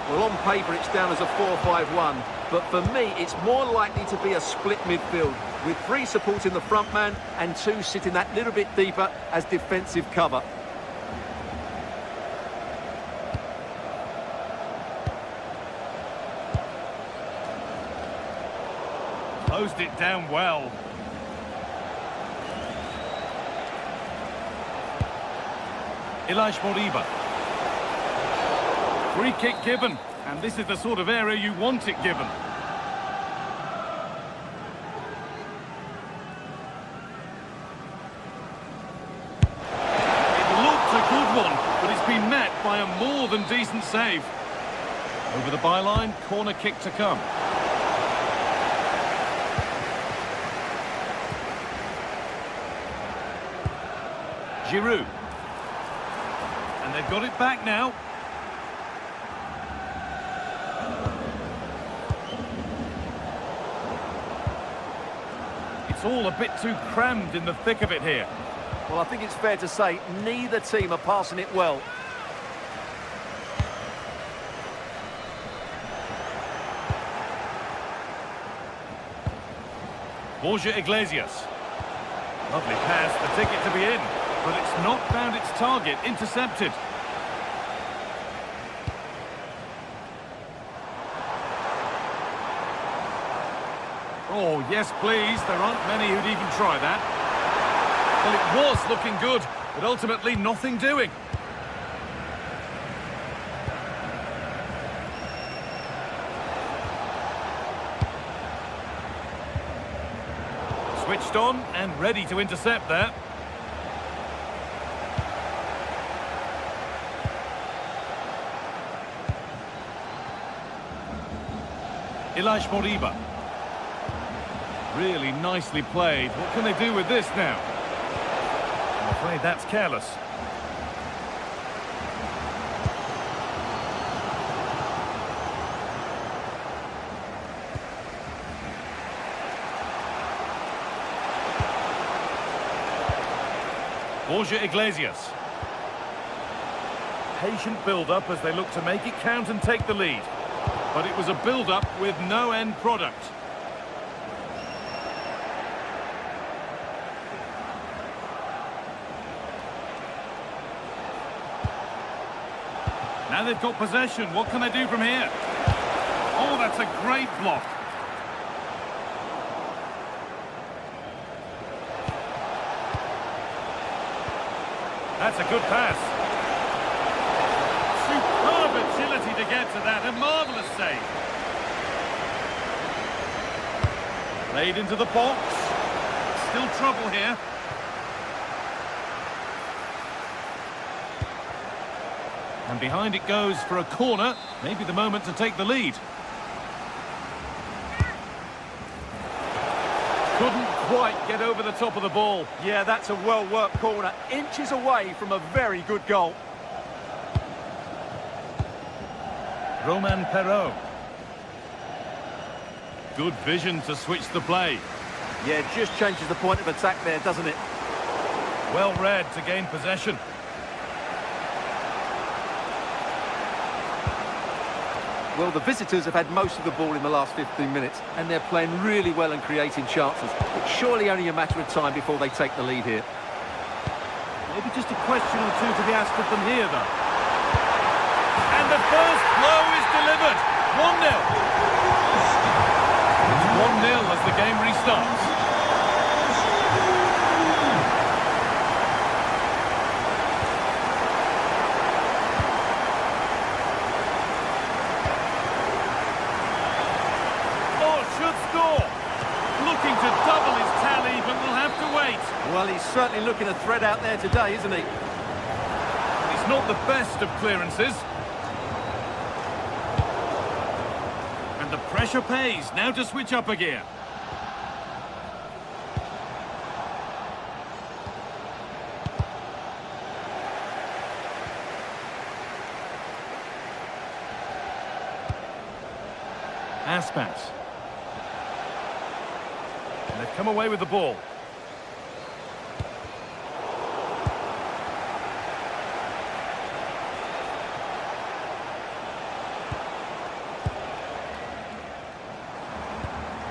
Speaker 4: Well, on paper it's down as a 4-5-1, but for me it's more likely to be a split midfield, with 3 supporting the front man and 2 sitting that little bit deeper as defensive cover.
Speaker 3: Closed it down well. Ilaix Moriba. Free kick given, and this is the sort of area you want it given. It looked a good one, but it's been met by a more than decent save. Over the byline, corner kick to come. Giroud. And they've got it back now. It's all a bit too crammed in the thick of it here.
Speaker 4: Well, I think it's fair to say neither team are passing it well.
Speaker 3: Borja Iglesias. Lovely pass, the ticket to be in, but it's not found its target, intercepted. Oh, yes, please. There aren't many who'd even try that. Well, it was looking good, but ultimately nothing doing. Switched on and ready to intercept there. Ilaix Moriba. Really nicely played. What can they do with this now? I'm afraid that's careless. Borja Iglesias. Patient build-up as they look to make it count and take the lead. But it was a build-up with no end product. Now they've got possession. What can they do from here? Oh, that's a great block. That's a good pass. Superb agility to get to that. A marvellous save. Played into the box. Still trouble here. And behind it goes for a corner. Maybe the moment to take the lead. Couldn't quite get over the top of the ball.
Speaker 4: Yeah, that's a well-worked corner. Inches away from a very good goal.
Speaker 3: Roman Perraud. Good vision to switch the play.
Speaker 4: Yeah, just changes the point of attack there, doesn't it?
Speaker 3: Well read to gain possession.
Speaker 4: Well, the visitors have had most of the ball in the last 15 minutes, and they're playing really well and creating chances. It's surely only a matter of time before they take the lead here.
Speaker 3: Maybe just a question or two to be asked of them here, though. And the first blow is delivered. 1-0. It's 1-0 as the game restarts. Looking to double his tally, but we'll have to wait.
Speaker 4: Well, he's certainly looking a threat out there today, isn't he?
Speaker 3: He's not the best of clearances. And the pressure pays. Now to switch up a gear. Aspas. And they've come away with the ball.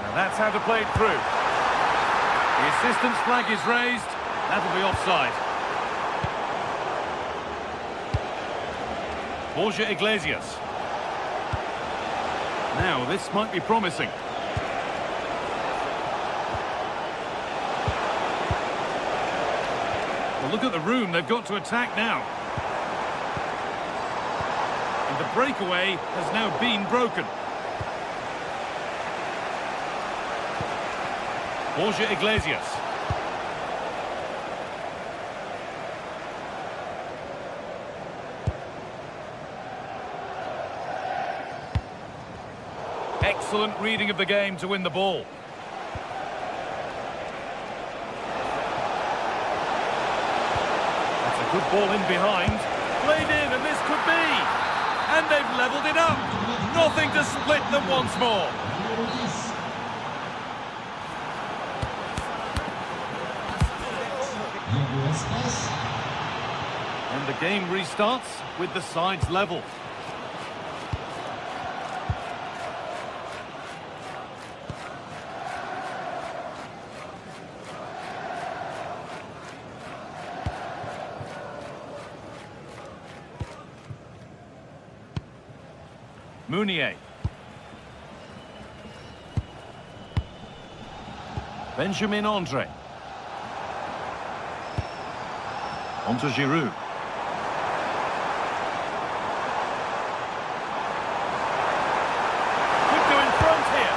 Speaker 3: Now that's how to play it through. The assistant's flag is raised. That'll be offside. Borja Iglesias. Now, this might be promising. Well, look at the room they've got to attack now. And the breakaway has now been broken. Borja Iglesias. Excellent reading of the game to win the ball. That's a good ball in behind. Played in, and this could be. And they've levelled it up. Nothing to split them once more. And the game restarts with the sides level. Meunier. Benjamin Andre. On to Giroud. Could go in front here.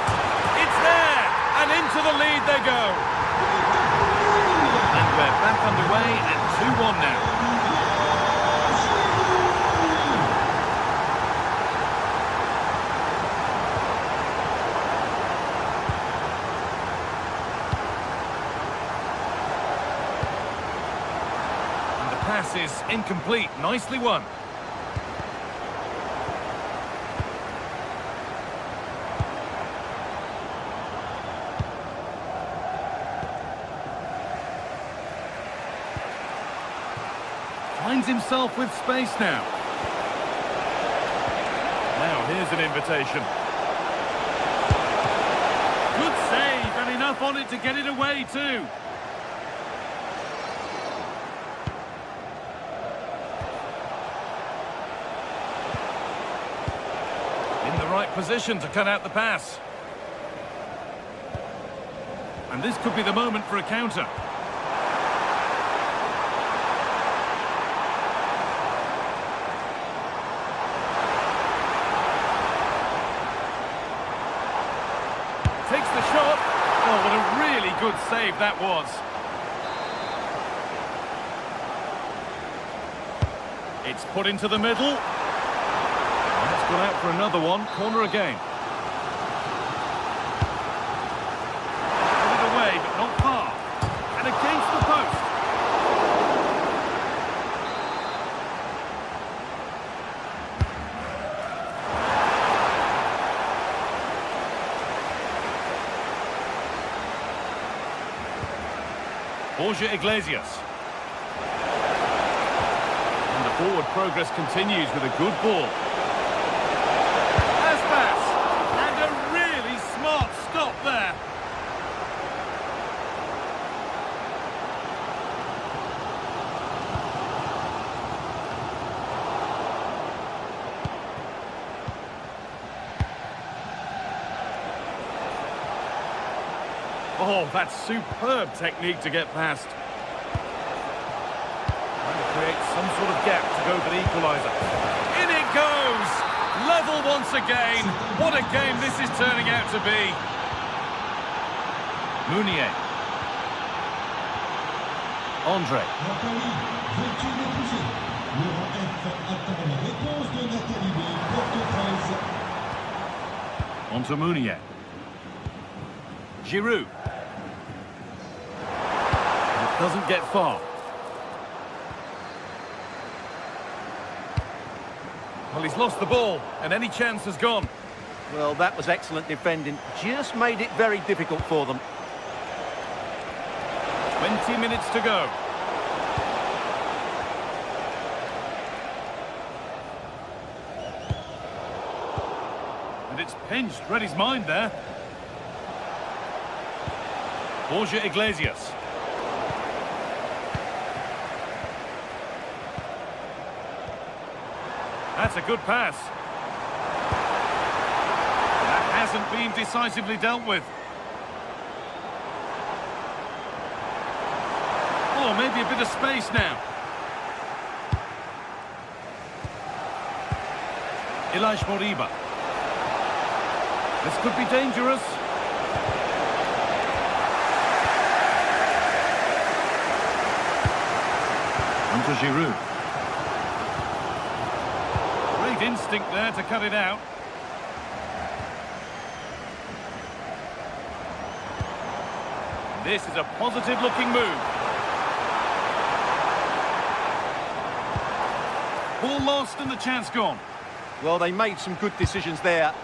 Speaker 3: It's there! And into the lead they go. And we're back underway at 2-1 now. Pass is incomplete. Nicely won. Finds himself with space now. Now here's an invitation. Good save, and enough on it to get it away too. Right position to cut out the pass. And this could be the moment for a counter. Takes the shot. Oh, what a really good save that was. It's put into the middle. Gone out for another one. Corner again. Put it away, but not far. And against the post. Borja Iglesias. And the forward progress continues with a good ball. Stop there. Oh, that's superb technique to get past. Trying to create some sort of gap to go for the equaliser. In it goes! Level once again. What a game this is turning out to be. Meunier. Andre. On to Meunier. Giroud. It doesn't get far. Well, he's lost the ball, and any chance has gone.
Speaker 4: Well, that was excellent defending. Just made it very difficult for them.
Speaker 3: 20 minutes to go. And it's pinched, read his mind there. Borja Iglesias. That's a good pass. That hasn't been decisively dealt with. Oh, maybe a bit of space now. Ilaix Moriba. This could be dangerous. Onto Giroud. Great instinct there to cut it out. This is a positive-looking move. Ball lost and the chance gone.
Speaker 4: Well, they made some good decisions there.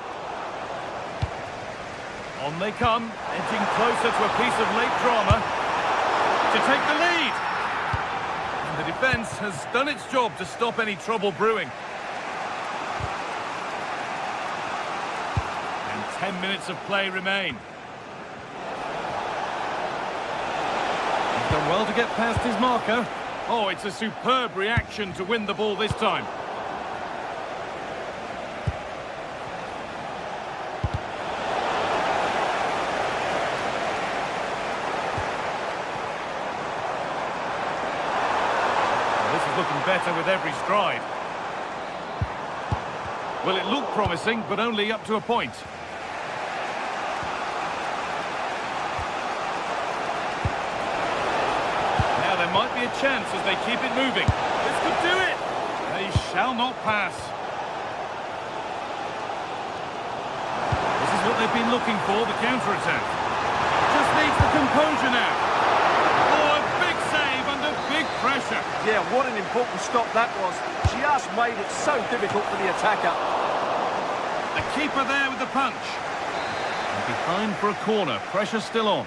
Speaker 3: On they come, edging closer to a piece of late drama to take the lead. And the defence has done its job to stop any trouble brewing. And 10 minutes of play remain. He's done well to get past his marker. Oh, it's a superb reaction to win the ball this time. Looking better with every stride. Well, it looked promising, but only up to a point. Now there might be a chance as they keep it moving. This could do it! They shall not pass. This is what they've been looking for, the counter-attack. Just needs the composure now. Pressure.
Speaker 4: Yeah, what an important stop that was. Just made it so difficult for the attacker.
Speaker 3: The keeper there with the punch. And behind for a corner. Pressure still on.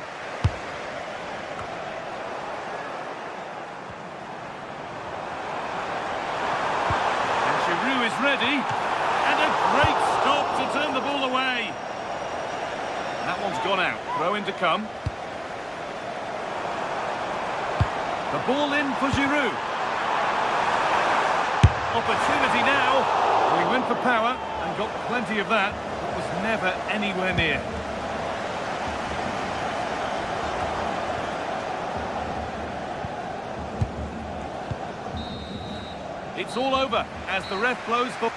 Speaker 3: And Giroud is ready. And a great stop to turn the ball away. That one's gone out. Throw in to come. The ball in for Giroud. Opportunity now. Well, he went for power and got plenty of that. It was never anywhere near. It's all over as the ref blows for...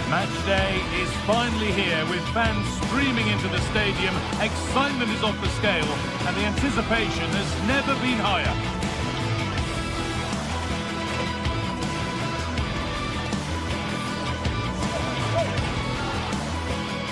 Speaker 3: Match day is finally here with fans streaming into the stadium. Excitement is off the scale and the anticipation has never been higher.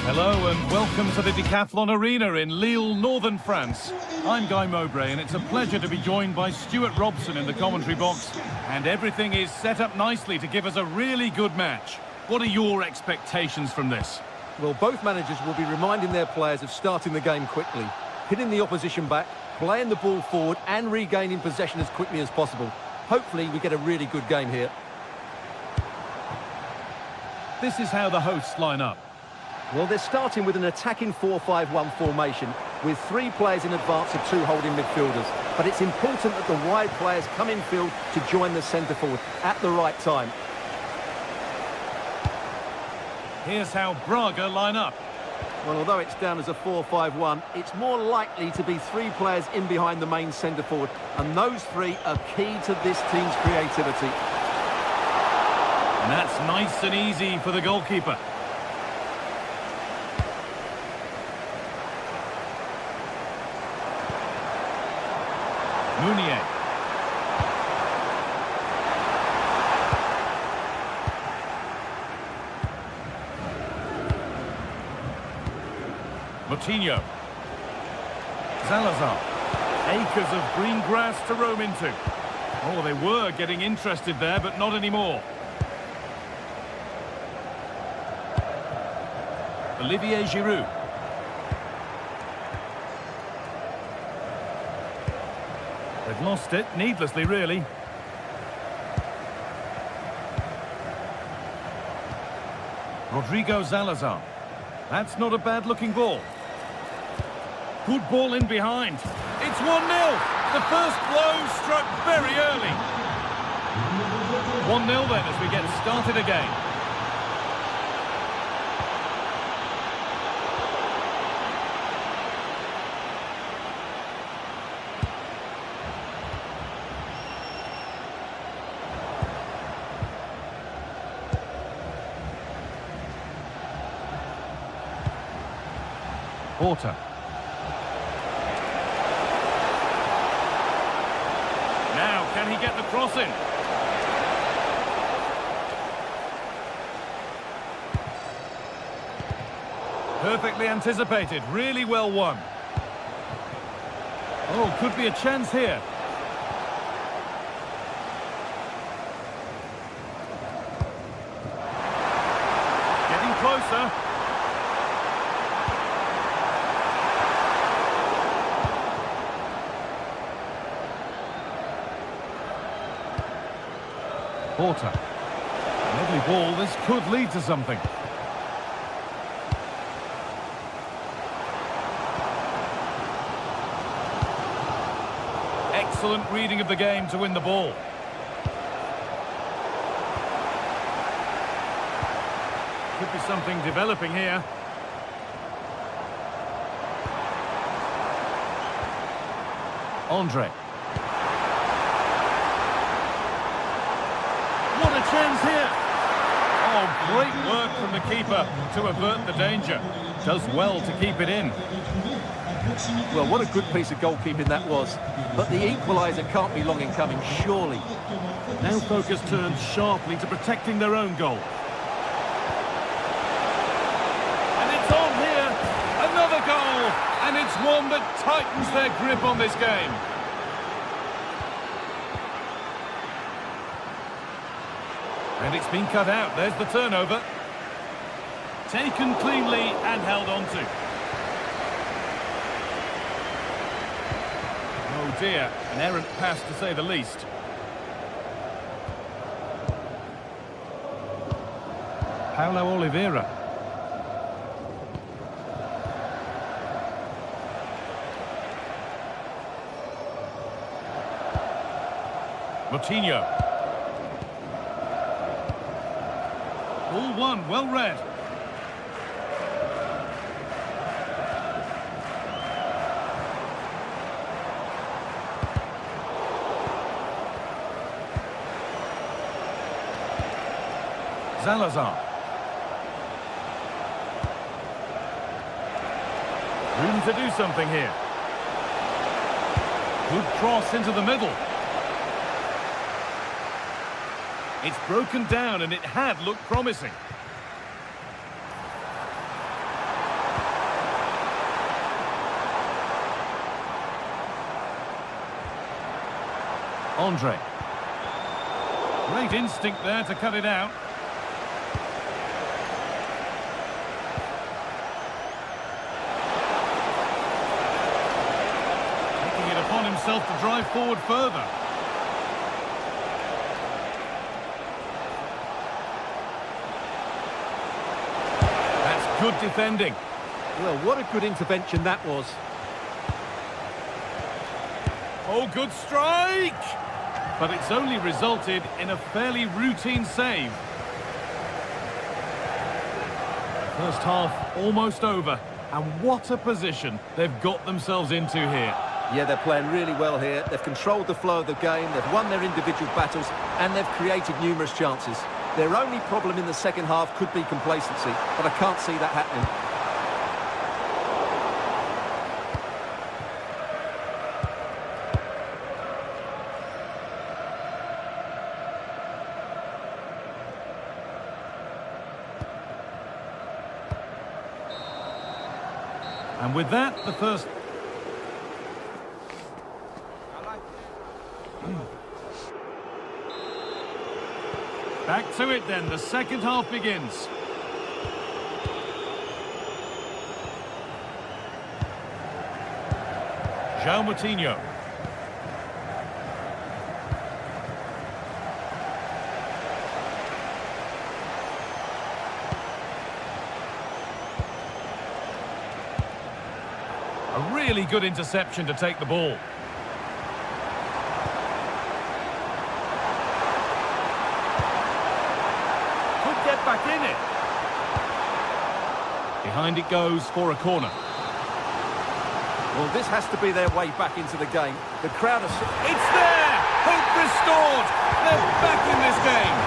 Speaker 3: Hello and welcome to the Decathlon Arena in Lille, northern France. I'm Guy Mowbray and it's a pleasure to be joined by Stuart Robson in the commentary box. And everything is set up nicely to give us a really good match. What are your expectations from this?
Speaker 4: Well, both managers will be reminding their players of starting the game quickly, hitting the opposition back, playing the ball forward and regaining possession as quickly as possible. Hopefully we get a really good game here.
Speaker 3: This is how the hosts line up.
Speaker 4: Well, they're starting with an attacking 4-5-1 formation with 3 players in advance of 2 holding midfielders. But it's important that the wide players come in field to join the centre forward at the right time.
Speaker 3: Here's how Braga line up.
Speaker 4: Well, although it's down as a 4-5-1, it's more likely to be 3 players in behind the main centre forward. And those 3 are key to this team's creativity.
Speaker 3: And that's nice and easy for the goalkeeper. Mounier. Moutinho. Salazar. Acres of green grass to roam into. Oh, they were getting interested there, but not anymore. Olivier Giroud. They've lost it, needlessly, really. Rodrigo Salazar. That's not a bad-looking ball. Good ball in behind. It's 1-0. The first blow struck very early. 1-0 then as we get started again. Porter. Now, can he get the cross in? Perfectly anticipated, really well won. Oh, could be a chance here. Getting closer. Porter. Lovely ball, this could lead to something. Excellent reading of the game to win the ball. Could be something developing here. Andre. What a chance here. Oh, great work from the keeper to avert the danger. Does well to keep it in.
Speaker 4: Well, what a good piece of goalkeeping that was. But the equaliser can't be long in coming, surely.
Speaker 3: Now focus turns sharply to protecting their own goal. And it's on here. Another goal. And it's one that tightens their grip on this game. And it's been cut out. There's the turnover. Taken cleanly and held on to. Oh dear, an errant pass to say the least. Paulo Oliveira. Moutinho. All one, well read. Salazar. Room to do something here. Good cross into the middle. It's broken down and it had looked promising. Andre. Great instinct there to cut it out. Taking it upon himself to drive forward further. Good defending.
Speaker 4: Well, what a good intervention that was.
Speaker 3: Oh, good strike! But it's only resulted in a fairly routine save. First half almost over. And what a position they've got themselves into here.
Speaker 4: Yeah, they're playing really well here. They've controlled the flow of the game, they've won their individual battles, and they've created numerous chances. Their only problem in the second half could be complacency, but I can't see that happening.
Speaker 3: And with that, the first... Back to it then, the second half begins. João Moutinho. A really good interception to take the ball. Could get back in it. Behind it goes for a corner.
Speaker 4: Well, this has to be their way back into the game. The crowd are... It's there! Hope restored! They're back in this game!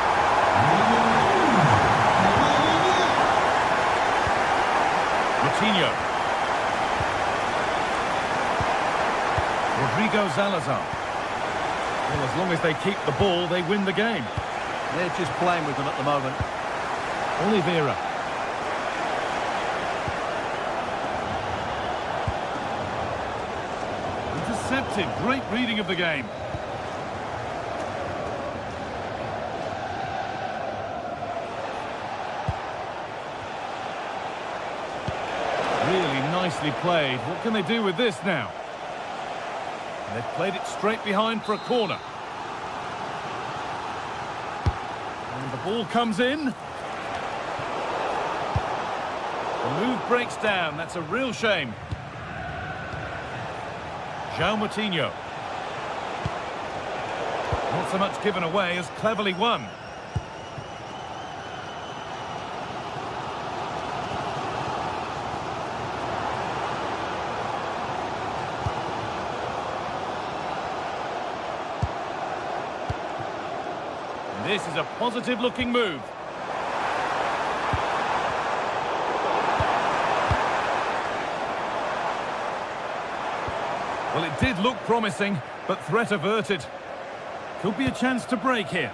Speaker 3: Moutinho. Rodrigo Salazar. Well, as long as they keep the ball, they win the game.
Speaker 4: They're just playing with them at the moment.
Speaker 3: Oliveira. Intercepted. Great reading of the game. Really nicely played. What can they do with this now? They've played it straight behind for a corner. And the ball comes in. The move breaks down. That's a real shame. João Moutinho. Not so much given away as cleverly won. This is a positive-looking move. Well, it did look promising, but threat averted. Could be a chance to break here.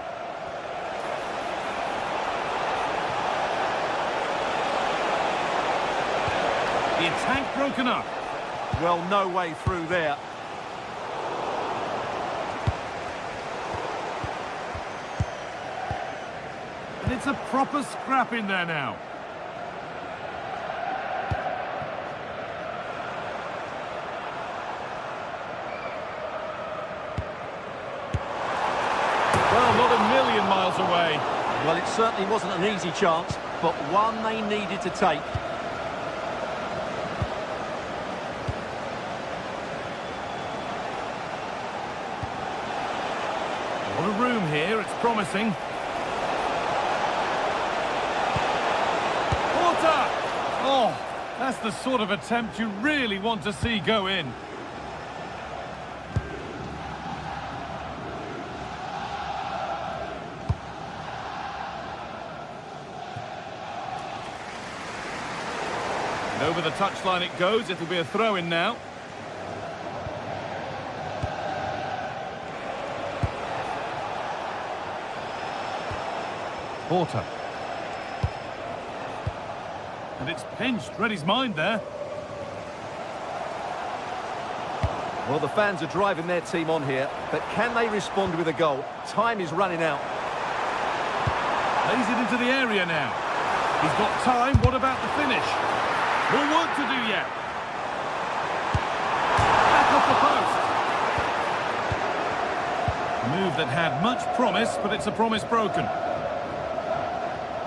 Speaker 3: The attack broken up.
Speaker 4: Well, no way through there.
Speaker 3: And it's a proper scrap in there now. Well, not a million miles away.
Speaker 4: Well, it certainly wasn't an easy chance, but one they needed to take.
Speaker 3: What a room here, it's promising. Oh, that's the sort of attempt you really want to see go in. And over the touchline it goes. It'll be a throw-in now. Porter. And it's pinched, read his mind there.
Speaker 4: Well, the fans are driving their team on here, but can they respond with a goal? Time is running out.
Speaker 3: Lays it into the area now. He's got time, what about the finish? More work to do yet. Back off the post. A move that had much promise, but it's a promise broken.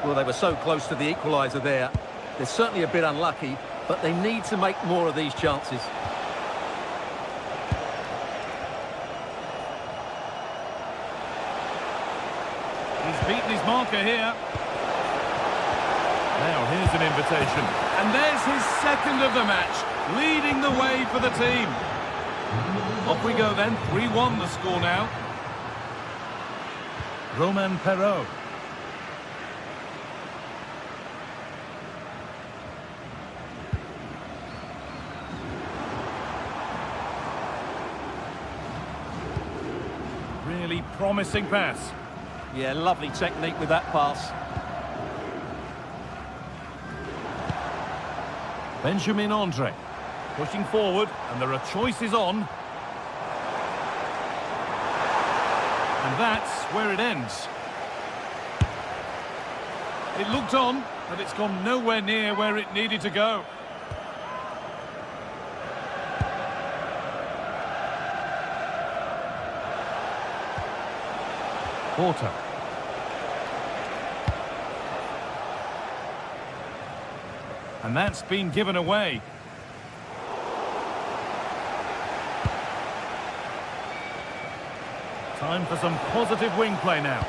Speaker 4: Well, they were so close to the equaliser there. They're certainly a bit unlucky, but they need to make more of these chances.
Speaker 3: He's beaten his marker here. Now here's an invitation. And there's his second of the match, leading the way for the team. Off we go then, 3-1 the score now. Romain Perraud. Really promising pass.
Speaker 4: Yeah, lovely technique with that pass.
Speaker 3: Benjamin Andre pushing forward, and there are choices on. And that's where it ends. It looked on, but it's gone nowhere near where it needed to go. Porter. And that's been given away. Time for some positive wing play now.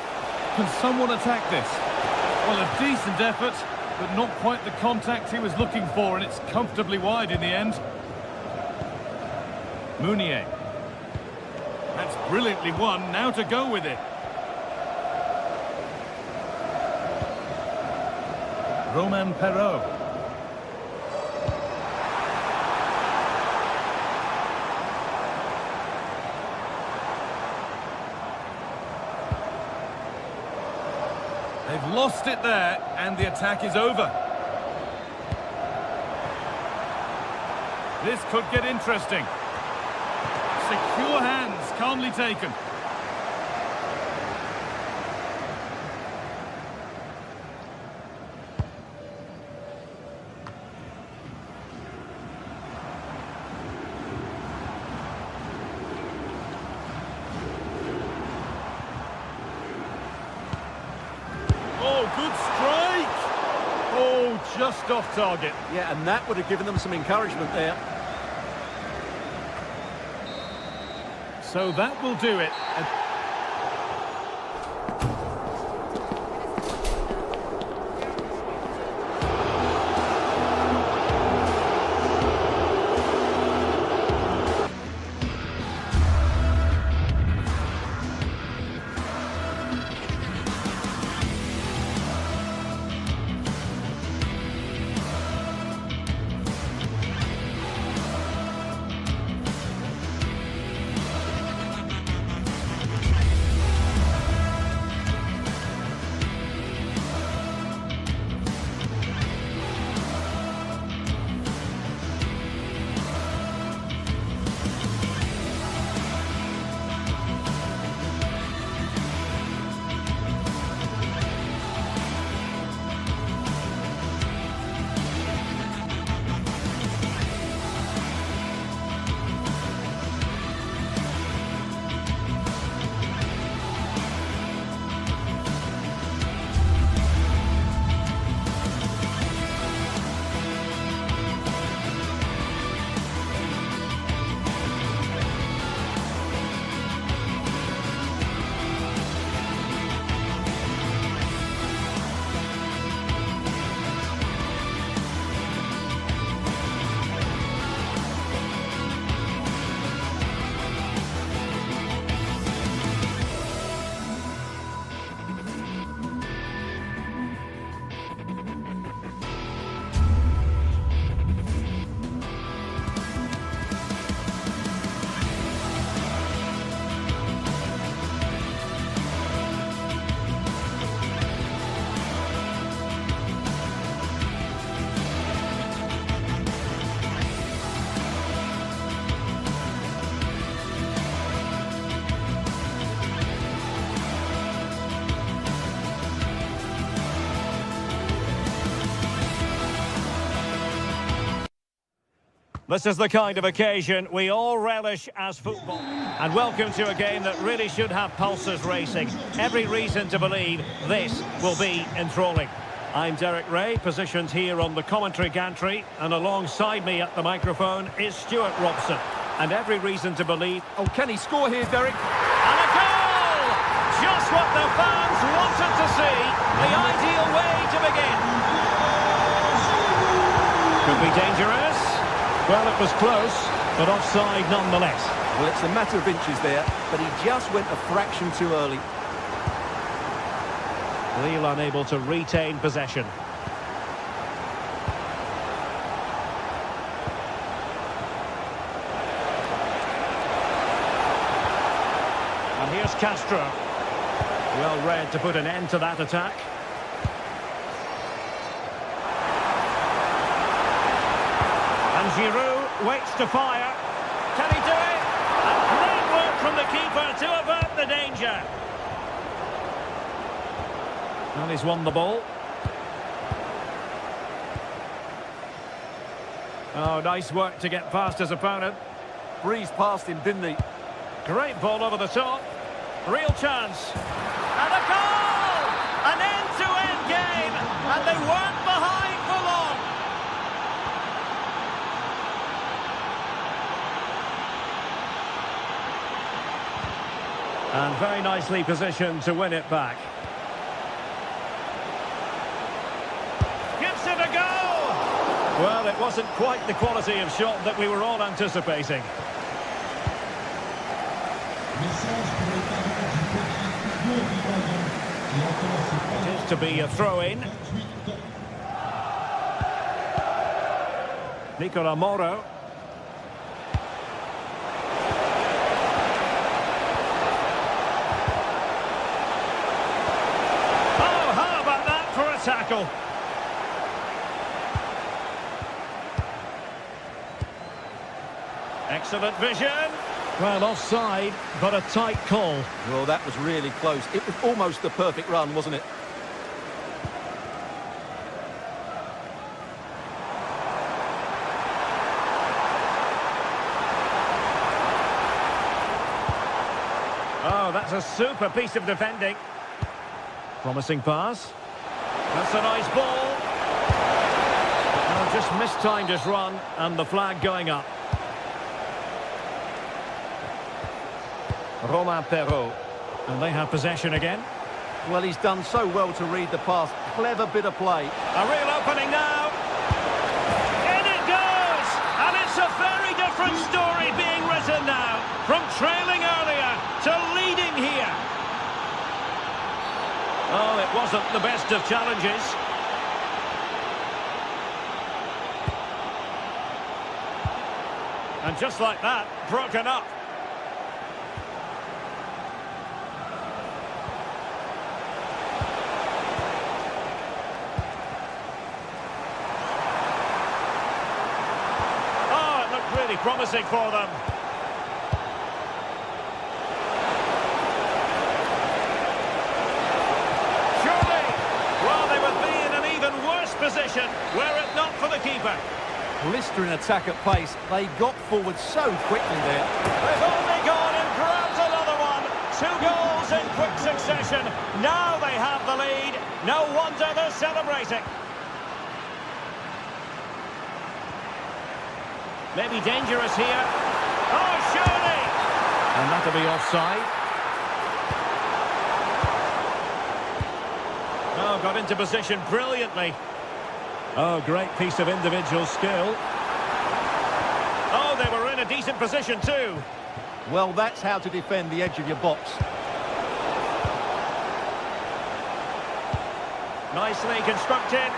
Speaker 3: Can someone attack this? Well, a decent effort, but not quite the contact he was looking for, and it's comfortably wide in the end. Meunier. That's brilliantly won, now to go with it. Romain Perraud. They've lost it there, and the attack is over. This could get interesting. Secure hands, calmly taken. Good strike! Oh, just off target.
Speaker 4: Yeah, and that would have given them some encouragement there.
Speaker 3: So that will do it.
Speaker 2: This is the kind of occasion we all relish as football. And welcome to a game that really should have pulses racing. Every reason to believe this will be enthralling. I'm Derek Ray, positioned here on the commentary gantry, and alongside me at the microphone is Stuart Robson. And every reason to believe...
Speaker 4: Oh, can he score here, Derek?
Speaker 2: And a goal! Just what the fans wanted to see. The ideal way to begin. Could be dangerous. Well, it was close, but offside nonetheless.
Speaker 4: Well, it's a matter of inches there, but he just went a fraction too early.
Speaker 2: Lille unable to retain possession. And here's Castro. Well read to put an end to that attack. And Giroud waits to fire. Can he do it? And great work from the keeper to avert the danger. And he's won the ball. Oh, nice work to get past his opponent.
Speaker 4: Breezed past him, didn't he?
Speaker 2: Great ball over the top. Real chance. And a goal! An end-to-end game. And they weren't behind for long. And very nicely positioned to win it back. Gives it a go! Well, it wasn't quite the quality of shot that we were all anticipating. It is to be a throw-in. Nicola Moro. Oh, how about that for a tackle? Excellent vision. Well, offside, but a tight call.
Speaker 4: Well, that was really close. It was almost the perfect run, wasn't it?
Speaker 2: Oh, that's a super piece of defending. Promising pass. That's a nice ball. Oh, just mistimed his run, and the flag going up. Romain Perrault. And they have possession again.
Speaker 4: Well, he's done so well to read the pass. Clever bit of play.
Speaker 2: A real opening now. In it goes! And it's a very different story being written now. From trailing earlier to leading here. Oh, it wasn't the best of challenges. And just like that, broken up. Really promising for them. Surely, well, they would be in an even worse position were it not for the keeper.
Speaker 4: Blistering attack at pace. They got forward so quickly there.
Speaker 2: They've only gone and grabbed another one. 2 goals in quick succession. Now they have the lead. No wonder they're celebrating. Maybe dangerous here. Oh, surely! And that'll be offside. Oh, got into position brilliantly. Oh, great piece of individual skill. Oh, they were in a decent position too.
Speaker 4: Well, that's how to defend the edge of your box.
Speaker 2: Nicely constructed.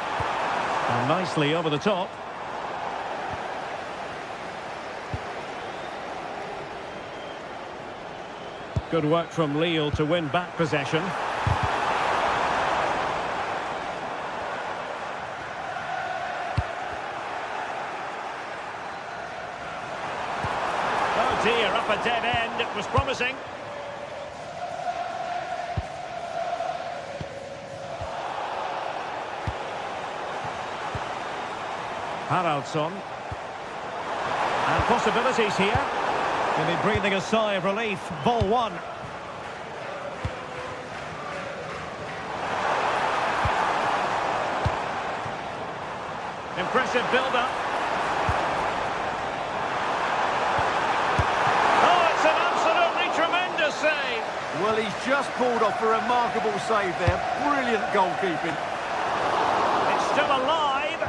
Speaker 2: And nicely over the top. Good work from Lille to win back possession. Oh dear, up a dead end. It was promising. Haraldsson. And possibilities here. He'll be breathing a sigh of relief. Ball one. Aggressive build-up. Oh, it's an absolutely tremendous save.
Speaker 5: Well, he's just pulled off a remarkable save there. Brilliant goalkeeping.
Speaker 2: It's still alive.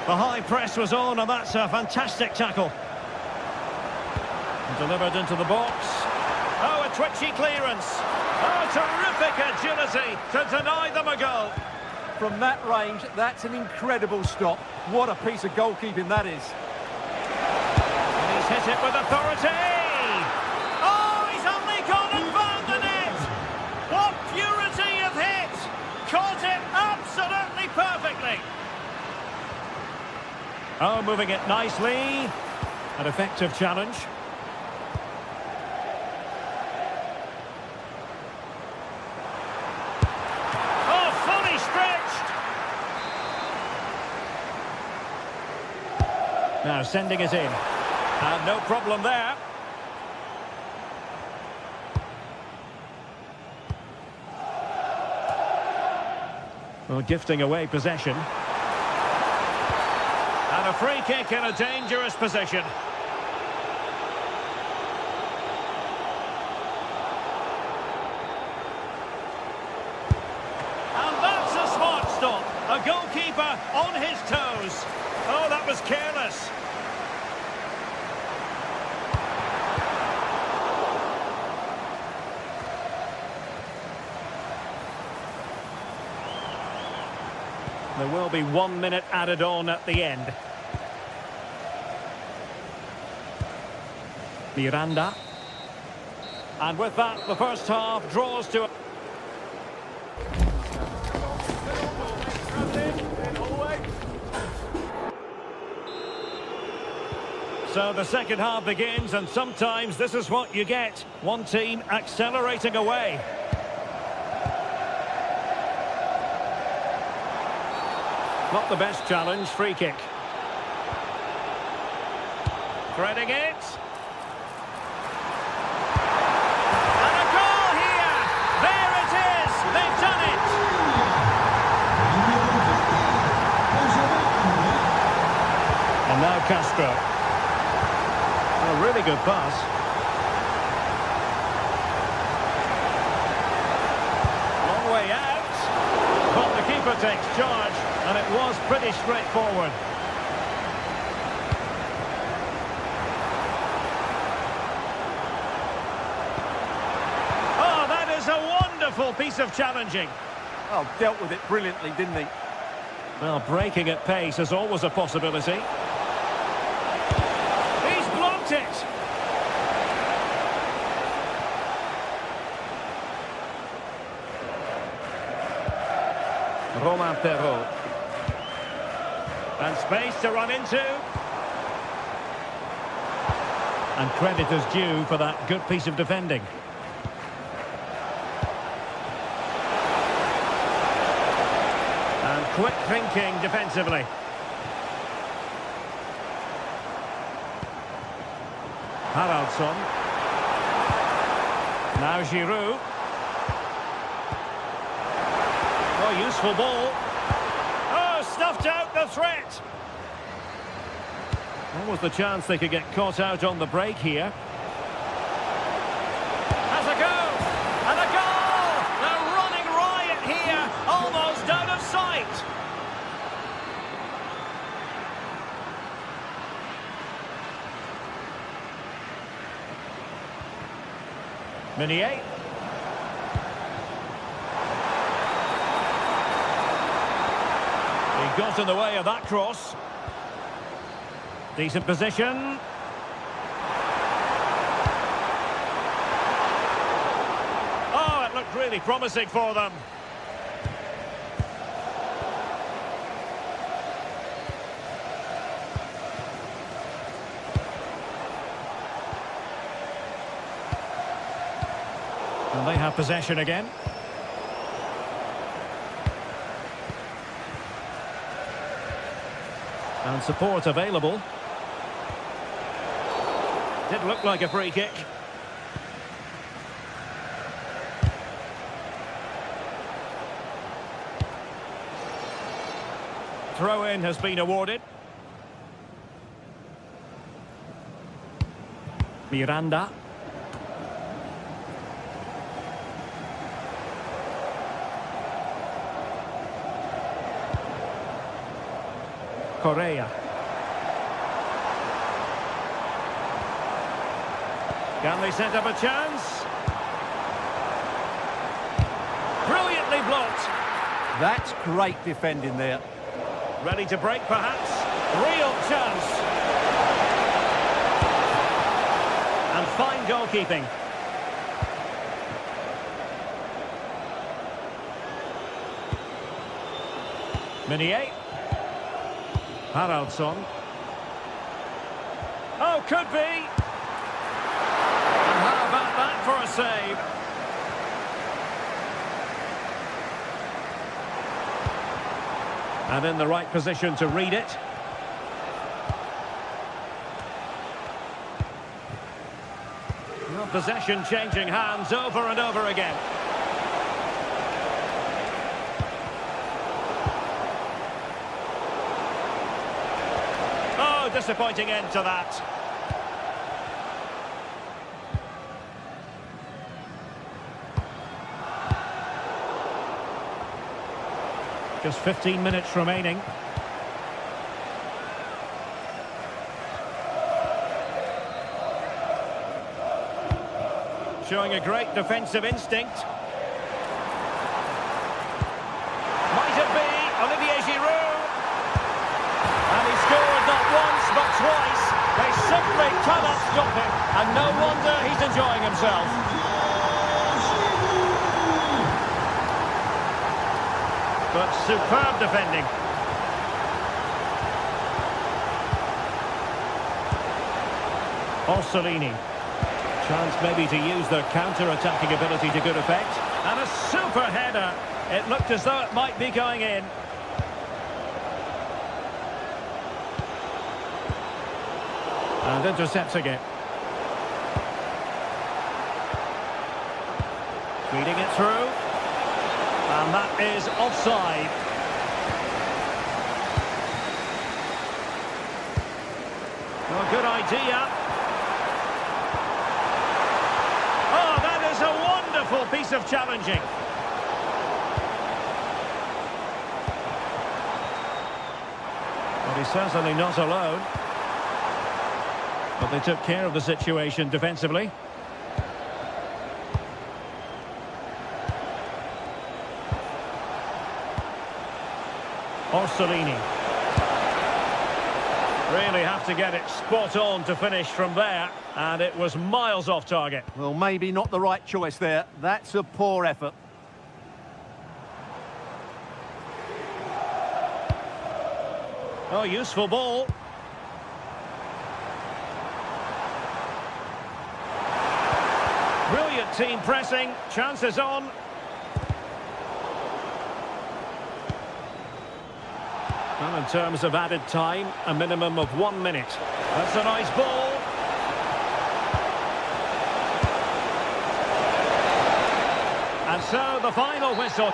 Speaker 2: The high press was on, and that's a fantastic tackle. Delivered into the box. Oh, a twitchy clearance. Oh, terrific agility to deny them a goal.
Speaker 5: From that range, that's an incredible stop. What a piece of goalkeeping that is.
Speaker 2: And he's hit it with authority. Oh, he's only gone and found the net. What purity of hit. Caught it absolutely perfectly. Oh, moving it nicely. An effective challenge. Now sending it in. And no problem there. Well, gifting away possession. And a free kick in a dangerous position. And that's a smart stop. A goalkeeper on his toes. Oh, that was careless. There will be 1 minute added on at the end. Miranda. And with that, the first half draws to... So the second half begins, and sometimes this is what you get. One team accelerating away. Not the best challenge, free kick. Threading it. And a goal here! There it is! They've done it! And now Castro. A really good pass. Long way out. But the keeper takes charge, and it was pretty straightforward. Oh, that is a wonderful piece of challenging.
Speaker 5: Oh, dealt with it brilliantly, didn't he?
Speaker 2: Well, breaking at pace is always a possibility. It. Romain Perrault. And space to run into. And credit is due for that good piece of defending. And quick thinking defensively. Haraldsson. Now Giroud. Oh, useful ball. Oh, snuffed out the threat. What was the chance they could get caught out on the break here? Has a go! And a goal! They're running riot here, almost out of sight. Meunier. He got in the way of that cross. Decent position. Oh, it looked really promising for them. And they have possession again. And support available. Did look like a free kick. Throw-in has been awarded. Miranda. Correa. Can they set up a chance? Brilliantly blocked.
Speaker 5: That's great defending there.
Speaker 2: Ready to break, perhaps? Real chance. And fine goalkeeping. Meunier. Haraldsson. Oh, could be. And how about that for a save? And in the right position to read it. Well, possession changing hands over and over again. Oh, disappointing end to that. Just 15 minutes remaining. Showing a great defensive instinct. Might it be Olivier Giroud? And he scored not once but twice. They simply cannot stop him. And no wonder he's enjoying himself. But superb defending. Orsolini. Chance maybe to use their counter-attacking ability to good effect. And a super header. It looked as though it might be going in. And intercepting it. Feeding it through. And that is offside. Well, good idea. Oh, that is a wonderful piece of challenging. But he's certainly not alone. But they took care of the situation defensively. Orsolini. Really have to get it spot on to finish from there, and it was miles off target.
Speaker 5: Well, maybe not the right choice there. That's a poor effort.
Speaker 2: Oh, useful ball. Brilliant team pressing, chances on. Well, in terms of added time, a minimum of 1 minute. That's a nice ball. And so the final whistle.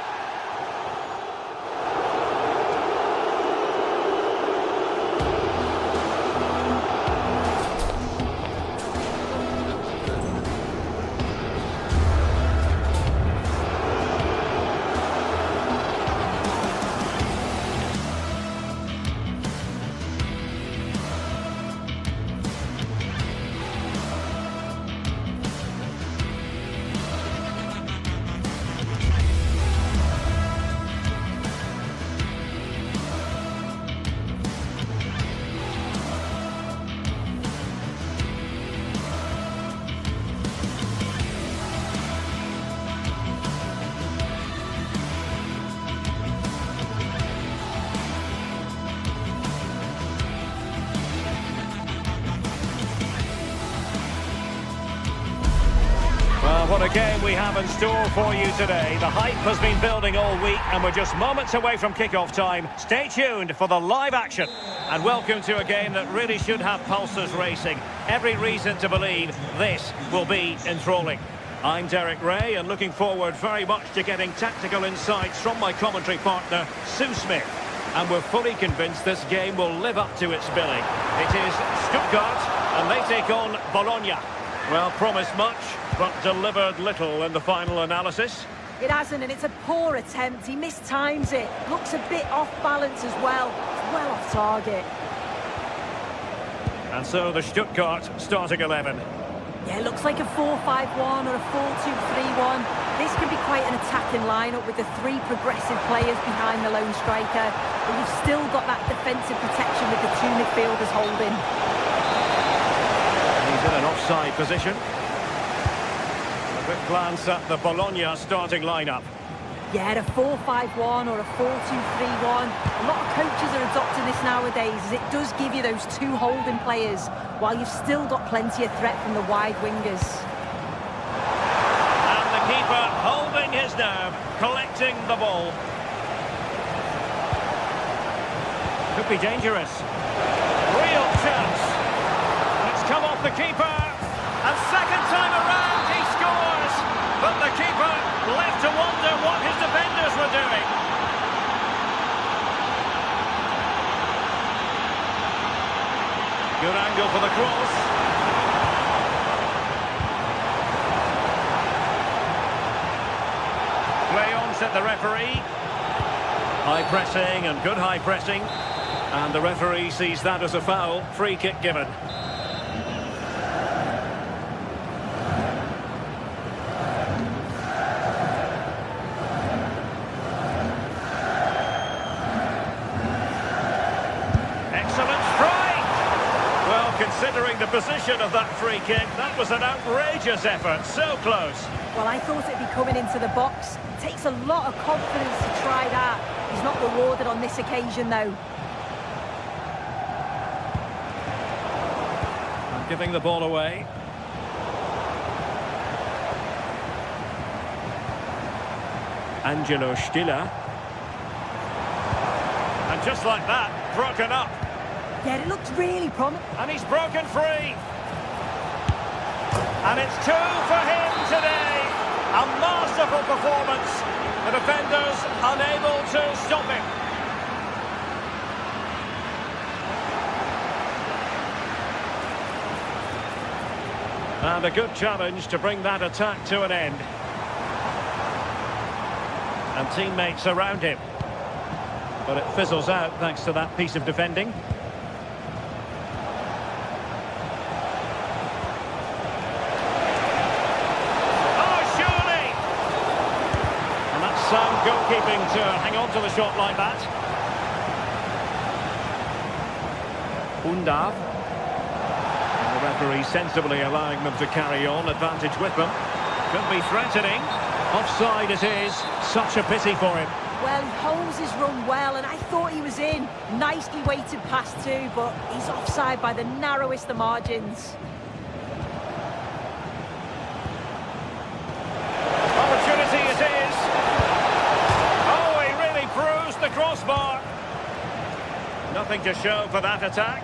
Speaker 2: What a game we have in store for you today. The hype has been building all week and we're just moments away from kick-off time. Stay tuned for the live action. And welcome to a game that really should have pulses racing. Every reason to believe this will be enthralling. I'm Derek Ray and looking forward very much to getting tactical insights from my commentary partner, Sue Smith. And we're fully convinced this game will live up to its billing. It is Stuttgart, and they take on Bologna. Well, promised much, but delivered little in the final analysis.
Speaker 1: It hasn't, and it's a poor attempt. He mistimes it. Looks a bit off balance as well. It's well off target.
Speaker 2: And so the Stuttgart starting 11.
Speaker 1: Yeah, it looks like a 4-5-1 or a 4-2-3-1. This can be quite an attacking lineup with the three progressive players behind the lone striker. But you've still got that defensive protection with the two midfielders holding.
Speaker 2: He's in an offside position. A quick glance at the Bologna starting lineup.
Speaker 1: Yeah, a 4-5-1 or a 4-2-3-1. A lot of coaches are adopting this nowadays as it does give you those two holding players while you've still got plenty of threat from the wide wingers.
Speaker 2: And the keeper holding his nerve, collecting the ball. Could be dangerous. Real chance. And it's come off the keeper. And second time around he scores. But the keeper left to wonder what his defenders were doing. Good angle for the cross. Play on, said the referee. High pressing and good high pressing. And the referee sees that as a foul. Free kick given. Considering the position of that free kick, that was an outrageous effort, so close.
Speaker 1: Well, I thought it'd be coming into the box. It takes a lot of confidence to try that. He's not rewarded on this occasion, though.
Speaker 2: And giving the ball away. Angelo Stiller. And just like that, broken up.
Speaker 1: Yeah, it looks really promising.
Speaker 2: And he's broken free. And it's two for him today. A masterful performance. The defenders unable to stop him. And a good challenge to bring that attack to an end. And teammates around him. But it fizzles out thanks to that piece of defending. Sound goalkeeping to hang on to the shot like that. Undav. And the referee sensibly allowing them to carry on, advantage with them. Could be threatening. Offside it is. Such a pity for him.
Speaker 1: Well, he holds his run well, and I thought he was in. Nicely weighted pass too, but he's offside by the narrowest of margins.
Speaker 2: Opportunity it is. The crossbar. Nothing to show for that attack.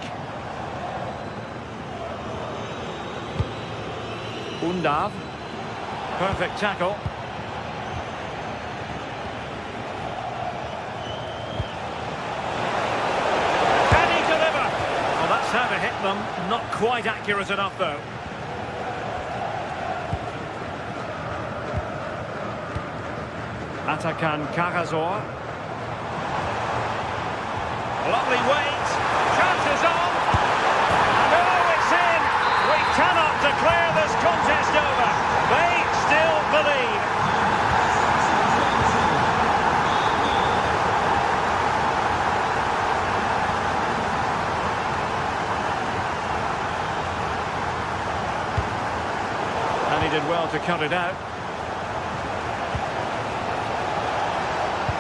Speaker 2: Undav. Perfect tackle. Can he deliver? Well, that's how to hit them. Not quite accurate enough, though. Atakan Karazor. Lovely weight, chances on, and oh, it's in! We cannot declare this contest over. They still believe. And he did well to cut it out.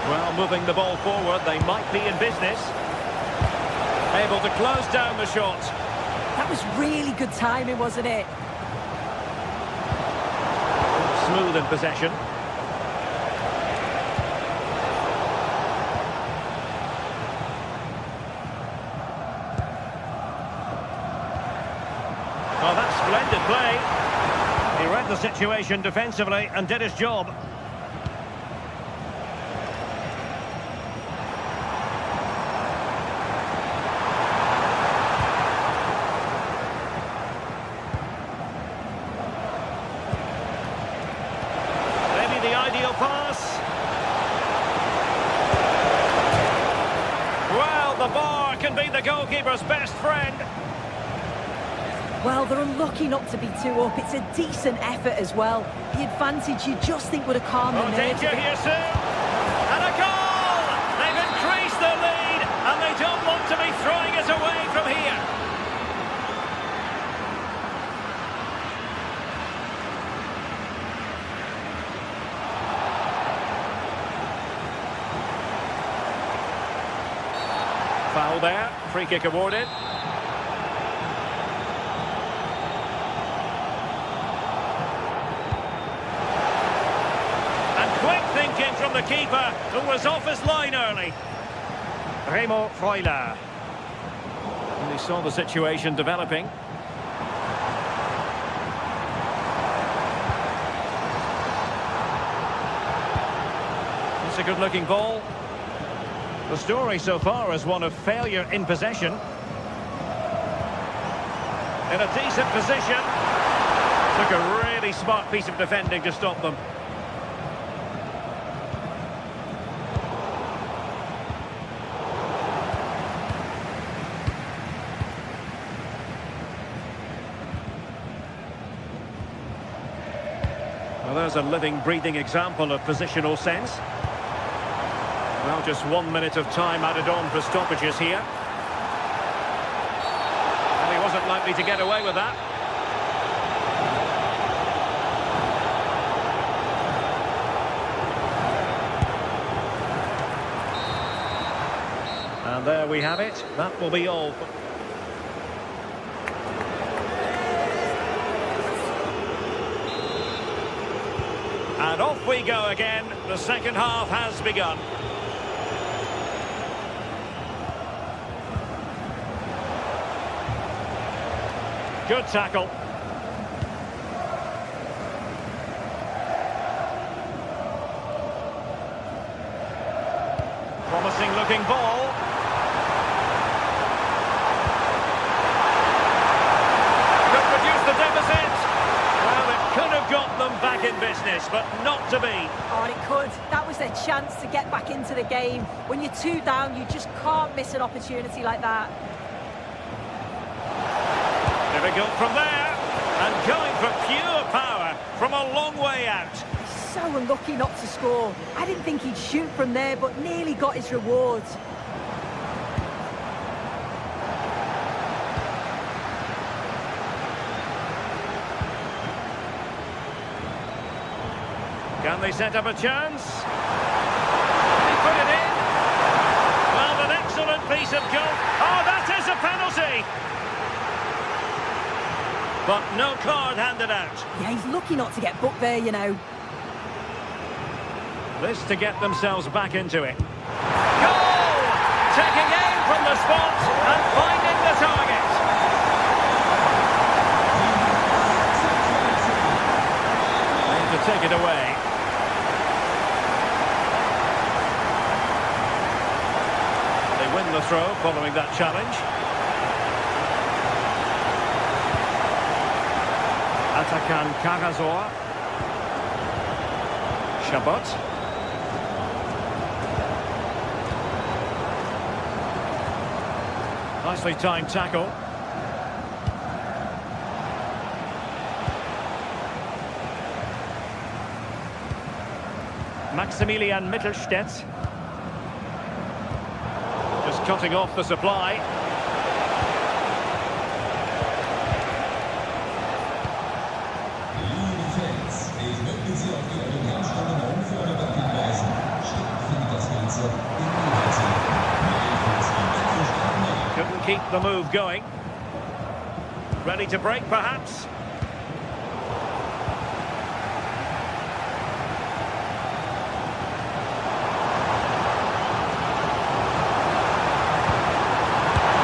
Speaker 2: Well, moving the ball forward, they might be in business. Able to close down the shot.
Speaker 1: That was really good timing, wasn't it?
Speaker 2: Smooth in possession. Well, that's splendid play. He read the situation defensively and did his job. the bar can be the goalkeeper's best friend.
Speaker 1: Well, they're unlucky not to be 2 up. It's a decent effort as well. The advantage you just think would have calmed the nerves.
Speaker 2: Danger here soon. And a goal! They've increased the lead, and they don't want to be throwing it away from here. Foul there. Free kick awarded. Thinking from the keeper, who was off his line early. Remo Freuler. And he saw the situation developing. It's a good-looking ball. The story so far is one of failure in possession. In a decent position. Took a really smart piece of defending to stop them. Well, there's a living, breathing example of positional sense. Well, just 1 minute of time added on for stoppages here. And he wasn't likely to get away with that. And there we have it. That will be all. And off we go again. The second half has begun. Good tackle. Promising looking ball. Could reduce the deficit. Well, it could have got them back in business, but not to be.
Speaker 1: Oh, it could. That was their chance to get back into the game. When you're 2 down, you just can't miss an opportunity like that.
Speaker 2: Difficult from there. And going for pure power from a long way out.
Speaker 1: So unlucky not to score. I didn't think he'd shoot from there, but nearly got his rewards.
Speaker 2: Can they set up a chance? They put it in. Well, an excellent piece of goal. Oh, that is a penalty. But no card handed out.
Speaker 1: Yeah, he's lucky not to get booked there, you know.
Speaker 2: This to get themselves back into it. Goal! Taking aim from the spot and finding the target. And to take it away. They win the throw following that challenge. Atakan Karazor. Chabot. Nicely timed tackle. Maximilian Mittelstädt. Just cutting off the supply. Couldn't keep the move going. Ready to break, perhaps.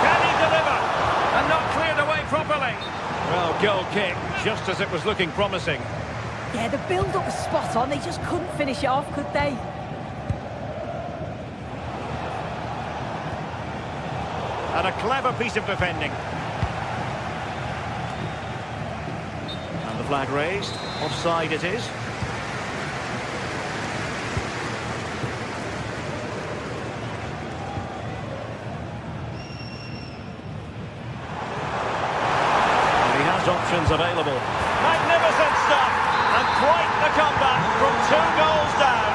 Speaker 2: Can he deliver? And not cleared away properly. Well, goal kick, just as it was looking promising.
Speaker 1: Yeah, the build-up was spot on. They just couldn't finish it off, could they?
Speaker 2: And a clever piece of defending. And the flag raised. Offside it is. options available. Magnificent stuff, and quite the comeback from 2 goals down.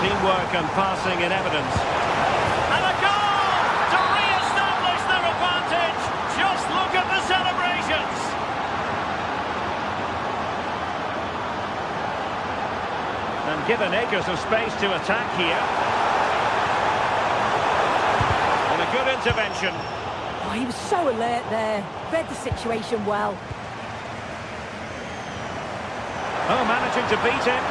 Speaker 2: Teamwork and passing in evidence. And a goal to re-establish their advantage. Just look at the celebrations. And given acres of space to attack here. And a good intervention.
Speaker 1: Oh, he was so alert there. Read the situation well.
Speaker 2: Oh, managing to beat him.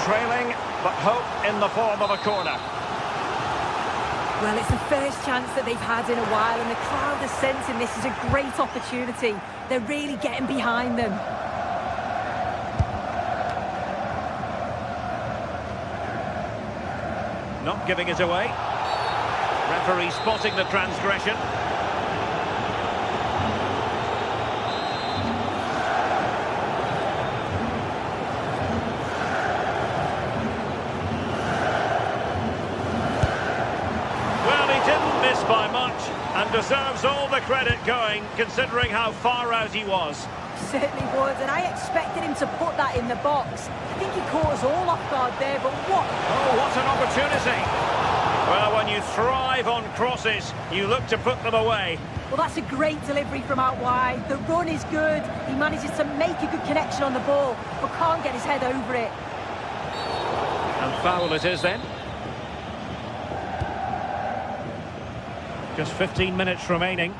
Speaker 2: Trailing, but hope in the form of a corner.
Speaker 1: Well, it's the first chance that they've had in a while, and the crowd are sensing this is a great opportunity. They're really getting behind them.
Speaker 2: Not giving it away. Referee spotting the transgression. By much, and deserves all the credit going, considering how far out he was.
Speaker 1: Certainly would, and I expected him to put that in the box. I think he caught us all off guard there, but what?
Speaker 2: Oh, what an opportunity! Well, when you thrive on crosses, you look to put them away.
Speaker 1: Well, that's a great delivery from out wide. The run is good. He manages to make a good connection on the ball, but can't get his head over it.
Speaker 2: And foul it is then. Just 15 minutes remaining.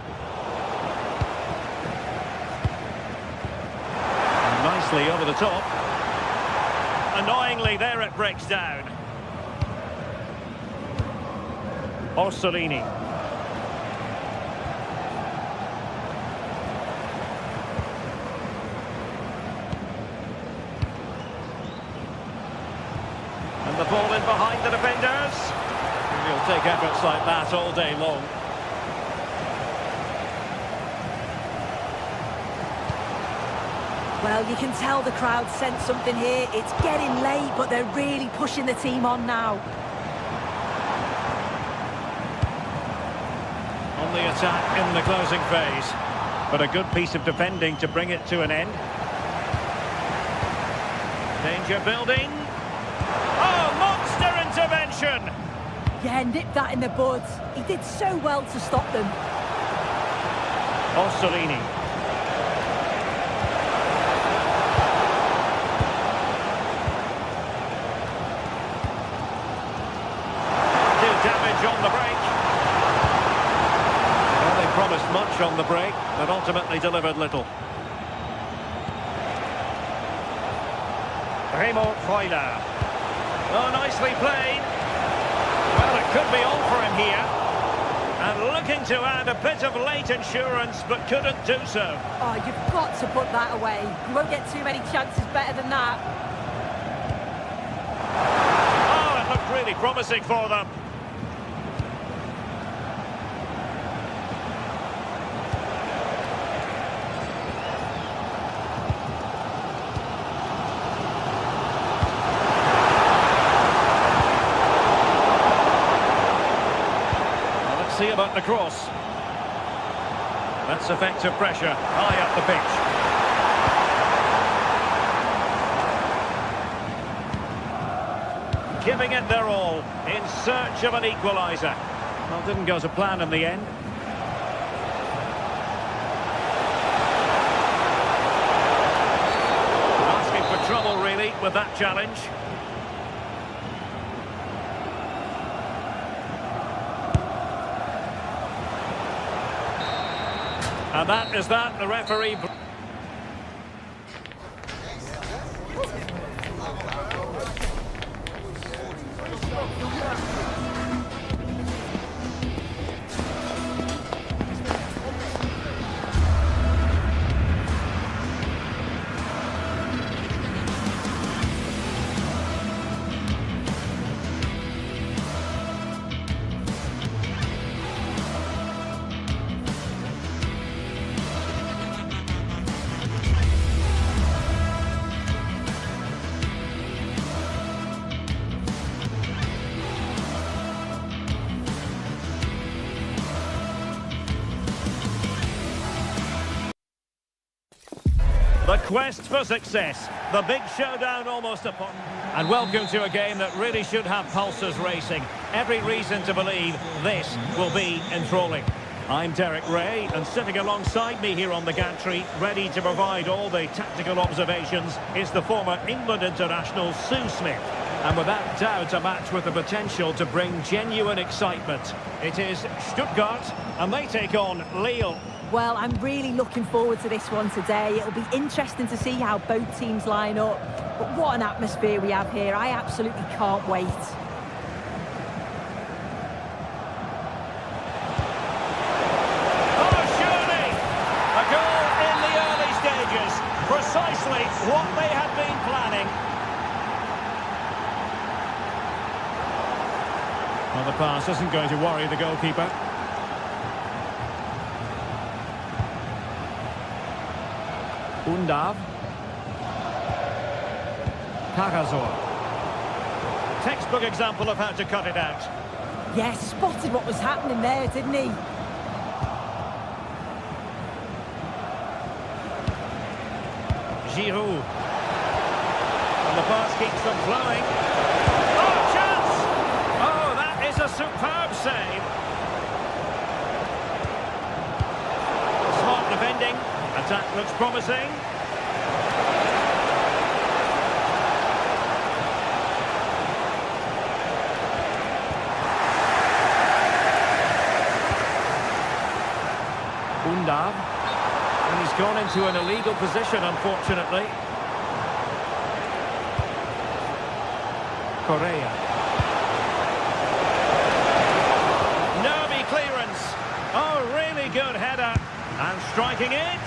Speaker 2: And nicely over the top. Annoyingly, there it breaks down. Orsolini. And the ball in behind the defenders. He'll take efforts like that all day long.
Speaker 1: Well, you can tell the crowd sense something here. It's getting late, but they're really pushing the team on now.
Speaker 2: On the attack in the closing phase. But a good piece of defending to bring it to an end. Danger building. Oh, monster intervention!
Speaker 1: Yeah, nipped that in the bud. He did so well to stop them.
Speaker 2: Orsolini. On the break. Well, they promised much on the break, but ultimately delivered little. Raymond Freuler. Oh, nicely played. Well, it could be all for him here. And looking to add a bit of late insurance, but couldn't do so.
Speaker 1: Oh, you've got to put that away. You won't get too many chances better than that.
Speaker 2: Oh, it looked really promising for them. See about the cross. That's effective pressure high up the pitch. Giving it their all in search of an equaliser. Well, didn't go to plan in the end. Asking for trouble really with that challenge. And that is that, the referee... quest for success. The big showdown almost upon. And welcome to a game that really should have pulses racing. Every reason to believe this will be enthralling. I'm Derek Ray, and sitting alongside me here on the gantry, ready to provide all the tactical observations, is the former England international Sue Smith. And without doubt, a match with the potential to bring genuine excitement. It is Stuttgart, and they take on Lille.
Speaker 1: Well, I'm really looking forward to this one today. It'll be interesting to see how both teams line up. But what an atmosphere we have here. I absolutely can't wait.
Speaker 2: Precisely what they had been planning. Well, the pass isn't going to worry the goalkeeper. Undav. Karasor. Textbook example of how to cut it out.
Speaker 1: Yes, spotted what was happening there, didn't he?
Speaker 2: Giroud. And the pass keeps them flowing. Oh, chance! Oh, that is a superb save. Smart defending. Attack looks promising. Undav. And he's gone into an illegal position, unfortunately. Correa. Nervy clearance. Oh, really good header. And striking it.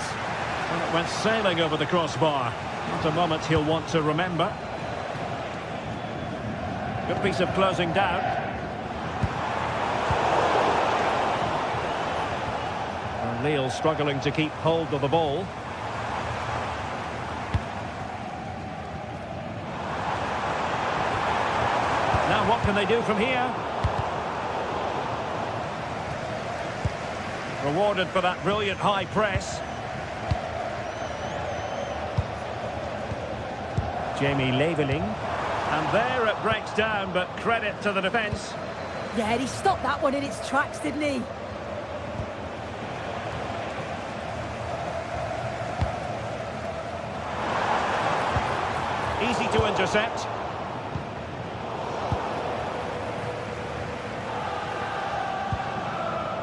Speaker 2: Well, it went sailing over the crossbar. Not a moment he'll want to remember. Good piece of closing down. Lille struggling to keep hold of the ball. Now what can they do from here? Rewarded for that brilliant high press. Jamie Leveling. And there it breaks down, but credit to the defence.
Speaker 1: Yeah, he stopped that one in its tracks, didn't he?
Speaker 2: Easy to intercept.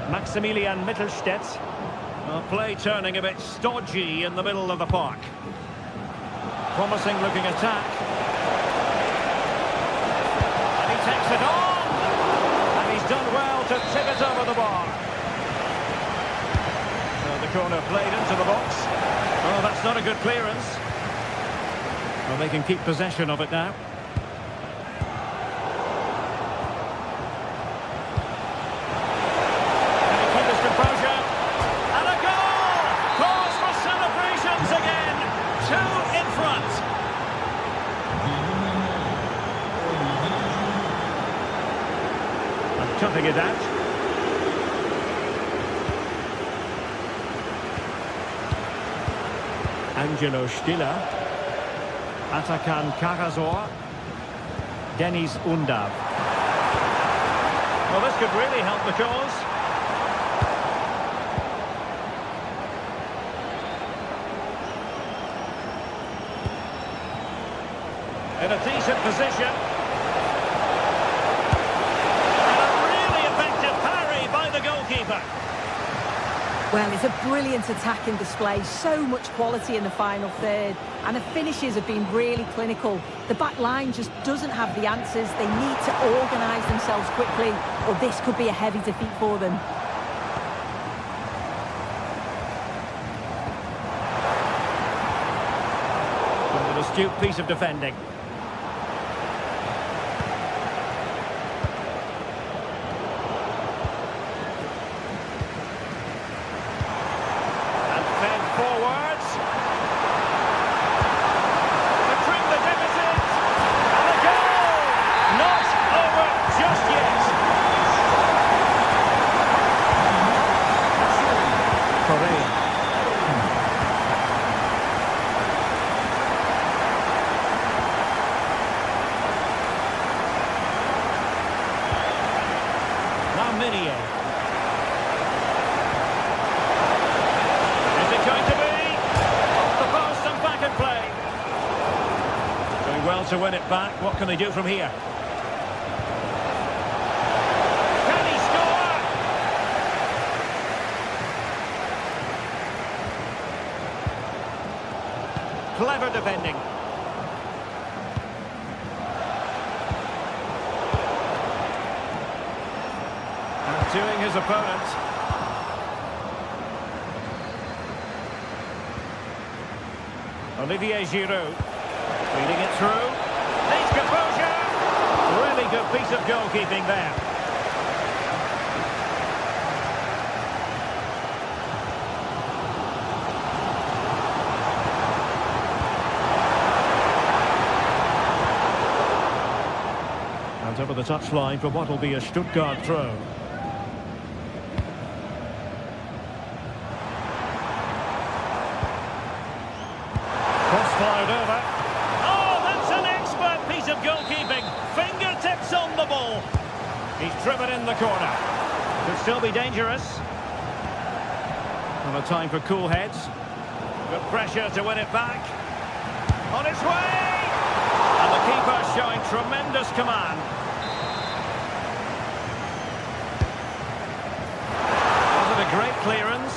Speaker 2: Maximilian Mittelstädt. Well, play turning a bit stodgy in the middle of the park. Promising looking attack. And he takes it on! And he's done well to tip it over the bar. So the corner played into the box. Oh, that's not a good clearance. Well, they can keep possession of it now. Can he keep his composure? And a goal! Cause for celebrations again! 2 in front. And chucking it out. Angelo Stiller. Atakan Karasor. Deniz Undav. Well, this could really help the cause. In a decent position. And a really effective parry by the goalkeeper.
Speaker 1: Well, it's a brilliant attacking display. So much quality in the final third. And the finishes have been really clinical. The back line just doesn't have the answers. They need to organise themselves quickly, or this could be a heavy defeat for them.
Speaker 2: An astute piece of defending. And fed forwards. To trim the deficit. And a goal! Not over just yet. Correa. to win it back. What can they do from here? Can he score? Clever defending. Doing his opponent. Olivier Giroud. Feeding it through. Needs composure. Really good piece of goalkeeping there. And over the touchline for what will be a Stuttgart throw. Fired over. Oh, that's an expert piece of goalkeeping. Fingertips on the ball. He's driven in the corner. Could still be dangerous. And a time for cool heads. Good pressure to win it back. On its way! And the keeper showing tremendous command. Wasn't a great clearance.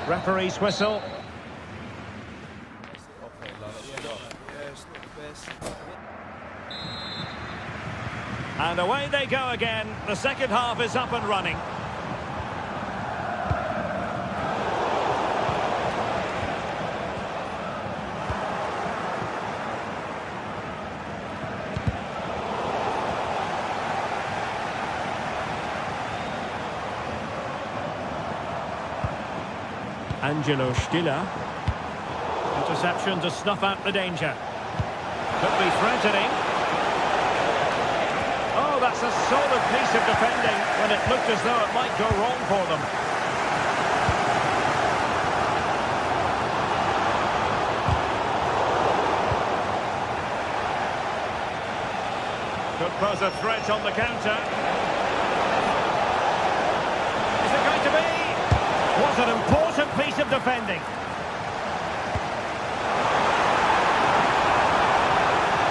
Speaker 2: Referee's whistle. And away they go again. The second half is up and running. Angelo Stiller. Interception to snuff out the danger. Could be threatening. Oh, that's a solid piece of defending when it looked as though it might go wrong for them. Could pose a threat on the counter. Is it going to be? What an important piece of defending.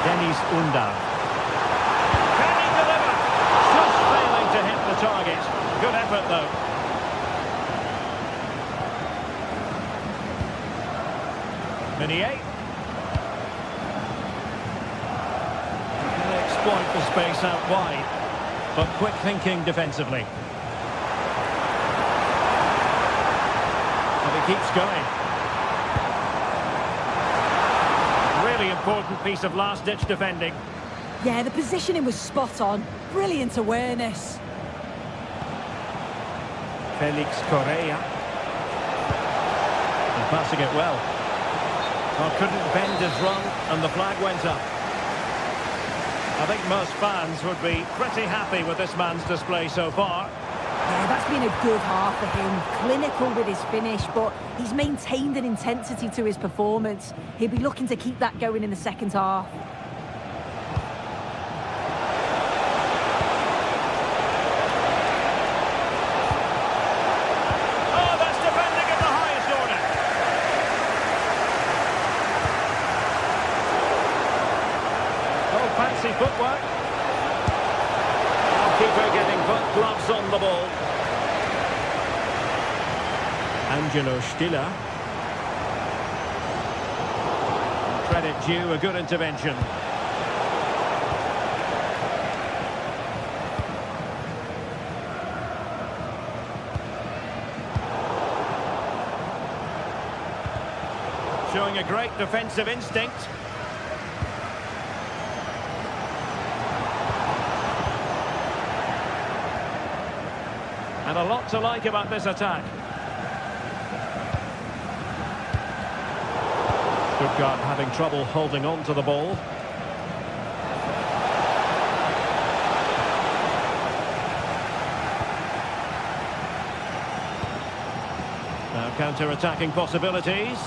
Speaker 2: Dennis Undav. Can he deliver? Just failing to hit the target. Good effort, though. Minier. Can they exploit the space out wide? But quick thinking defensively. And he keeps going. Really important piece of last-ditch defending.
Speaker 1: Yeah, the positioning was spot on. Brilliant awareness.
Speaker 2: Felix Correa. And passing it well. Well, couldn't bend his run, and the flag went up. I think most fans would be pretty happy with this man's display so far.
Speaker 1: Yeah, that's been a good half for him. Clinical with his finish, but he's maintained an intensity to his performance. He'll be looking to keep that going in the second half.
Speaker 2: Oh, that's defending at the highest order. Oh, fancy footwork. Keeper getting both gloves on the ball. Angelo Stiller. Credit due, a good intervention. Showing a great defensive instinct. And a lot to like about this attack. Stuttgart having trouble holding on to the ball. Now counter-attacking possibilities.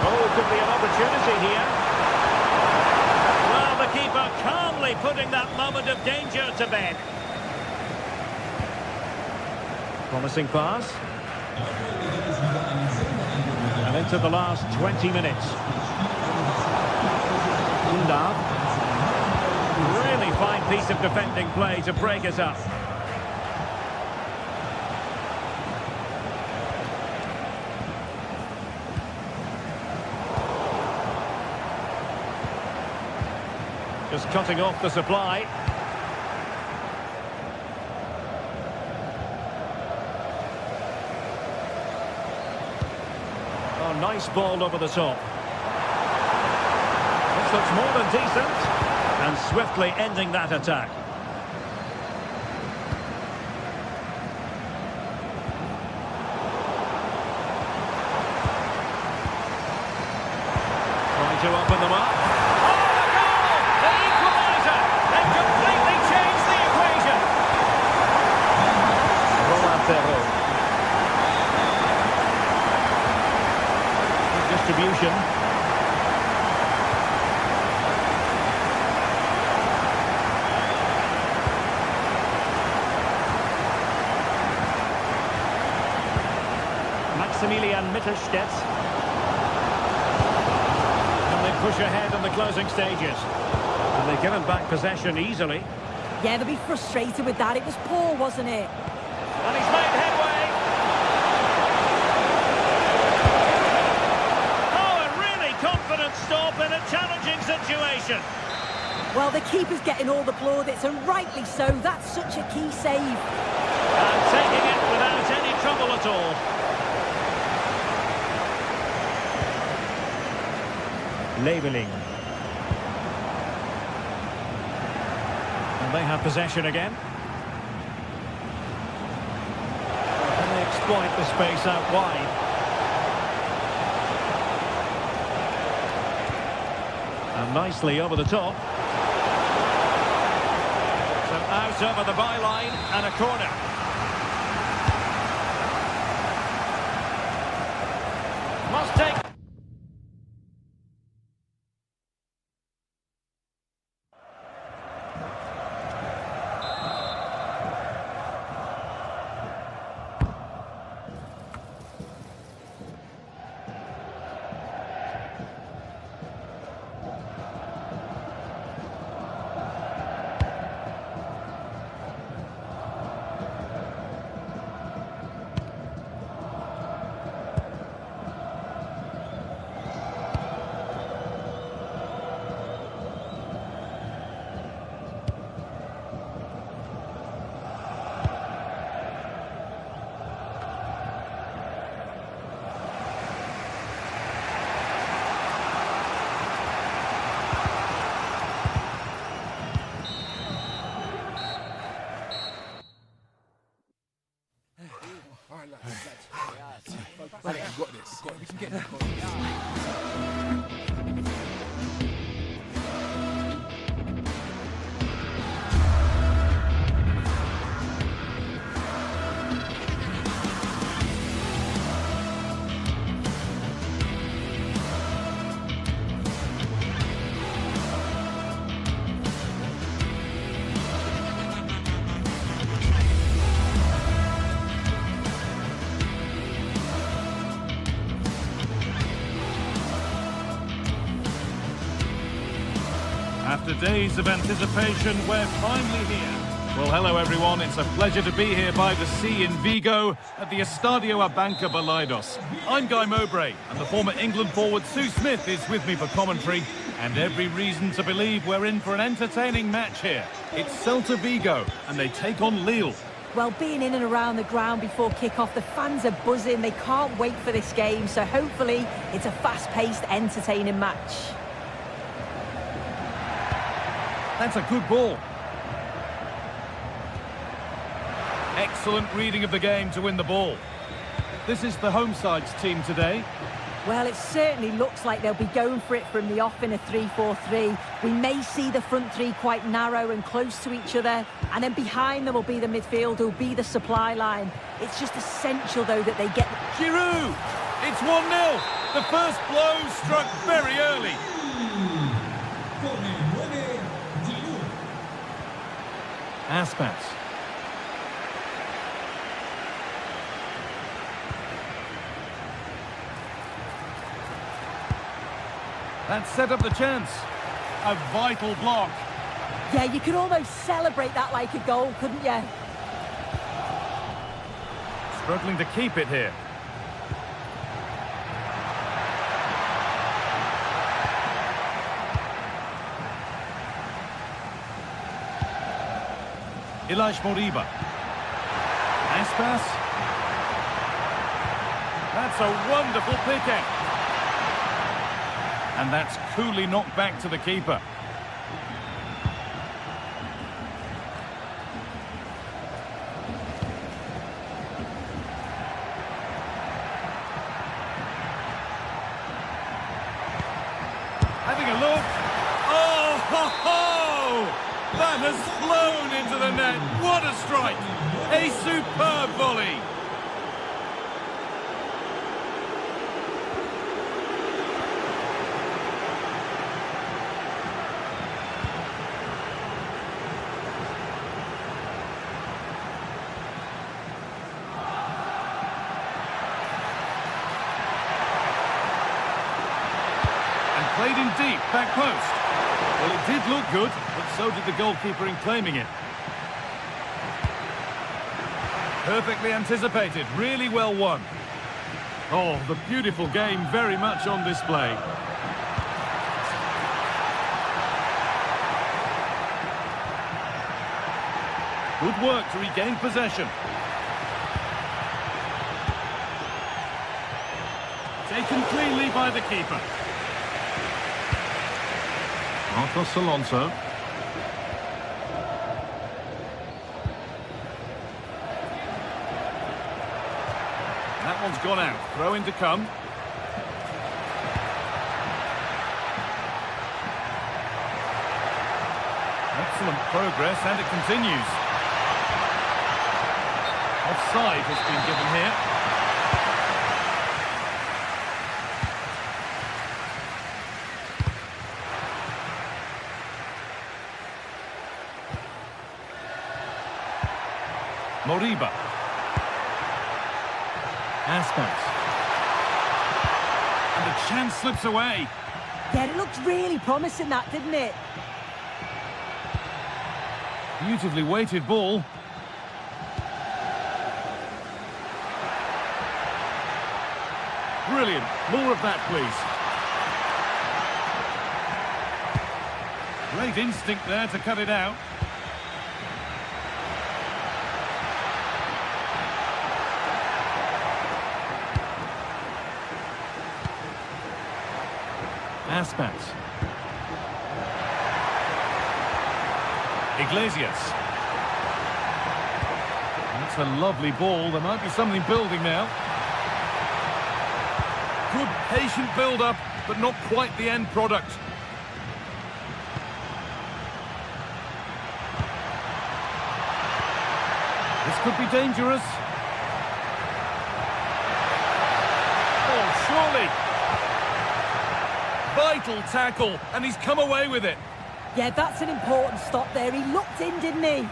Speaker 2: Oh, could be an opportunity here. Well, the keeper calmly putting that moment of danger to bed. Promising pass. And into the last 20 minutes. Undar. Really fine piece of defending play to break us up. Just cutting off the supply. Oh, nice ball over the top. This looks more than decent. And swiftly ending that attack. Trying to open them up. Distribution. Maximilian Mittelstädt. And they push ahead in the closing stages. And they've given back possession easily.
Speaker 1: Yeah, they'll be frustrated with that. It was poor, wasn't it?
Speaker 2: And he's made headway. Oh, a really confident stop in a challenging situation.
Speaker 1: Well, the keeper's getting all the plaudits, and rightly so. That's such a key save.
Speaker 2: And taking it without any trouble at all. Labeling. And they have possession again. Can they exploit the space out wide? And nicely over the top. So out over the byline and a corner. Must take.
Speaker 3: After days of anticipation, we're finally here. Well, hello everyone. It's a pleasure to be here by the sea in Vigo at the Estadio Abanca Balaidos. I'm Guy Mowbray, and the former England forward Sue Smith is with me for commentary. And every reason to believe we're in for an entertaining match here. It's Celta Vigo, and they take on Lille.
Speaker 1: Well, being in and around the ground before kick-off, the fans are buzzing. They can't wait for this game, so hopefully it's a fast-paced, entertaining match.
Speaker 3: That's a good ball. Excellent reading of the game to win the ball. This is the home side's team today.
Speaker 1: Well, it certainly looks like they'll be going for it from the off in a 3-4-3. We may see the front three quite narrow and close to each other, and then behind them will be the midfield, will be the supply line. It's just essential, though, that they get...
Speaker 3: Giroud! It's 1-0. The first blow struck very early. Aspas. That set up the chance. A vital block.
Speaker 1: Yeah, you could almost celebrate that like a goal, couldn't you?
Speaker 3: Struggling to keep it here. Moriba. Nice pass. That's a wonderful picking. And that's coolly knocked back to the keeper. Having a look. Oh, ho, ho! That has flown into the net. What a strike! A superb volley. And played in deep, back post. Well, it did look good, but so did the goalkeeper in claiming it. Perfectly anticipated, really well won. Oh, the beautiful game very much on display. Good work to regain possession. Taken cleanly by the keeper. Marcos Alonso. That one's gone out. Throw in to come. Excellent progress, and it continues. Offside has been given here. Moriba. Aspas. And the chance slips away.
Speaker 1: Yeah, it looked really promising, that, didn't it?
Speaker 3: Beautifully weighted ball. Brilliant. More of that, please. Great instinct there to cut it out. Aspas. Iglesias. That's a lovely ball. There might be something building now. Good patient build-up, but not quite the end product. This could be dangerous. Oh, surely. Vital tackle, and he's come away with it.
Speaker 1: Yeah, that's an important stop there. He looked in, didn't he?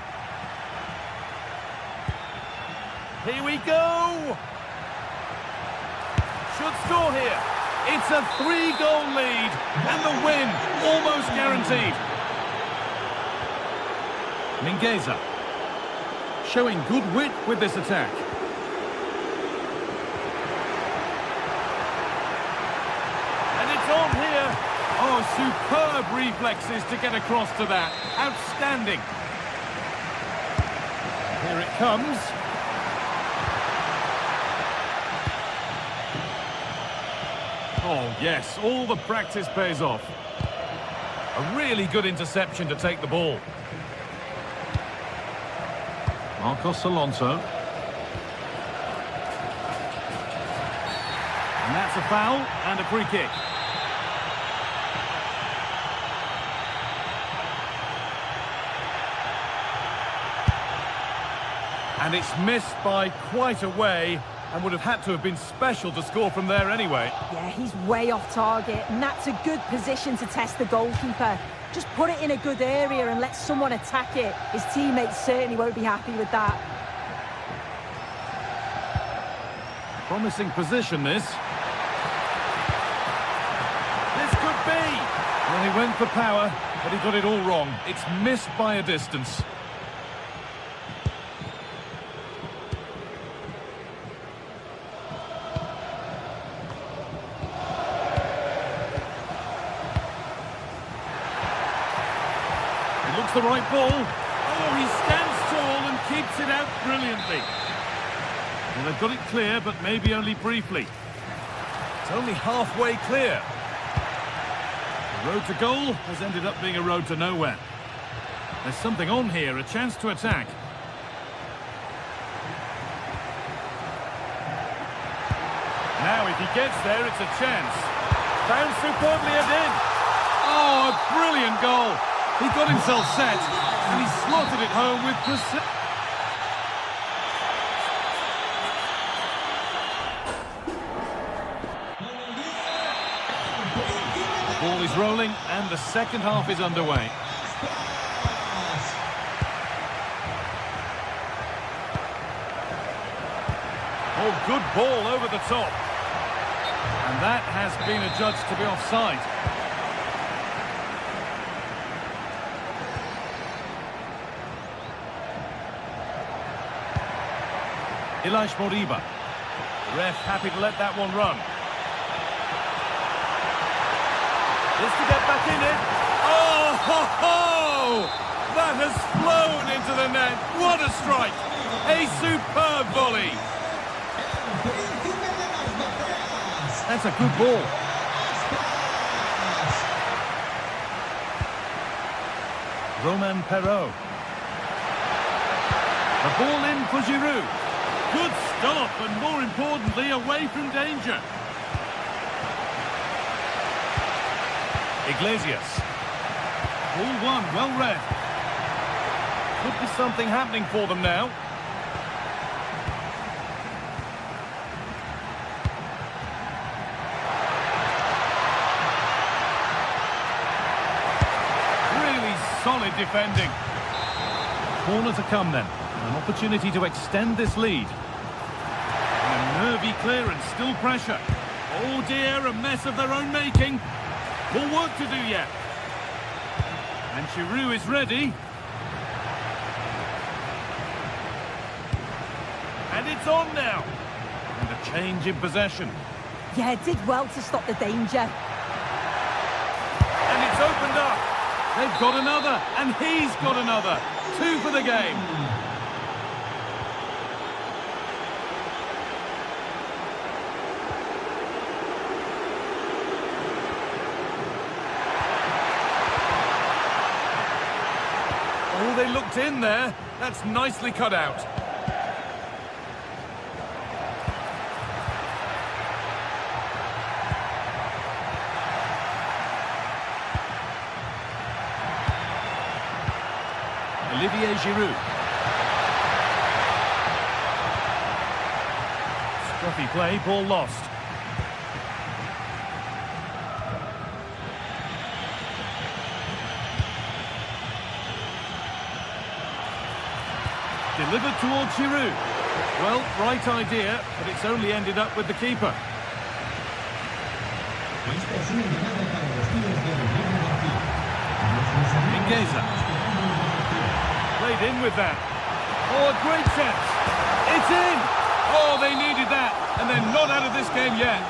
Speaker 3: Here we go! Should score here. It's a 3-goal lead, and the win almost guaranteed. Mingueza showing good wit with this attack. And it's on here. Oh, superb reflexes to get across to that. Outstanding. Here it comes. Oh, yes, all the practice pays off. A really good interception to take the ball. Marcos Alonso. And that's a foul and a free kick. And it's missed by quite a way, and would have had to have been special to score from there anyway.
Speaker 1: Yeah, he's way off target, and that's a good position to test the goalkeeper. Just put it in a good area and let someone attack it. His teammates certainly won't be happy with that.
Speaker 3: Promising position, this. This could be. he went for power, but he got it all wrong. It's missed by a distance. It looks the right ball. Oh, he stands tall and keeps it out brilliantly. Well, they've got it clear, but maybe only briefly. It's only halfway clear. The road to goal has ended up being a road to nowhere. There's something on here, a chance to attack. Now, if he gets there, it's a chance. Found superbly again. Oh, a brilliant goal. He got himself set, and he slotted it home with precision. The ball is rolling, and the second half is underway. Oh, good ball over the top. And that has been adjudged to be offside. Ilash Moriba. The ref happy to let that one run. Just to get back in it. Oh, ho, ho! That has flown into the net. What a strike! A superb volley. That's a good ball. Romain Perraud. The ball in for Giroud. Good stop, and more importantly, away from danger. Iglesias. Ball one, well read. Could be something happening for them now. Really solid defending. Corner to come then. An opportunity to extend this lead. And a nervy clearance, still pressure. Oh dear, a mess of their own making. More work to do yet. And Giroud is ready. And it's on now. And a change in possession.
Speaker 1: Yeah, did well to stop the danger.
Speaker 3: And it's opened up. They've got another, and he's got another. 2 for the game. Oh, they looked in there. That's nicely cut out. Olivier Giroud. Scruffy play, ball lost. Delivered towards Giroud. Well, right idea, but it's only ended up with the keeper. Mingueza. Played in with that. Oh, a great chance. It's in. Oh, they needed that, and they're not out of this game yet.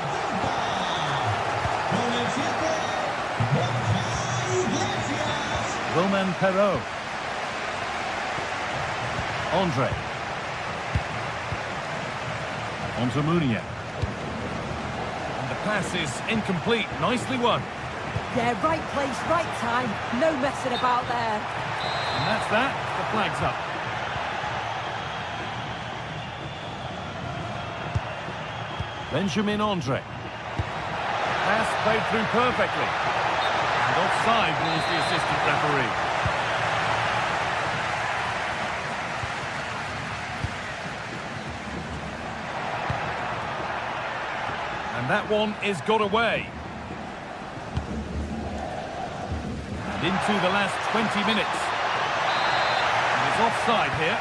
Speaker 3: Romain Perraud. Andre. On to Munier. And the pass is incomplete. Nicely won.
Speaker 1: Yeah, right place, right time. No messing about there.
Speaker 3: And that's that. The flag's up. Benjamin Andre. Pass played through perfectly. And offside rules the assistant referee. And that one is got away. And into the last 20 minutes. And it's offside here.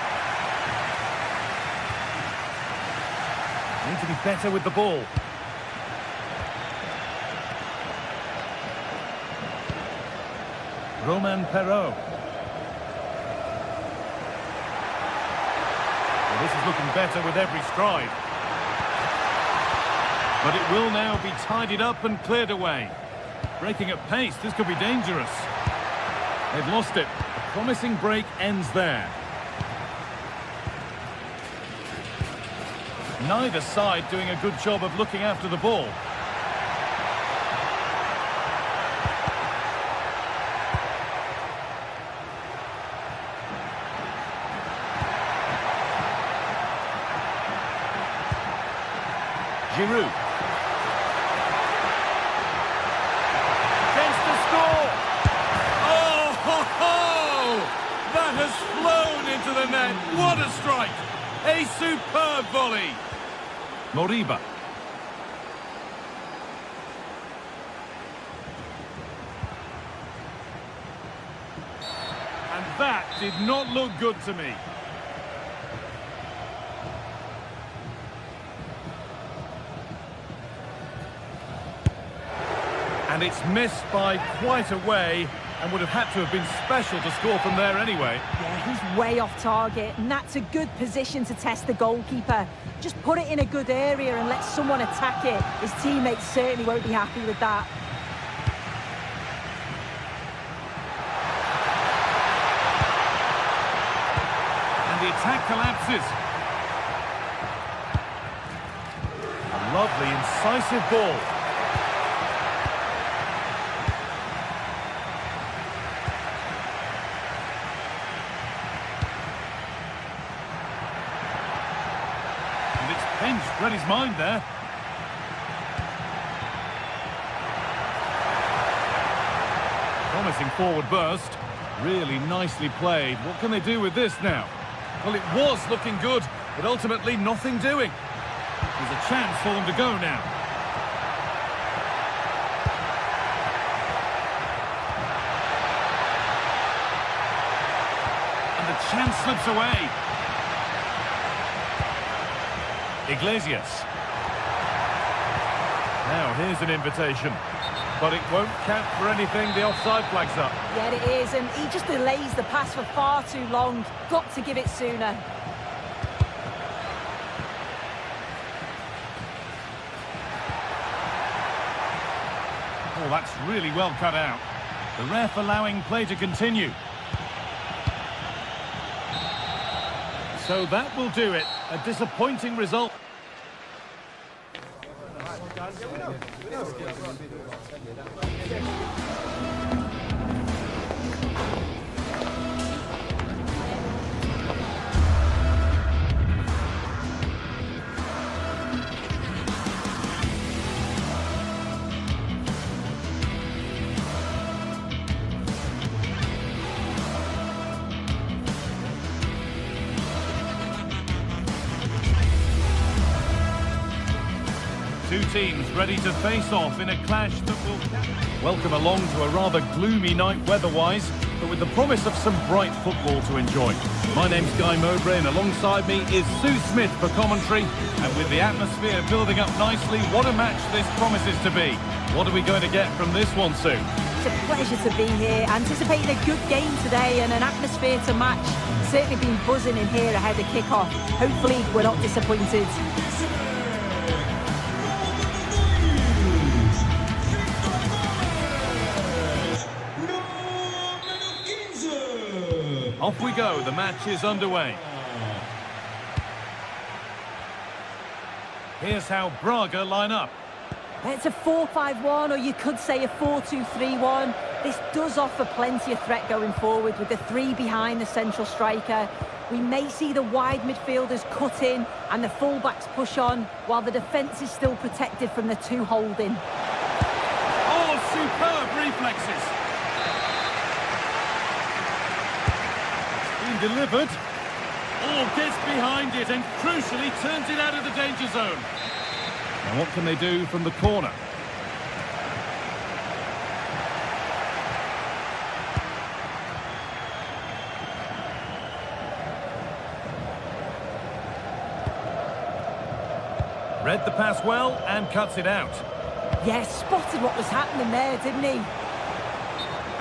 Speaker 3: Need to be better with the ball. Romain Perrault. Well, this is looking better with every stride. But it will now be tidied up and cleared away. Breaking at pace, this could be dangerous. They've lost it. A promising break ends there. Neither side doing a good job of looking after the ball. Giroud. Chance to score! Oh, ho, ho! That has flown into the net. What a strike! A superb volley. Moriba. And that did not look good to me. And it's missed by quite a way, and would have had to have been special to score from there anyway.
Speaker 1: Yeah, he's way off target, and that's a good position to test the goalkeeper. Just put it in a good area and let someone attack it. His teammates certainly won't be happy with that.
Speaker 3: And the attack collapses. A lovely, incisive ball. Bench read his mind there. Promising forward burst. Really nicely played. What can they do with this now? Well, it was looking good, but ultimately nothing doing. There's a chance for them to go now. And the chance slips away. Iglesias. Now here's an invitation, but it won't count for anything. The offside flag's up.
Speaker 1: Yeah, it is, and he just delays the pass for far too long. Got to give it sooner.
Speaker 3: Oh, that's really well cut out. The ref allowing play to continue. So that will do it. A disappointing result. Two teams ready to face off in a clash that will welcome along to a rather gloomy night weather-wise, but with the promise of some bright football to enjoy. My name's Guy Mowbray, and alongside me is Sue Smith for commentary. And with the atmosphere building up nicely, what a match this promises to be. What are we going to get from this one, Sue?
Speaker 1: It's a pleasure to be here. Anticipating a good game today and an atmosphere to match. Certainly been buzzing in here ahead of kick-off. Hopefully we're not disappointed.
Speaker 3: Off we go, the match is underway. Here's how Braga line up.
Speaker 1: It's a 4-5-1, or you could say a 4-2-3-1. This does offer plenty of threat going forward with the three behind the central striker. We may see the wide midfielders cut in and the fullbacks push on, while the defence is still protected from the two holding.
Speaker 3: Oh, superb reflexes. Delivered. Oh, gets behind it and crucially turns it out of the danger zone. Now what can they do from the corner? Read the pass well and cuts it out.
Speaker 1: Yes, spotted what was happening there, didn't he?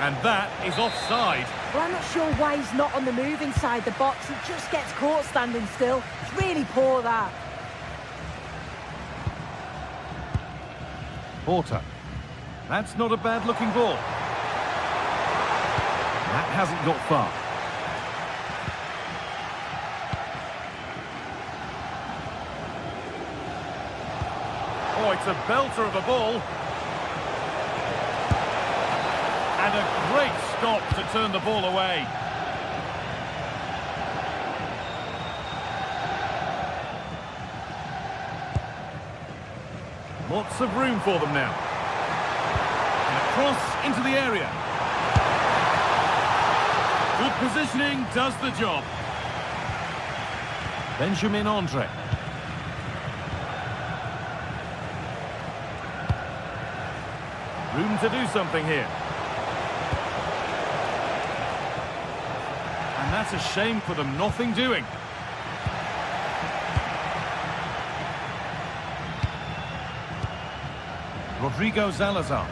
Speaker 3: And that is offside.
Speaker 1: Well, I'm not sure why he's not on the move inside the box. He just gets caught standing still. It's really poor, that.
Speaker 3: Porter. That's not a bad-looking ball. That hasn't got far. Oh, it's a belter of a ball. And a great stop to turn the ball away. Lots of room for them now. And a cross into the area. Good positioning does the job. Benjamin Andre. Room to do something here. And that's a shame for them, nothing doing. Rodrigo Salazar.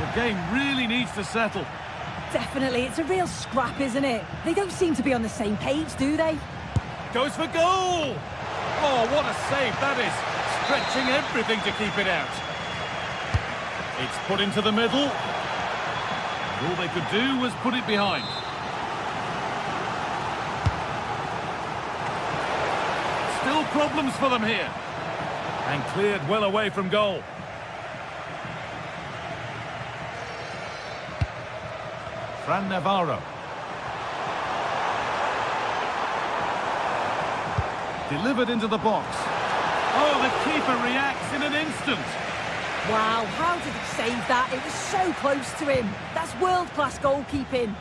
Speaker 3: The game really needs to settle.
Speaker 1: Definitely, it's a real scrap, isn't it? They don't seem to be on the same page, do they?
Speaker 3: Goes for goal! Oh, what a save that is. Stretching everything to keep it out. It's put into the middle. All they could do was put it behind. Still problems for them here. And cleared well away from goal. Fran Navarro. Delivered into the box. Oh, the keeper reacts in an instant.
Speaker 1: Wow, how did he save that? It was so close to him. That's world-class goalkeeping.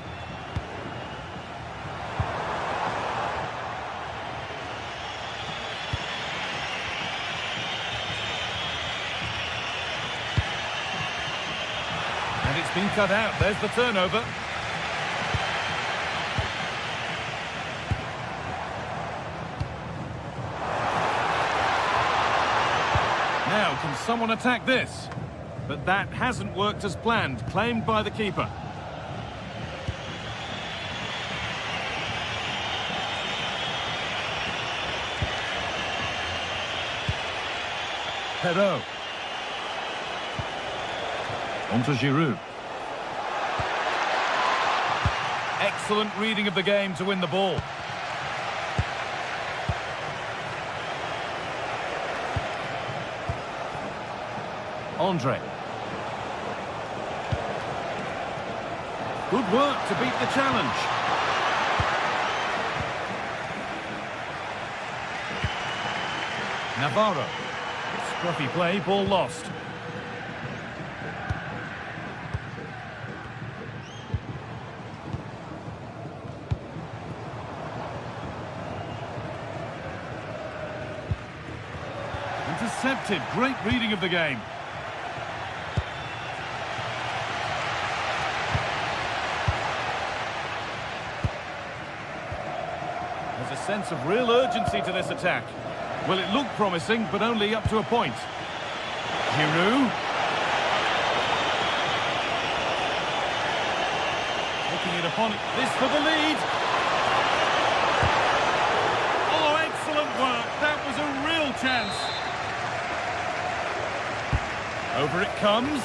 Speaker 3: And it's been cut out. There's the turnover. Now, can someone attack this? But that hasn't worked as planned, claimed by the keeper. Perrault. On to Giroud. Excellent reading of the game to win the ball. Andre. Good work to beat the challenge. Navarro. Scruffy play, ball lost. Intercepted, great reading of the game. There's a sense of real urgency to this attack. Well, it looked promising, but only up to a point. Giroud. Looking it upon it. This for the lead. Oh, excellent work. That was a real chance. Over it comes.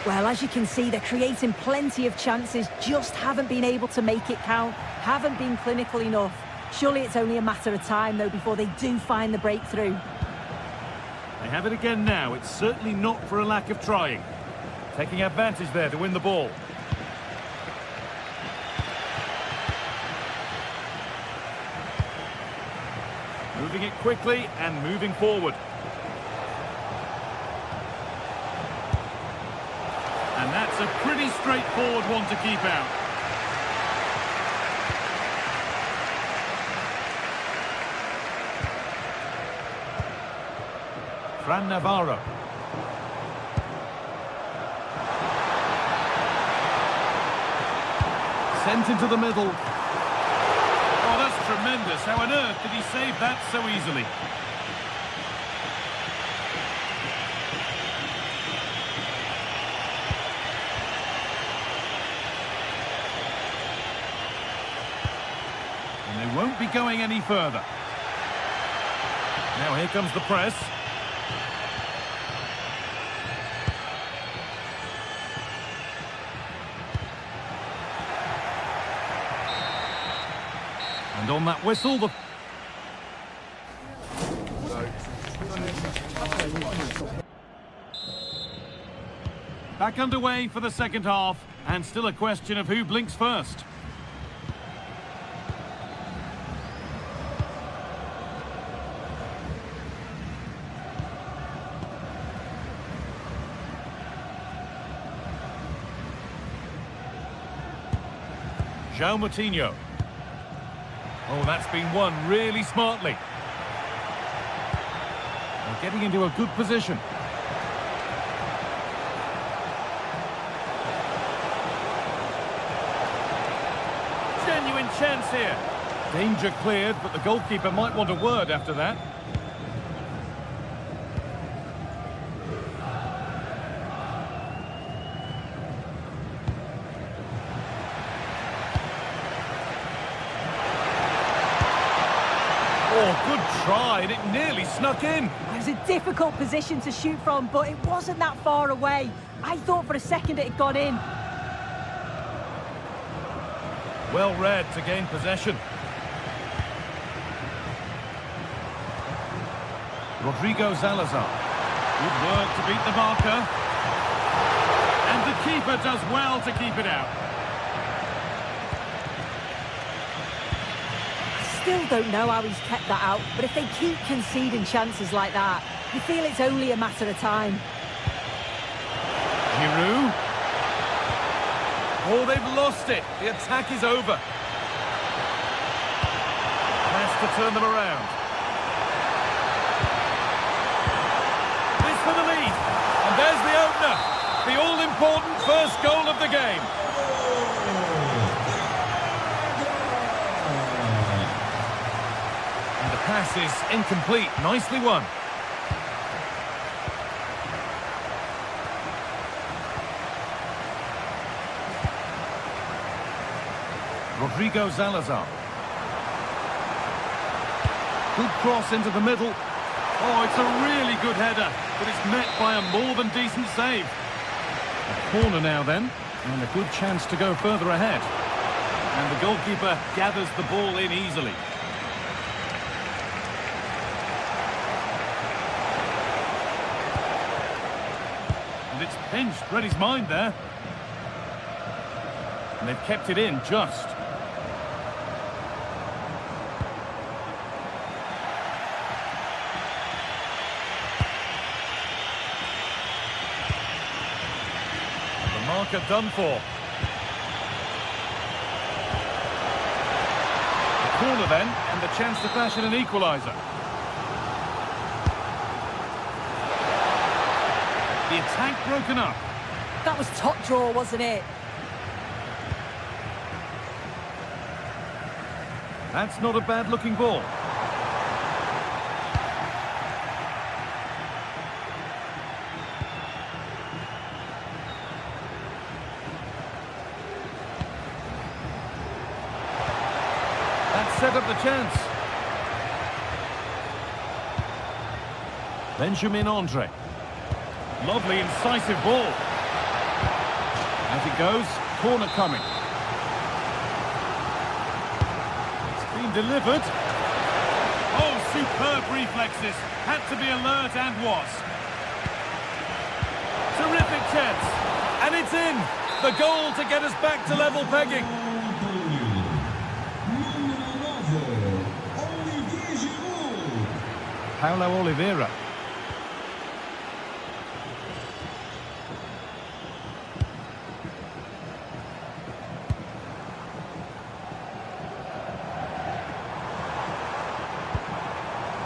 Speaker 1: Well, as you can see, they're creating plenty of chances, just haven't been able to make it count, haven't been clinical enough. Surely it's only a matter of time, though, before they do find the breakthrough.
Speaker 3: They have it again now. It's certainly not for a lack of trying. Taking advantage there to win the ball. Moving it quickly and moving forward. And that's a pretty straightforward one to keep out. Fran Navarro. Sent into the middle. Oh, that's tremendous. How on earth did he save that so easily? And they won't be going any further. Now here comes the press. And on that whistle, the... Back underway for the second half, and still a question of who blinks first. João Moutinho. Oh, that's been won really smartly. They're getting into a good position. Genuine chance here. Danger cleared, but the goalkeeper might want a word after that. Oh, good try, and it nearly snuck in.
Speaker 1: It was a difficult position to shoot from, but it wasn't that far away. I thought for a second it had gone in.
Speaker 3: Well read to gain possession. Rodrigo Salazar. Good work to beat the marker. And the keeper does well to keep it out.
Speaker 1: Still don't know how he's kept that out, but if they keep conceding chances like that, you feel it's only a matter of time.
Speaker 3: Giroud. Oh, they've lost it. The attack is over. Has to turn them around. This for the lead. And there's the opener. The all-important first goal of the game. And the pass is incomplete. Nicely won. Rodrigo Salazar. Good cross into the middle. Oh, it's a really good header, but it's met by a more than decent save. A corner now then, and a good chance to go further ahead. And the goalkeeper gathers the ball in easily. And it's pinched, read his mind there. And they've kept it in just. Marker done for. The corner then, and the chance to fashion an equaliser. The attack broken up.
Speaker 1: That was top draw, wasn't it?
Speaker 3: That's not a bad looking ball. Set up the chance. Benjamin Andre. Lovely incisive ball. As it goes, corner coming. It's been delivered. Oh, superb reflexes. Had to be alert and was. Terrific chance. And it's in. The goal to get us back to level pegging. Paulo Oliveira.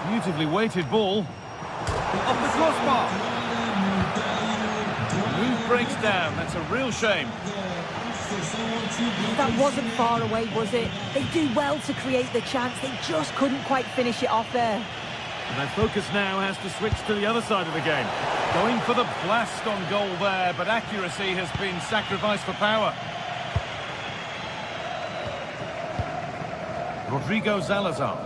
Speaker 3: Beautifully weighted ball. Off the crossbar. Move breaks down. That's a real shame.
Speaker 1: That wasn't far away, was it? They do well to create the chance. They just couldn't quite finish it off there.
Speaker 3: And their focus now has to switch to the other side of the game. Going for the blast on goal there, but accuracy has been sacrificed for power. Rodrigo Salazar.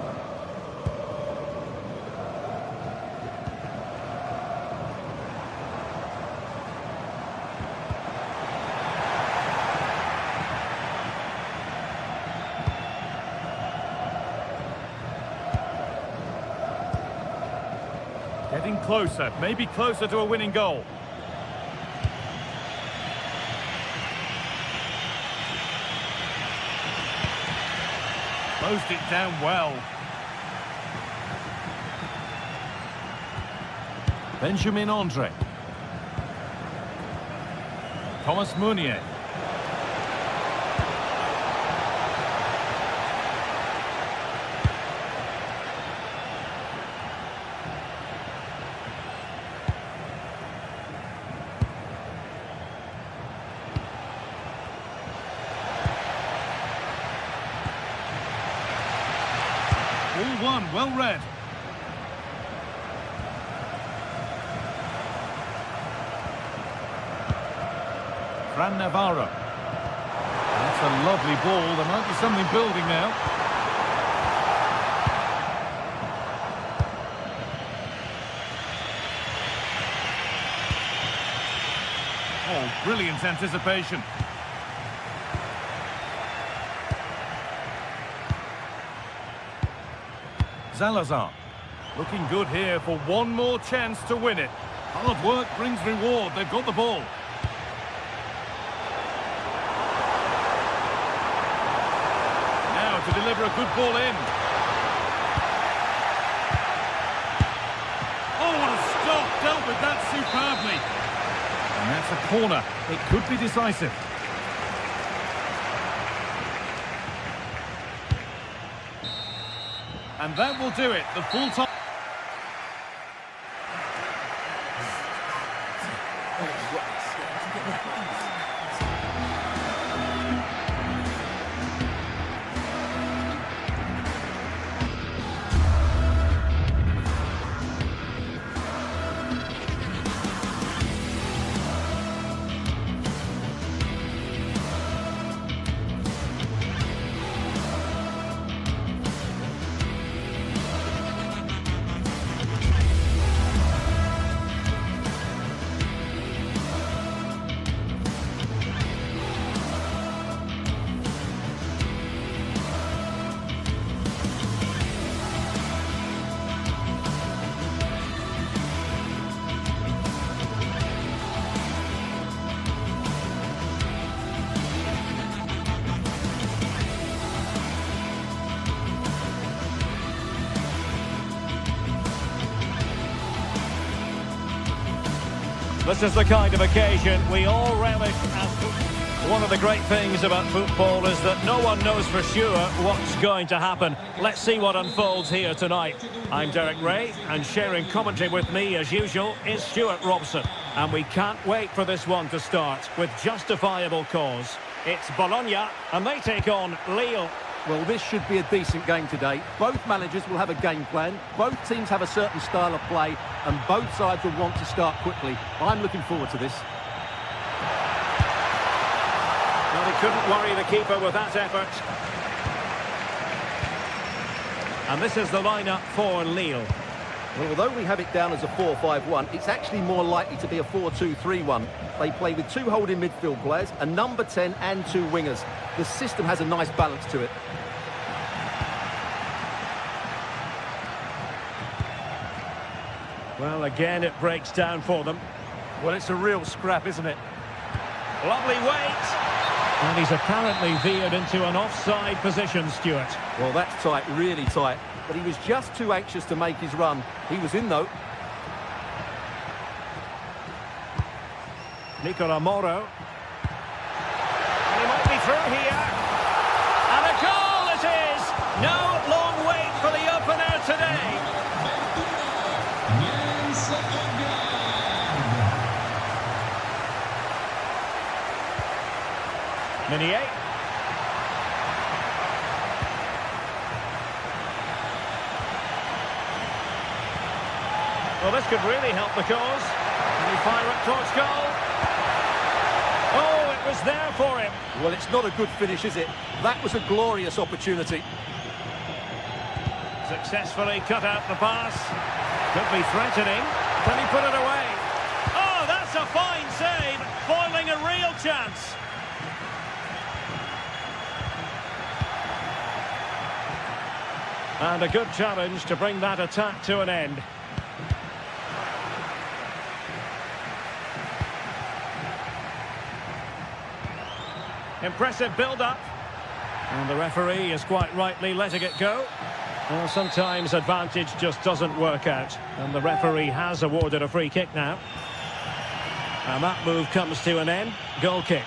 Speaker 3: Getting closer, maybe closer to a winning goal. Closed it down well. Benjamin Andre. Thomas Meunier. All one, well read. Fran Navarro. That's a lovely ball. There might be something building now. Oh, brilliant anticipation. Salazar, looking good here for one more chance to win it. Hard work brings reward. They've got the ball. Now to deliver a good ball in. Oh, what a stop! Dealt with that superbly. And that's a corner. It could be decisive. And that will do it, the full time.
Speaker 2: This is the kind of occasion we all relish as one of the great things about football is that no one knows for sure what's going to happen. Let's see what unfolds here tonight. I'm Derek Ray, and sharing commentary with me as usual is Stuart Robson. And we can't wait for this one to start with justifiable cause. It's Bologna and they take on Lille.
Speaker 4: Well, this should be a decent game today. Both managers will have a game plan. Both teams have a certain style of play, and both sides will want to start quickly. I'm looking forward to this.
Speaker 2: Well, he couldn't worry the keeper with that effort. And this is the lineup for Lille.
Speaker 4: Well, although we have it down as a 4-5-1, it's actually more likely to be a 4-2-3-1. They play with two holding midfield players, a number 10 and two wingers. The system has a nice balance to it.
Speaker 2: Well, again, it breaks down for them.
Speaker 5: Well, it's a real scrap, isn't it?
Speaker 2: Lovely weight. And he's apparently veered into an offside position, Stuart.
Speaker 4: Well, that's tight, really tight. But he was just too anxious to make his run. He was in, though.
Speaker 2: Nicola Moro. And he might be through here. And a goal it is! No long wait for the opener today. Meunier. Well, this could really help the cause. Can he fire it towards goal? Oh, it was there for him.
Speaker 4: Well, it's not a good finish, is it? That was a glorious opportunity.
Speaker 2: Successfully cut out the pass. Could be threatening. Can he put it away? Oh, that's a fine save. Foiling a real chance. And a good challenge to bring that attack to an end. Impressive build-up. And the referee is quite rightly letting it go. Well, sometimes advantage just doesn't work out. And the referee has awarded a free kick now. And that move comes to an end. Goal kick.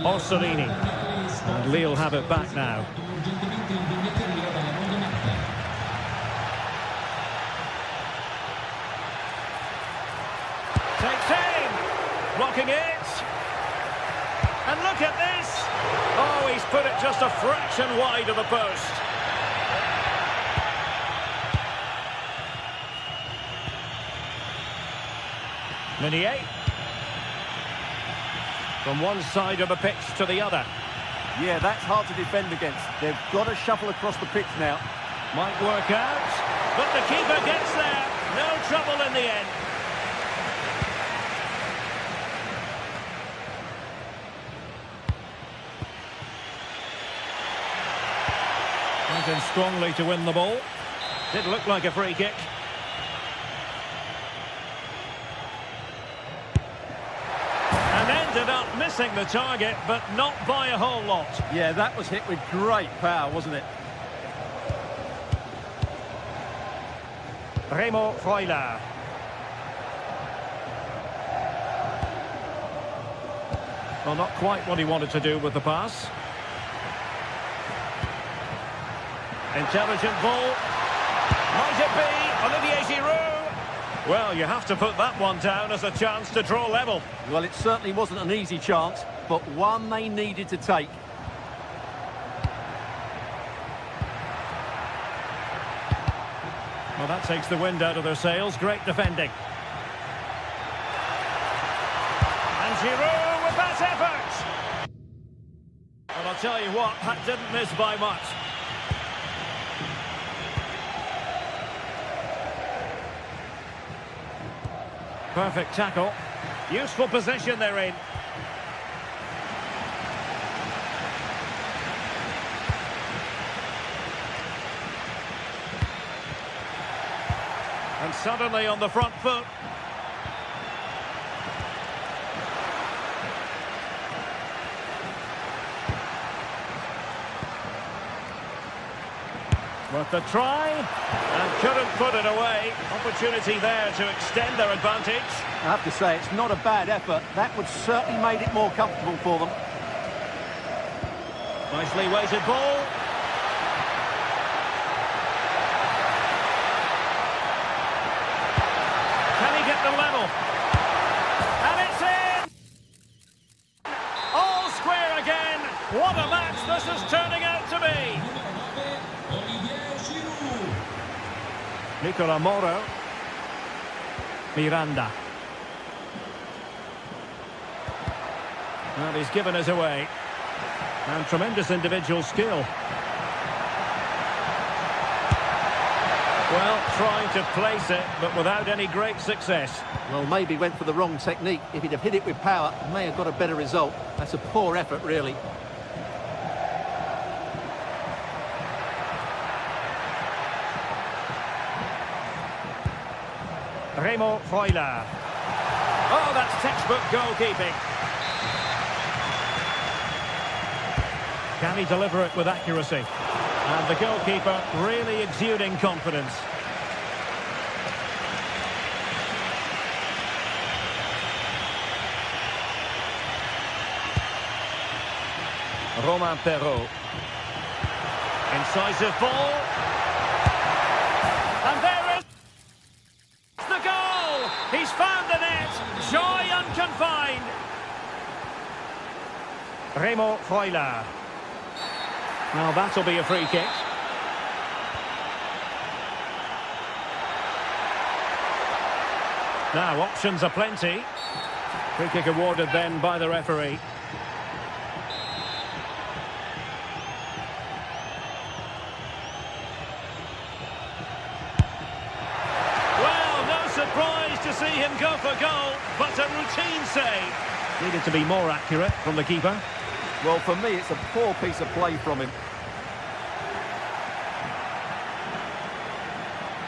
Speaker 2: Orsolini. And Lille have it back now. Takes aim. Blocking it. And look at this. Oh, he's put it just a fraction wide of the post. Meunier. From one side of the pitch to the other.
Speaker 5: Yeah, that's hard to defend against. They've got to shuffle across the pitch now.
Speaker 2: Might work out. But the keeper gets there. No trouble in the end. Went in strongly to win the ball. Did look like a free kick. And ended up missing the target, but not by a whole lot.
Speaker 5: Yeah, that was hit with great power, wasn't it?
Speaker 2: Remo Freuler. Well, not quite what he wanted to do with the pass. Intelligent ball. Might it be Olivier Giroud? Well, you have to put that one down as a chance to draw level.
Speaker 5: Well, it certainly wasn't an easy chance, but one they needed to take.
Speaker 2: Well, that takes the wind out of their sails. Great defending. And Giroud with that effort. Well, I'll tell you what, that didn't miss by much. Perfect tackle. Useful position they're in. And suddenly on the front foot. Worth the try, and couldn't put it away. Opportunity there to extend their advantage.
Speaker 5: I have to say, it's not a bad effort. That would certainly made it more comfortable for them.
Speaker 2: Nicely weighted ball. Can he get the level? And it's in! All square again. What a match this is turning out to be. Nicola Moro. Miranda. Well, he's given us away. And tremendous individual skill. Well, trying to place it, but without any great success.
Speaker 4: Well, maybe went for the wrong technique. If he'd have hit it with power, may have got a better result. That's a poor effort, really.
Speaker 2: Remo Freuler. Oh, that's textbook goalkeeping. Can he deliver it with accuracy? And the goalkeeper really exuding confidence. Romain Perrault. Incisive ball. And there is the goal! He's found the net. Joy unconfined. Remo Freuler. Well, that'll be a free kick. Now, options are plenty. Free kick awarded then by the referee. Well, no surprise to see him go for goal, but a routine save. Needed to be more accurate from the keeper.
Speaker 4: Well, for me, it's a poor piece of play from him.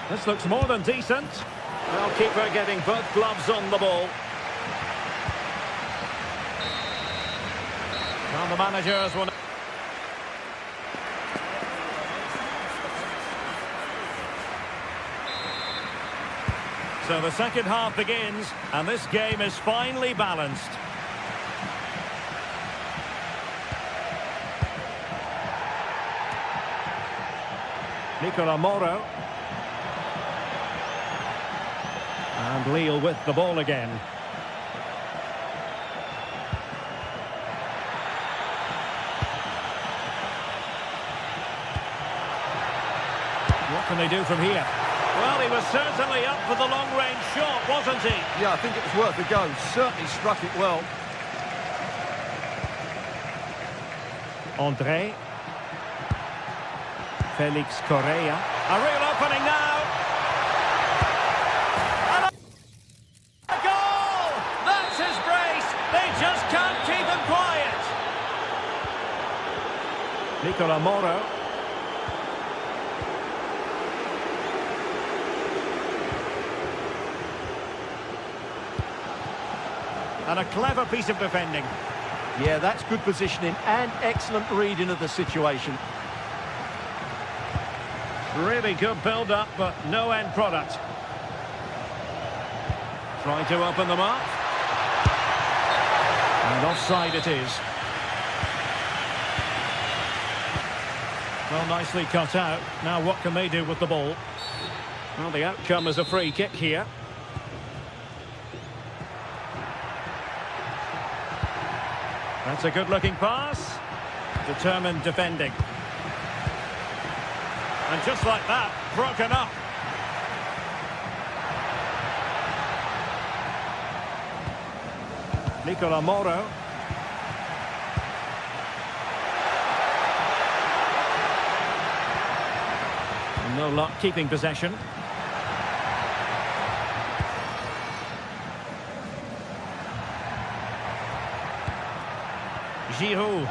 Speaker 2: This looks more than decent. Well, keeper getting both gloves on the ball. Well, the managers will... So the second half begins, and this game is finely balanced. Nicola Moro. And Lille with the ball again. What can they do from here? Well, he was certainly up for the long-range shot, wasn't he?
Speaker 4: Yeah, I think it was worth a go. Certainly struck it well.
Speaker 2: André. Felix Correa. A real opening now. And a goal! That's his brace. They just can't keep him quiet. Nicola Moro. And a clever piece of defending.
Speaker 5: Yeah, that's good positioning and excellent reading of the situation.
Speaker 2: Really good build-up, but no end product. Trying to open them up. And offside it is. Well, nicely cut out. Now what can they do with the ball? Well, the outcome is a free kick here. That's a good-looking pass. Determined defending. And just like that, broken up. Nicola Moro. No luck keeping possession. Giroud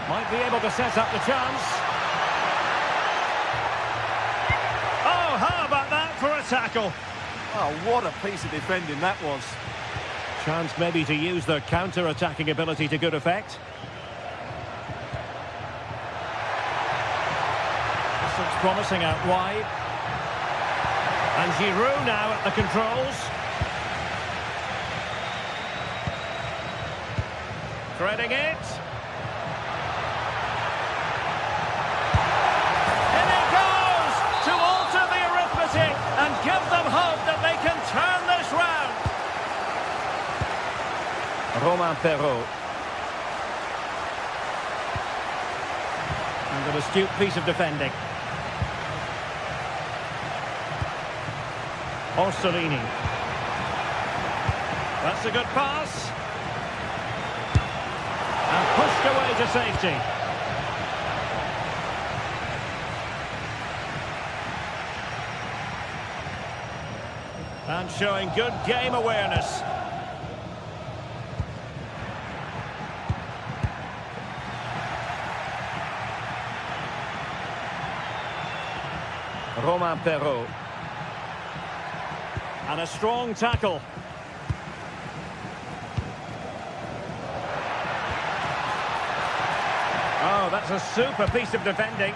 Speaker 2: might be able to set up the chance. Oh, how about that for a tackle?
Speaker 4: Oh, what a piece of defending that was.
Speaker 2: Chance maybe to use their counter-attacking ability to good effect. This looks promising out wide. And Giroud now at the controls. Threading it. In it goes to alter the arithmetic and give them hope that they can turn this round. Romain Perrault. And an astute piece of defending. Orsolini. That's a good pass. And pushed away to safety. And showing good game awareness. Romain Perrault. And a strong tackle. Oh, that's a super piece of defending.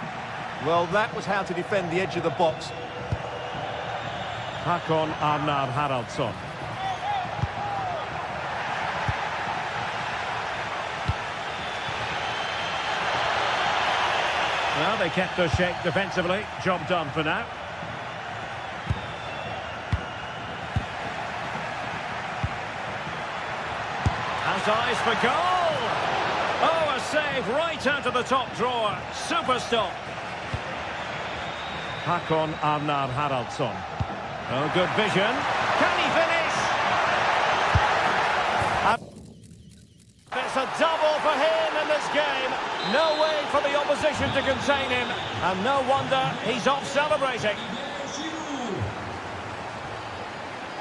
Speaker 5: Well, that was how to defend the edge of the box.
Speaker 2: Håkon Arnar Haraldsson. Well, they kept their shape defensively. Job done for now. Has eyes for goal! Oh, a save right out of the top drawer. Super stop. Håkon Arnar Haraldsson. Oh, good vision. Can he finish? That's a double for him in this game. No way for the opposition to contain him. And no wonder he's off celebrating.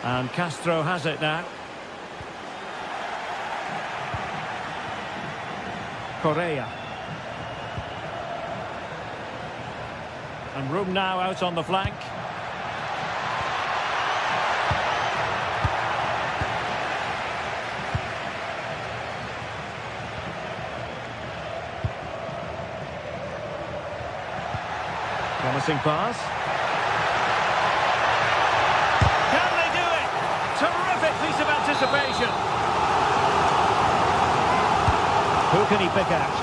Speaker 2: And Castro has it now. Correa. And room now out on the flank. Promising pass. Can they do it? Terrific piece of anticipation. Who can he pick out?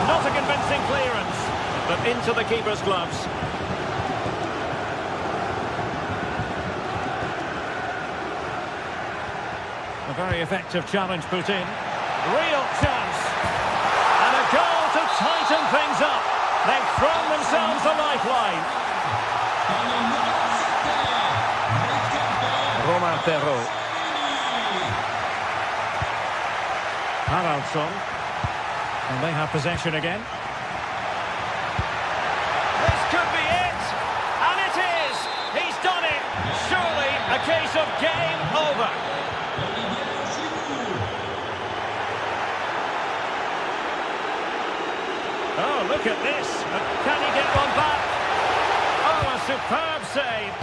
Speaker 2: Not a convincing clearance, but into the keeper's gloves. A very effective challenge put in. Real chance. And a goal to tighten things up. They've thrown themselves a lifeline. Romain Perrault. Haraldsson. And they have possession again. This could be it. And it is. He's done it. Surely a case of game over. Oh, look at this. Can he get one back? Oh, a superb save.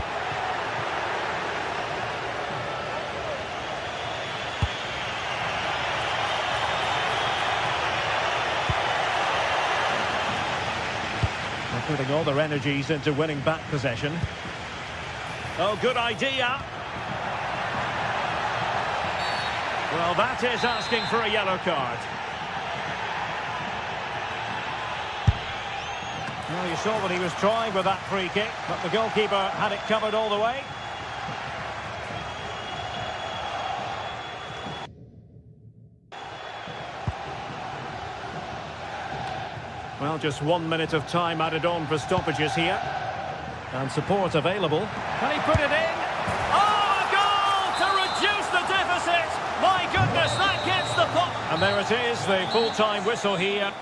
Speaker 2: They're putting all their energies into winning back possession. Oh, good idea. Well, that is asking for a yellow card. Well, you saw what he was trying with that free kick, but the goalkeeper had it covered all the way. Well, just 1 minute of time added on for stoppages here. And support available. Can he put it in? Oh, a goal to reduce the deficit! My goodness, that gets the puck! And there it is, the full-time whistle here.